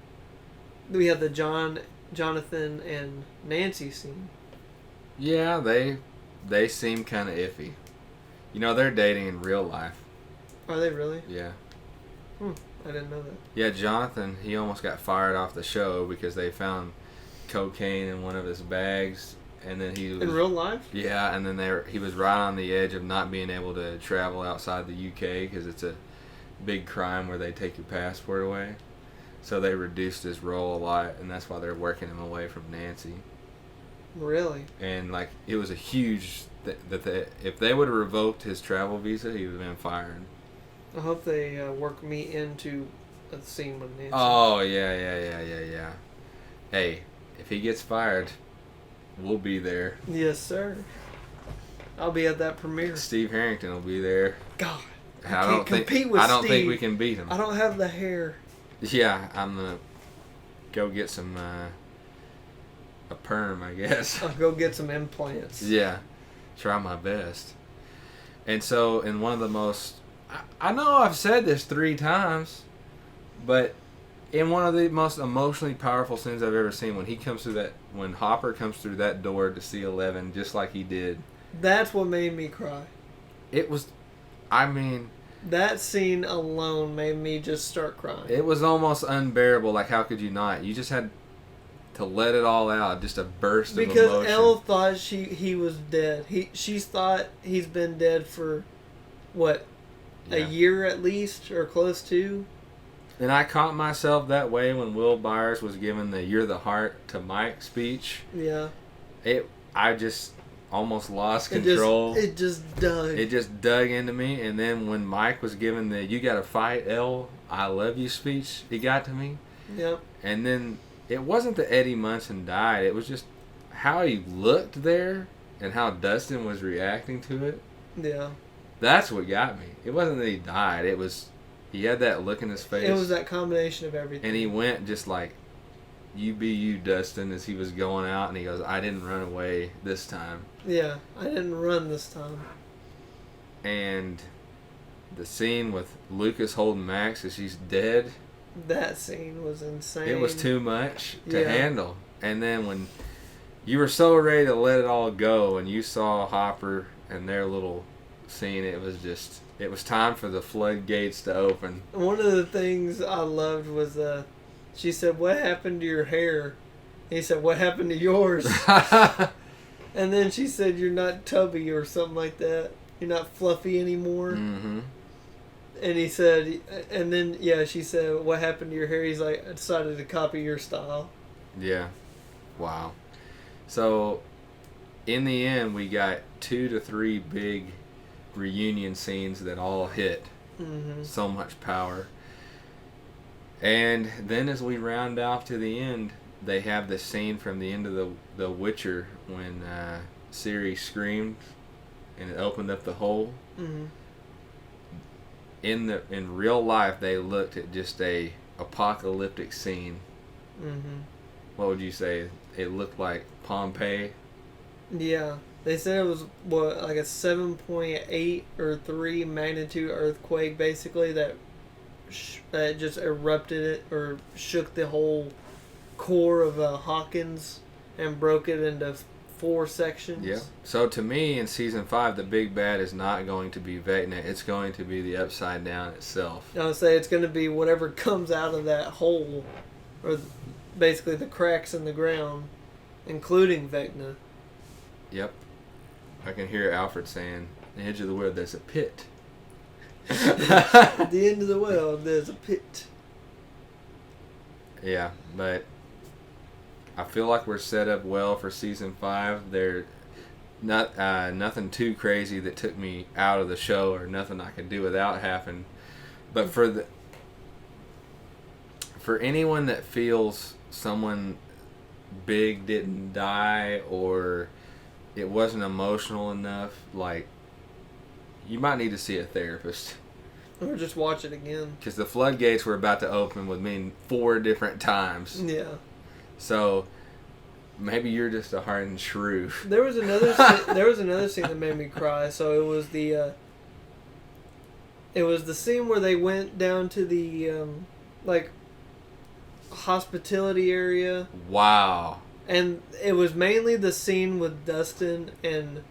we have the Jonathan and Nancy scene. Yeah, they seem kind of iffy. They're dating in real life. Are they really? Yeah. I didn't know that. Yeah, Jonathan, he almost got fired off the show because they found cocaine in one of his bags, and then he was in real life. Yeah, and then he was right on the edge of not being able to travel outside the UK because it's a big crime where they take your passport away. So they reduced his role a lot, and that's why they're working him away from Nancy. Really? And it was a huge if they would have revoked his travel visa, he would have been fired. I hope they work me into a scene with Nancy. Oh yeah. Hey, if he gets fired, we'll be there. Yes, sir. I'll be at that premiere. Steve Harrington will be there. God, I don't think we can beat him. I don't have the hair. Yeah, I'm gonna go get some a perm, I guess. I'll go get some implants. Yeah, try my best. And so, in one of the most, I know I've said this 3 times, but in one of the most emotionally powerful scenes I've ever seen, when Hopper comes through that door to see 11, just like he did. That's what made me cry. It was, that scene alone made me just start crying. It was almost unbearable. Like, how could you not? You just had to let it all out. Just a burst of emotion. Because Elle thought he was dead. She thought he's been dead for, what, a year at least, or close to? And I caught myself that way when Will Byers was giving the "You're the Heart" to Mike speech. Yeah. I just almost lost control. It just dug into me. And then when Mike was giving the "You gotta fight, Elle, I love you" speech, he got to me. Yep. And then it wasn't that Eddie Munson died. It was just how he looked there and how Dustin was reacting to it. Yeah. That's what got me. It wasn't that he died. It was he had that look in his face. It was that combination of everything. And he went just like, "You be you, Dustin," as he was going out. And he goes, "I didn't run away this time." Yeah, I didn't run this time. And the scene with Lucas holding Max as she's dead. That scene was insane. It was too much to handle. And then when you were so ready to let it all go and you saw Hopper and their little scene, it was time for the floodgates to open. One of the things I loved was she said, "What happened to your hair?" And he said, "What happened to yours?" And then she said, "You're not tubby," or something like that. "You're not fluffy anymore." Mm-hmm. And he said, and then, she said, "What happened to your hair?" He's like, "I decided to copy your style." Yeah. Wow. So, in the end, we got 2 to 3 big reunion scenes that all hit. Mm-hmm. So much power. And then as we round off to the end, they have the scene from the end of the Witcher when Ciri screamed and it opened up the hole. Mm-hmm. In real life, they looked at just a apocalyptic scene. Mm-hmm. What would you say? It looked like Pompeii. Yeah. They said it was, like a 7.8 or 3 magnitude earthquake, basically, that just erupted it, or shook the whole core of Hawkins and broke it into 4 sections. Yeah. So to me, in season 5, the big bad is not going to be Vecna. It's going to be the Upside Down itself. I would say it's going to be whatever comes out of that hole, or basically the cracks in the ground, including Vecna. Yep. I can hear Alfred saying, "The edge of the world, there's a pit." At the end of the world, there's a pit. Yeah, but I feel like we're set up well for season 5. There's nothing too crazy that took me out of the show, or nothing I could do without happened. But for anyone that feels someone big didn't die, or it wasn't emotional enough, like, you might need to see a therapist. Or just watch it again. Because the floodgates were about to open with me 4 different times. Yeah. So maybe you're just a hardened shrew. There was another scene that made me cry. So it was the scene where they went down to the like hospitality area. Wow. And it was mainly the scene with Dustin and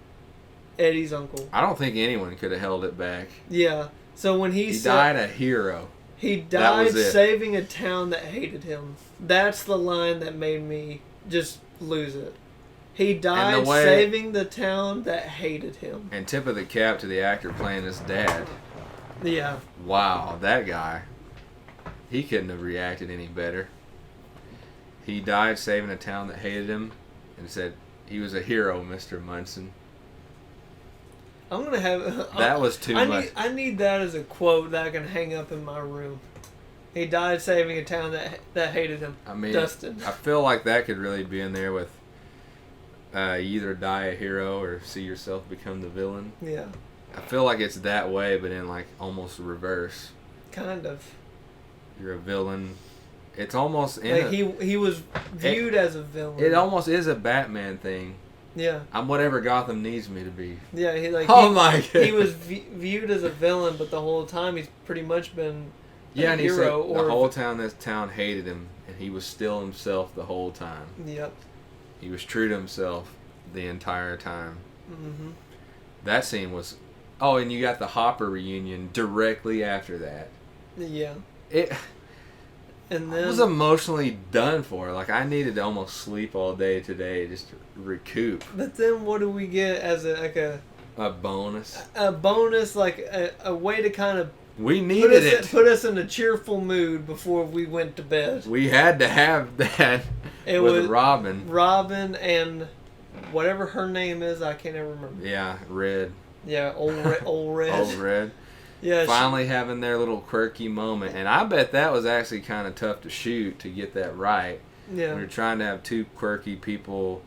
Eddie's uncle. I don't think anyone could have held it back. Yeah. So when he died a hero. He died saving a town that hated him. That's the line that made me just lose it. He died saving the town that hated him. And tip of the cap to the actor playing his dad. Yeah. Wow, that guy. He couldn't have reacted any better. He died saving a town that hated him, and said he was a hero, Mr. Munson. I'm gonna have that was too much. I need that as a quote that I can hang up in my room. He died saving a town that hated him. I mean, Dustin. I feel like that could really be in there with you either die a hero or see yourself become the villain. Yeah. I feel like it's that way, but in like almost reverse. Kind of. You're a villain. It's almost like he was viewed as a villain. It almost is a Batman thing. Yeah. I'm whatever Gotham needs me to be. Yeah, he my God. He was viewed as a villain, but the whole time he's pretty much been a hero. He said the whole town, this town hated him, and he was still himself the whole time. Yep. He was true to himself the entire time. Mm-hmm. That scene was... Oh, and you got the Hopper reunion directly after that. Yeah. And then I was emotionally done for. Like, I needed to almost sleep all day today just to recoup. But then what do we get as a bonus? A bonus, like a way to kind of... We needed it. Put us in a cheerful mood before we went to bed. We had to have that with Robin. Robin and whatever her name is, I can't ever remember. Yeah, Red. Yeah, old Red. Old Red. Yeah, finally having their little quirky moment, and I bet that was actually kind of tough to shoot to get that right. Yeah, we were trying to have 2 quirky people,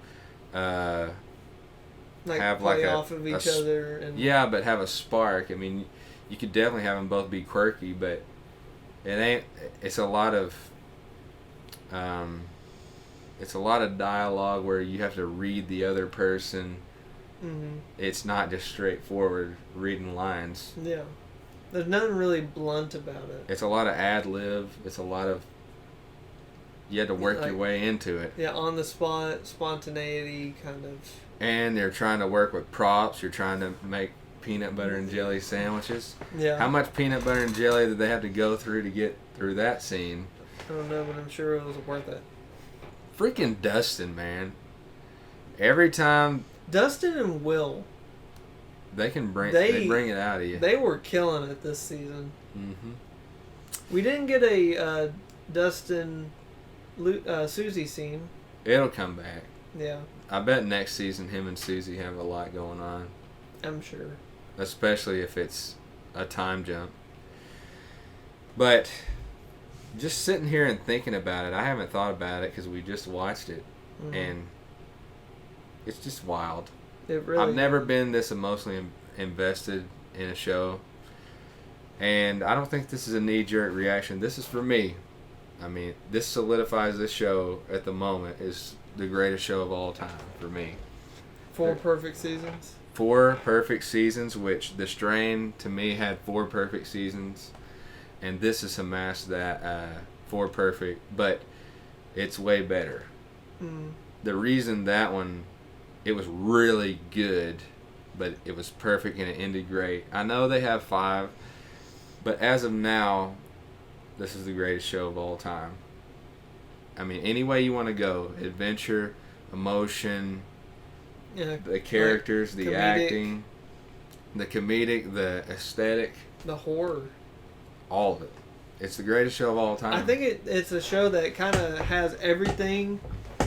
have play off of each other, and yeah, but have a spark. I mean, you could definitely have them both be quirky, but it ain't. It's a lot of, dialogue where you have to read the other person. Mm-hmm. It's not just straightforward reading lines. Yeah. There's nothing really blunt about it. It's a lot of ad-lib. It's a lot of... You had to work your way into it. Yeah, on the spot, spontaneity, kind of. And they're trying to work with props. You're trying to make peanut butter and jelly sandwiches. Yeah. How much peanut butter and jelly did they have to go through to get through that scene? I don't know, but I'm sure it was worth it. Freaking Dustin, man. Every time... Dustin and Will... They bring it out of you. They were killing it this season. Mm-hmm. We didn't get a Dustin Susie scene. It'll come back. Yeah. I bet next season him and Susie have a lot going on. I'm sure. Especially if it's a time jump. But just sitting here and thinking about it, I haven't thought about it because we just watched it. Mm-hmm. And it's just wild. It really. I've never been this emotionally invested in a show, and I don't think this is a knee-jerk reaction. This is for me. I mean, this solidifies this show at the moment is the greatest show of all time for me. 4 perfect seasons. 4 perfect seasons, which The Strain to me had 4 perfect seasons, and this has amassed that 4 perfect, but it's way better. Mm. The reason that one, it was really good, but it was perfect and it ended great. I know they have 5, but as of now, this is the greatest show of all time. I mean, any way you want to go, adventure, emotion, Yeah, the characters, the comedic. acting, the comedic, the aesthetic, the horror. all of it. It's the greatest show of all time. I think it's a show that kind of has everything,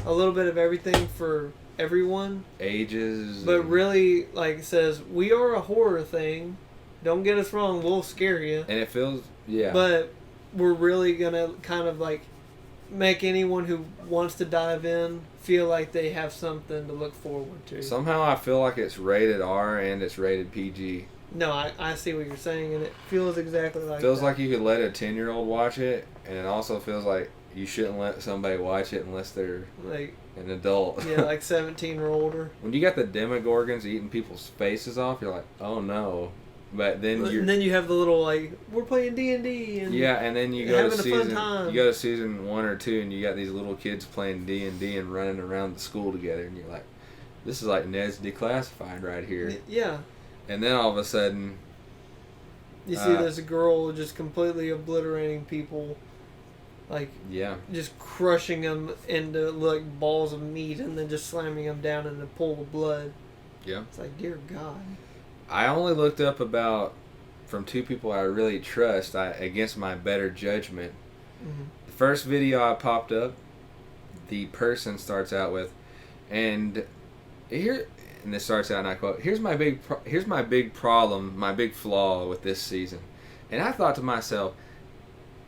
a little bit of everything for everyone. Ages. But really, like, says, we are a horror thing. Don't get us wrong, we'll scare you. And it feels, yeah. But we're really going to kind of, like, make anyone who wants to dive in feel like they have something to look forward to. Somehow I feel like it's rated R and it's rated PG. No, I see what you're saying, and it feels exactly like Feels that. like you could let a 10-year-old watch it, and it also feels like you shouldn't let somebody watch it unless they're Like, an adult. yeah, like 17 or older. When you got the Demogorgons eating people's faces off, you're like, oh no. But then And then you have the little, like, we're playing D&D. And yeah, and then you go having to a fun season time. you go to season 1 or 2, and you got these little kids playing D&D and running around the school together, and you're like, this is like Ned's Declassified right here. Yeah. And then all of a sudden, You see this girl just completely obliterating people, like, yeah, just crushing them into, like, balls of meat and then just slamming them down in a pool of blood. yeah. It's like, dear God. I only looked up about from 2 people I really trust. Against my better judgment. Mm-hmm. The first video I popped up, the person starts out with, and this starts out, and I quote, here's my big problem, my big flaw with this season. And I thought to myself,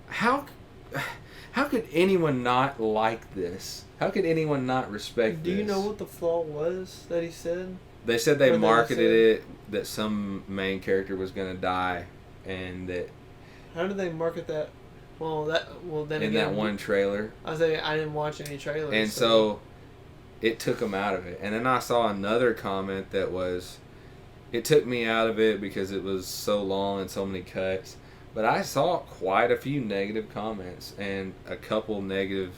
how could anyone not like this? How could anyone not respect Do this? you know what the flaw was that he said? They said they Or marketed it that some main character was going to die, and that How did they market that? Well, then in again, that one trailer. I say I didn't watch any trailers. And so it took them out of it. And then I saw another comment that was, it took me out of it because it was so long and so many cuts. But I saw quite a few negative comments and a couple negative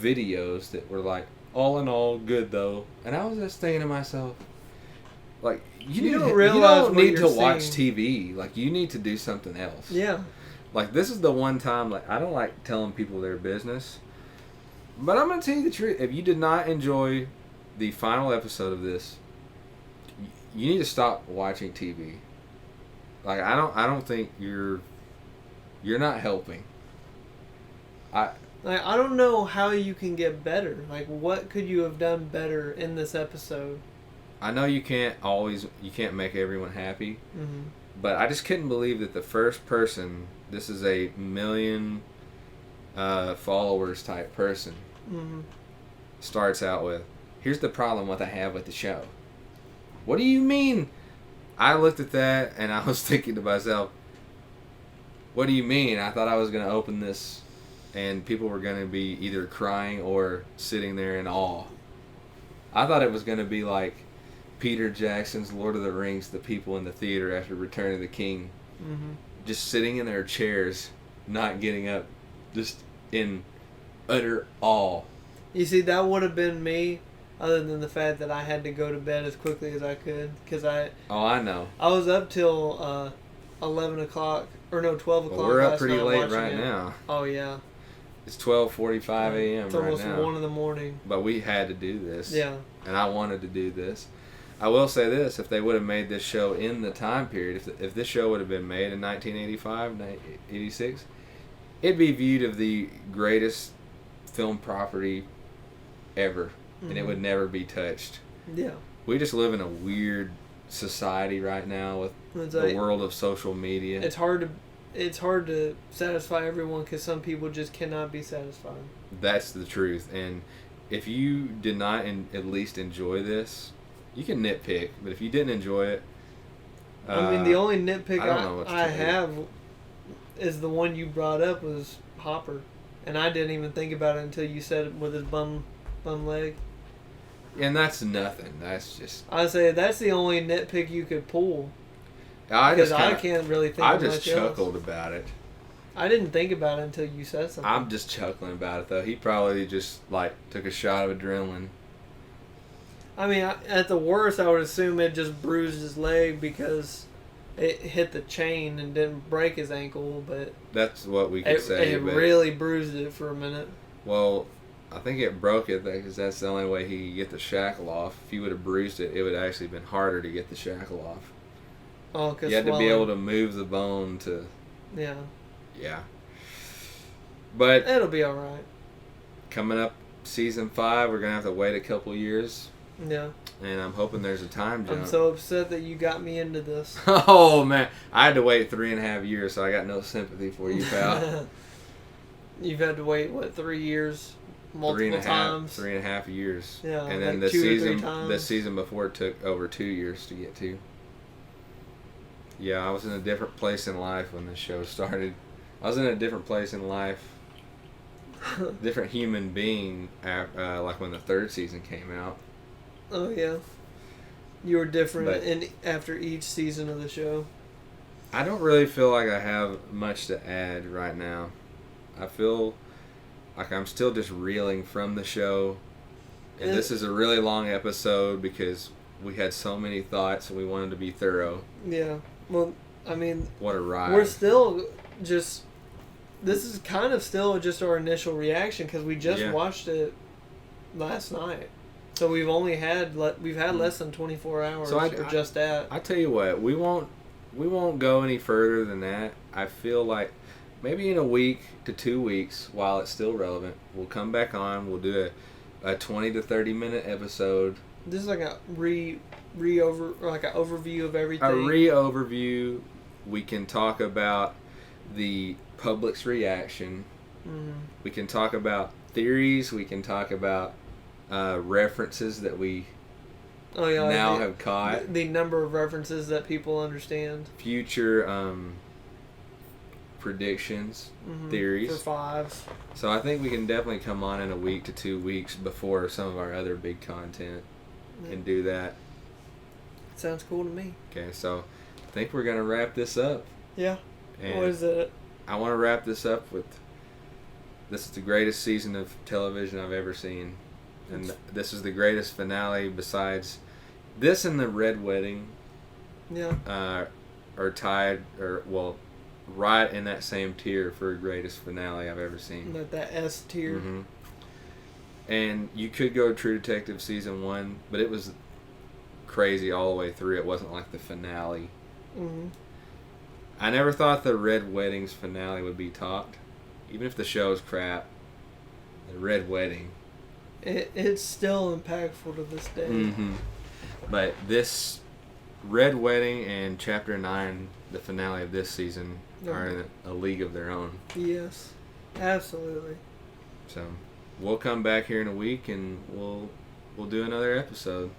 videos that were like, all in all, good though. And I was just thinking to myself, like, you don't don't realize what need you're to watch seeing. TV. Like, you need to do something else. Yeah. Like, this is the one time, like, I don't like telling people their business. But I'm going to tell you the truth. If you did not enjoy the final episode of this, you need to stop watching TV. Like, I don't think you're not helping. Like, I don't know how you can get better. Like, what could you have done better in this episode? I know you can't make everyone happy. Mm-hmm. But I just couldn't believe that the first person, this is a million followers type person, Mm-hmm. starts out with, here's the problem what I have with the show. What do you mean? I looked at that and I was thinking to myself, what do you mean? I thought I was going to open this and people were going to be either crying or sitting there in awe. I thought it was going to be like Peter Jackson's Lord of the Rings, the people in the theater after Return of the King, Mm-hmm. just sitting in their chairs, not getting up, just in utter awe. You see, that would have been me, other than the fact that I had to go to bed as quickly as I could, because I know. I was up till 11 o'clock, or no, 12 o'clock. Well, we're up last pretty night late watching right it. now. Oh, yeah. It's 12:45 a.m. It's right almost now. 1 in the morning. But we had to do this. Yeah. And I wanted to do this. I will say this, if they would have made this show in the time period, if this show would have been made in 1985, 86, it'd be viewed as the greatest film property ever. Mm-hmm. And it would never be touched. Yeah. We just live in a weird society right now with It's the like, world of social media. it's hard to satisfy everyone because some people just cannot be satisfied. That's the truth. And if you did not at least enjoy this, You can nitpick, but if you didn't enjoy it, I mean, the only nitpick I don't know what to I tell you. have is the one you brought up was Hopper, and I didn't even think about it until you said it with his bum leg. and that's nothing. That's just I say that's the only nitpick you could pull I because just I kinda, can't really think. I of just much else. chuckled about it. I didn't think about it until you said something. I'm just chuckling about it though. He probably just like took a shot of adrenaline. I mean, at the worst, I would assume it just bruised his leg because it hit the chain and didn't break his ankle, but That's what we could say. it But, really bruised it for a minute. well, I think it broke it because that's the only way he could get the shackle off. If he would have bruised it, it would have actually been harder to get the shackle off. Oh, because You had to be able to move the bone to, Yeah, yeah. But it'll be all right. coming up season 5, we're gonna have to wait a couple years, Yeah, and I'm hoping there's a time jump. I'm so upset that you got me into this. Oh man, I had to wait 3.5 years, so I got no sympathy for you, pal. You've had to wait 3 years, multiple times. 3.5 years. Yeah, and then like the 2 or 3 season, times. the season before took over 2 years to get to. Yeah, I was in a different place in life when the show started. I was in a different place in life, different human being. Like when the 3rd season came out. Oh yeah, you were different But- after each season of the show. I don't really feel like I have much to add right now. I feel like I'm still just reeling from the show. And this is a really long episode because we had so many thoughts and we wanted to be thorough. Yeah. Well, I mean, What a ride. we're still just. This is kind of still just our initial reaction because we just Yeah. watched it last night, so we've only had less than 24 hours So or just that. I tell you what, we won't go any further than that. I feel like maybe in a week to 2 weeks, while it's still relevant, we'll come back on. We'll do a 20 to 30 minute episode. This is like a like an overview of everything. A overview. We can talk about the public's reaction. Mhm. We can talk about theories. We can talk about references that we Oh yeah. now have caught. the number of references that people understand. Future predictions, Mhm. theories. For 5. So I think we can definitely come on in a week to 2 weeks before some of our other big content and do that. Sounds cool to me. Okay, so I think we're going to wrap this up. Yeah. And What is it? I want to wrap this up with, this is the greatest season of television I've ever seen. And this is the greatest finale besides this and the Red Wedding Yeah. are tied, or well, right in that same tier for greatest finale I've ever seen. Like that S tier. Mm-hmm. And you could go True Detective season 1, but it was crazy all the way through. It wasn't like the finale. Mm-hmm. I never thought the Red Wedding's finale would be topped. Even if the show's crap, the Red Wedding. It's still impactful to this day. Mm-hmm. But this Red Wedding and Chapter 9, the finale of this season, are in a league of their own. Yes, absolutely. So we'll come back here in a week and we'll do another episode.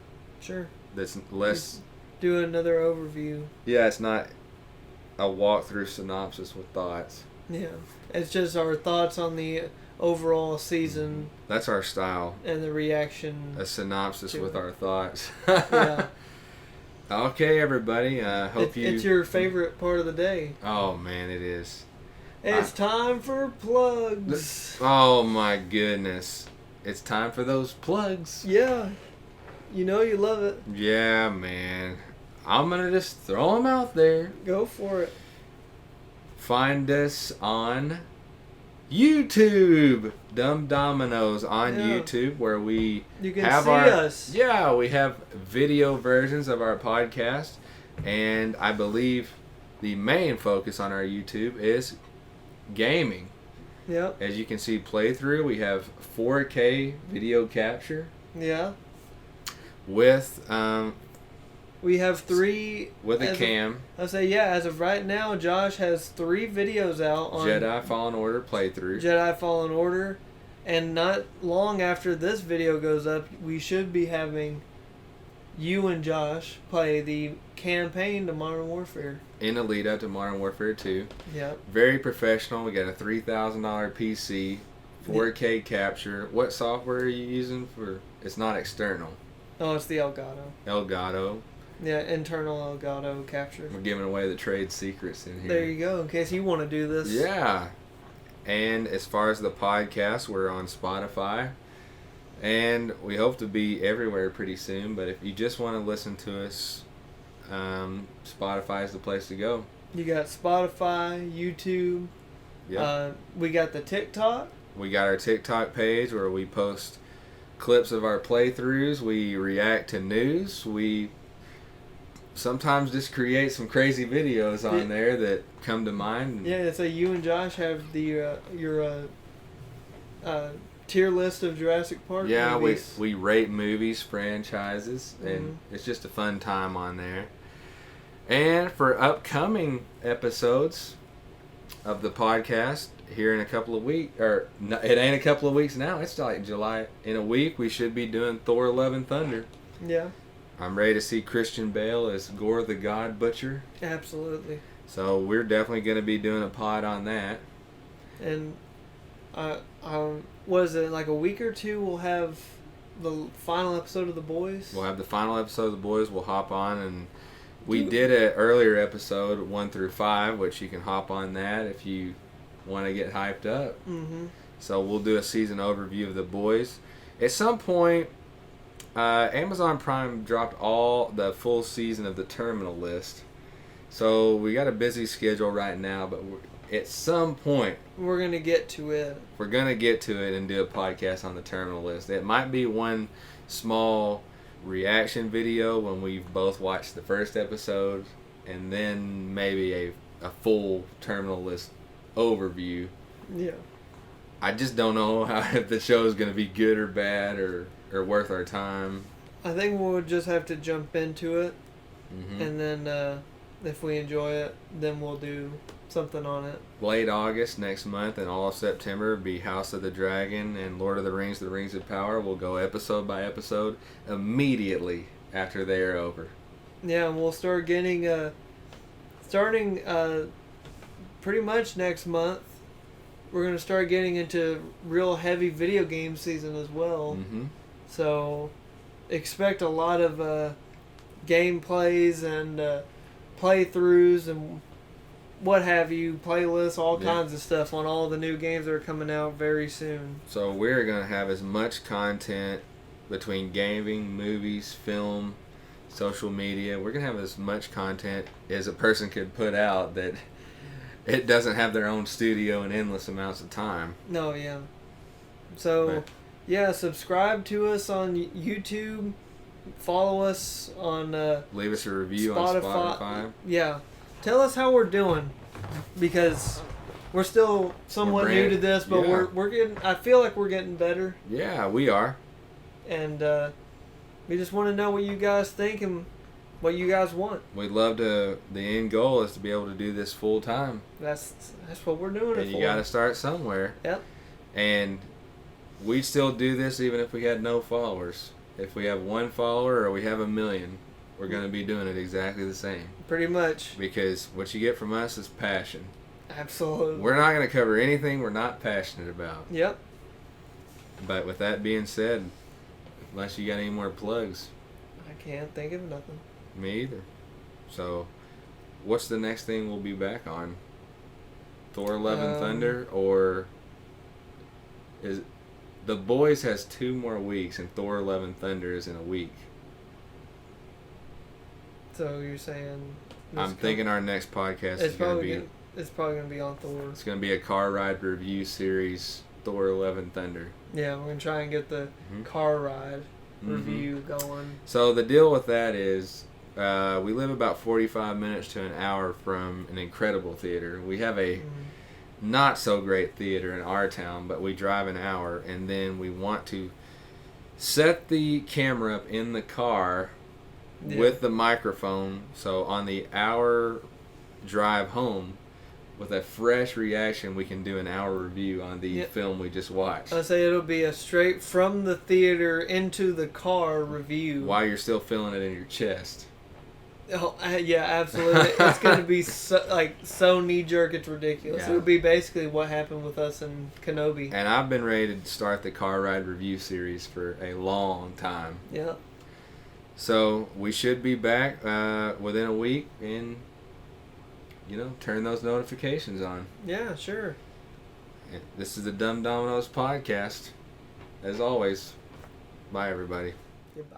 Sure. That's less. Do another overview. Yeah, it's not a walkthrough synopsis with thoughts. Yeah, it's just our thoughts on the overall season That's our style. and the reaction. A synopsis to with it. our thoughts. Yeah. Okay, everybody. Hope It's your favorite part of the day. Oh man, it is. It's time for plugs. Oh my goodness, it's time for those plugs. Yeah, you know you love it. Yeah, man. I'm gonna just throw them out there. Go for it. Find us on YouTube, Dumb Dominos on Yeah. YouTube, where we You can have see our us. yeah, we have video versions of our podcast, and I believe the main focus on our YouTube is gaming. Yep. As you can see, playthrough. We have 4K video capture Yeah. with We have 3. with a as cam. I say, yeah, as of right now, Josh has 3 videos out on Jedi Fallen Order playthrough. Jedi Fallen Order, and not long after this video goes up, we should be having you and Josh play the campaign to Modern Warfare. In the lead up to Modern Warfare 2. Yep. Very professional. We got a $3,000 PC, 4K capture. What software are you using for? It's not external. Oh, it's the Elgato. Elgato. Yeah, internal Elgato capture. We're giving away the trade secrets in here. There you go, in case you want to do this. Yeah. And as far as the podcast, we're on Spotify. And we hope to be everywhere pretty soon. But if you just want to listen to us, Spotify is the place to go. You got Spotify, YouTube. Yeah. We got the TikTok. We got our TikTok page where we post clips of our playthroughs. We react to news. We sometimes just create some crazy videos on there that come to mind. Yeah, so you and Josh have the your tier list of Jurassic Park movies. we rate movies, franchises, and it's just a fun time on there. And for upcoming episodes of the podcast, here in a couple of weeks, or no, it ain't a couple of weeks now, it's like July. In a week, we should be doing Thor: Love and Thunder. Yeah. I'm ready to see Christian Bale as Gore the God Butcher. Absolutely. So we're definitely going to be doing a pod on that. And what is it, like a week or two, we'll have the final episode of The Boys? We'll have the final episode of The Boys. We'll hop on, and we did an earlier episode, 1 through 5, which you can hop on that if you want to get hyped up. Mm-hmm. So we'll do a season overview of The Boys. At some point, Amazon Prime dropped all the full season of The Terminal List. So we got a busy schedule right now, but at some point we're going to get to it. We're going to get to it and do a podcast on The Terminal List. It might be one small reaction video when we've both watched the first episode, and then maybe a full Terminal List overview. Yeah. I just don't know if the show is going to be good or bad or worth our time. I think we'll just have to jump into it, Mm-hmm. and then if we enjoy it, then we'll do something on it. Late August next month and all of September will be House of the Dragon and Lord of the Rings, The Rings of Power. We'll go episode by episode immediately after they are over. Yeah, and we'll start getting, starting pretty much next month, we're going to start getting into real heavy video game season as well. Mm-hmm. So expect a lot of gameplays and playthroughs and what have you, playlists, all kinds of stuff on all the new games that are coming out very soon. So we're going to have as much content between gaming, movies, film, social media. We're going to have as much content as a person could put out that it doesn't have their own studio and endless amounts of time. No, yeah. So, yeah, subscribe to us on YouTube. Follow us on leave us a review Spotify. on Spotify. Yeah. Tell us how we're doing, because we're still somewhat new to this, but we're getting. I feel like we're getting better, Yeah, we are. and we just want to know what you guys think and what you guys want. We'd love to. The end goal is to be able to do this full time. That's what we're doing it And for. you got to start somewhere. Yep. And we'd still do this even if we had no followers. If we have 1 follower or we have 1 million, we're going to be doing it exactly the same. Pretty much. Because what you get from us is passion. Absolutely. We're not going to cover anything we're not passionate about. Yep. But with that being said, unless you got any more plugs. I can't think of nothing. Me either. So, what's the next thing we'll be back on? Thor: Love and Thunder, or is The Boys has 2 more weeks and Thor: Love and Thunder is in a week? So you're saying? I'm thinking our next podcast is going to be. It's probably gonna be on Thor. It's going to be a car ride review series. Thor: Love and Thunder. Yeah, we're gonna try and get the car ride review going. So the deal with that is, we live about 45 minutes to an hour from an incredible theater. We have a not so great theater in our town, but we drive an hour, and then we want to set the camera up in the car with the microphone. So on the hour drive home, with a fresh reaction, we can do an hour review on the Yep. film we just watched. I say it'll be a straight from the theater into the car review. While you're still feeling it in your chest. Oh, yeah, absolutely. It's going to be so knee jerk, it's ridiculous. Yeah. It'll be basically what happened with us in Kenobi. And I've been ready to start the car ride review series for a long time. Yeah. So we should be back within a week, and turn those notifications on. Yeah, sure. This is the Dumb Dominos podcast. As always, bye everybody. Goodbye.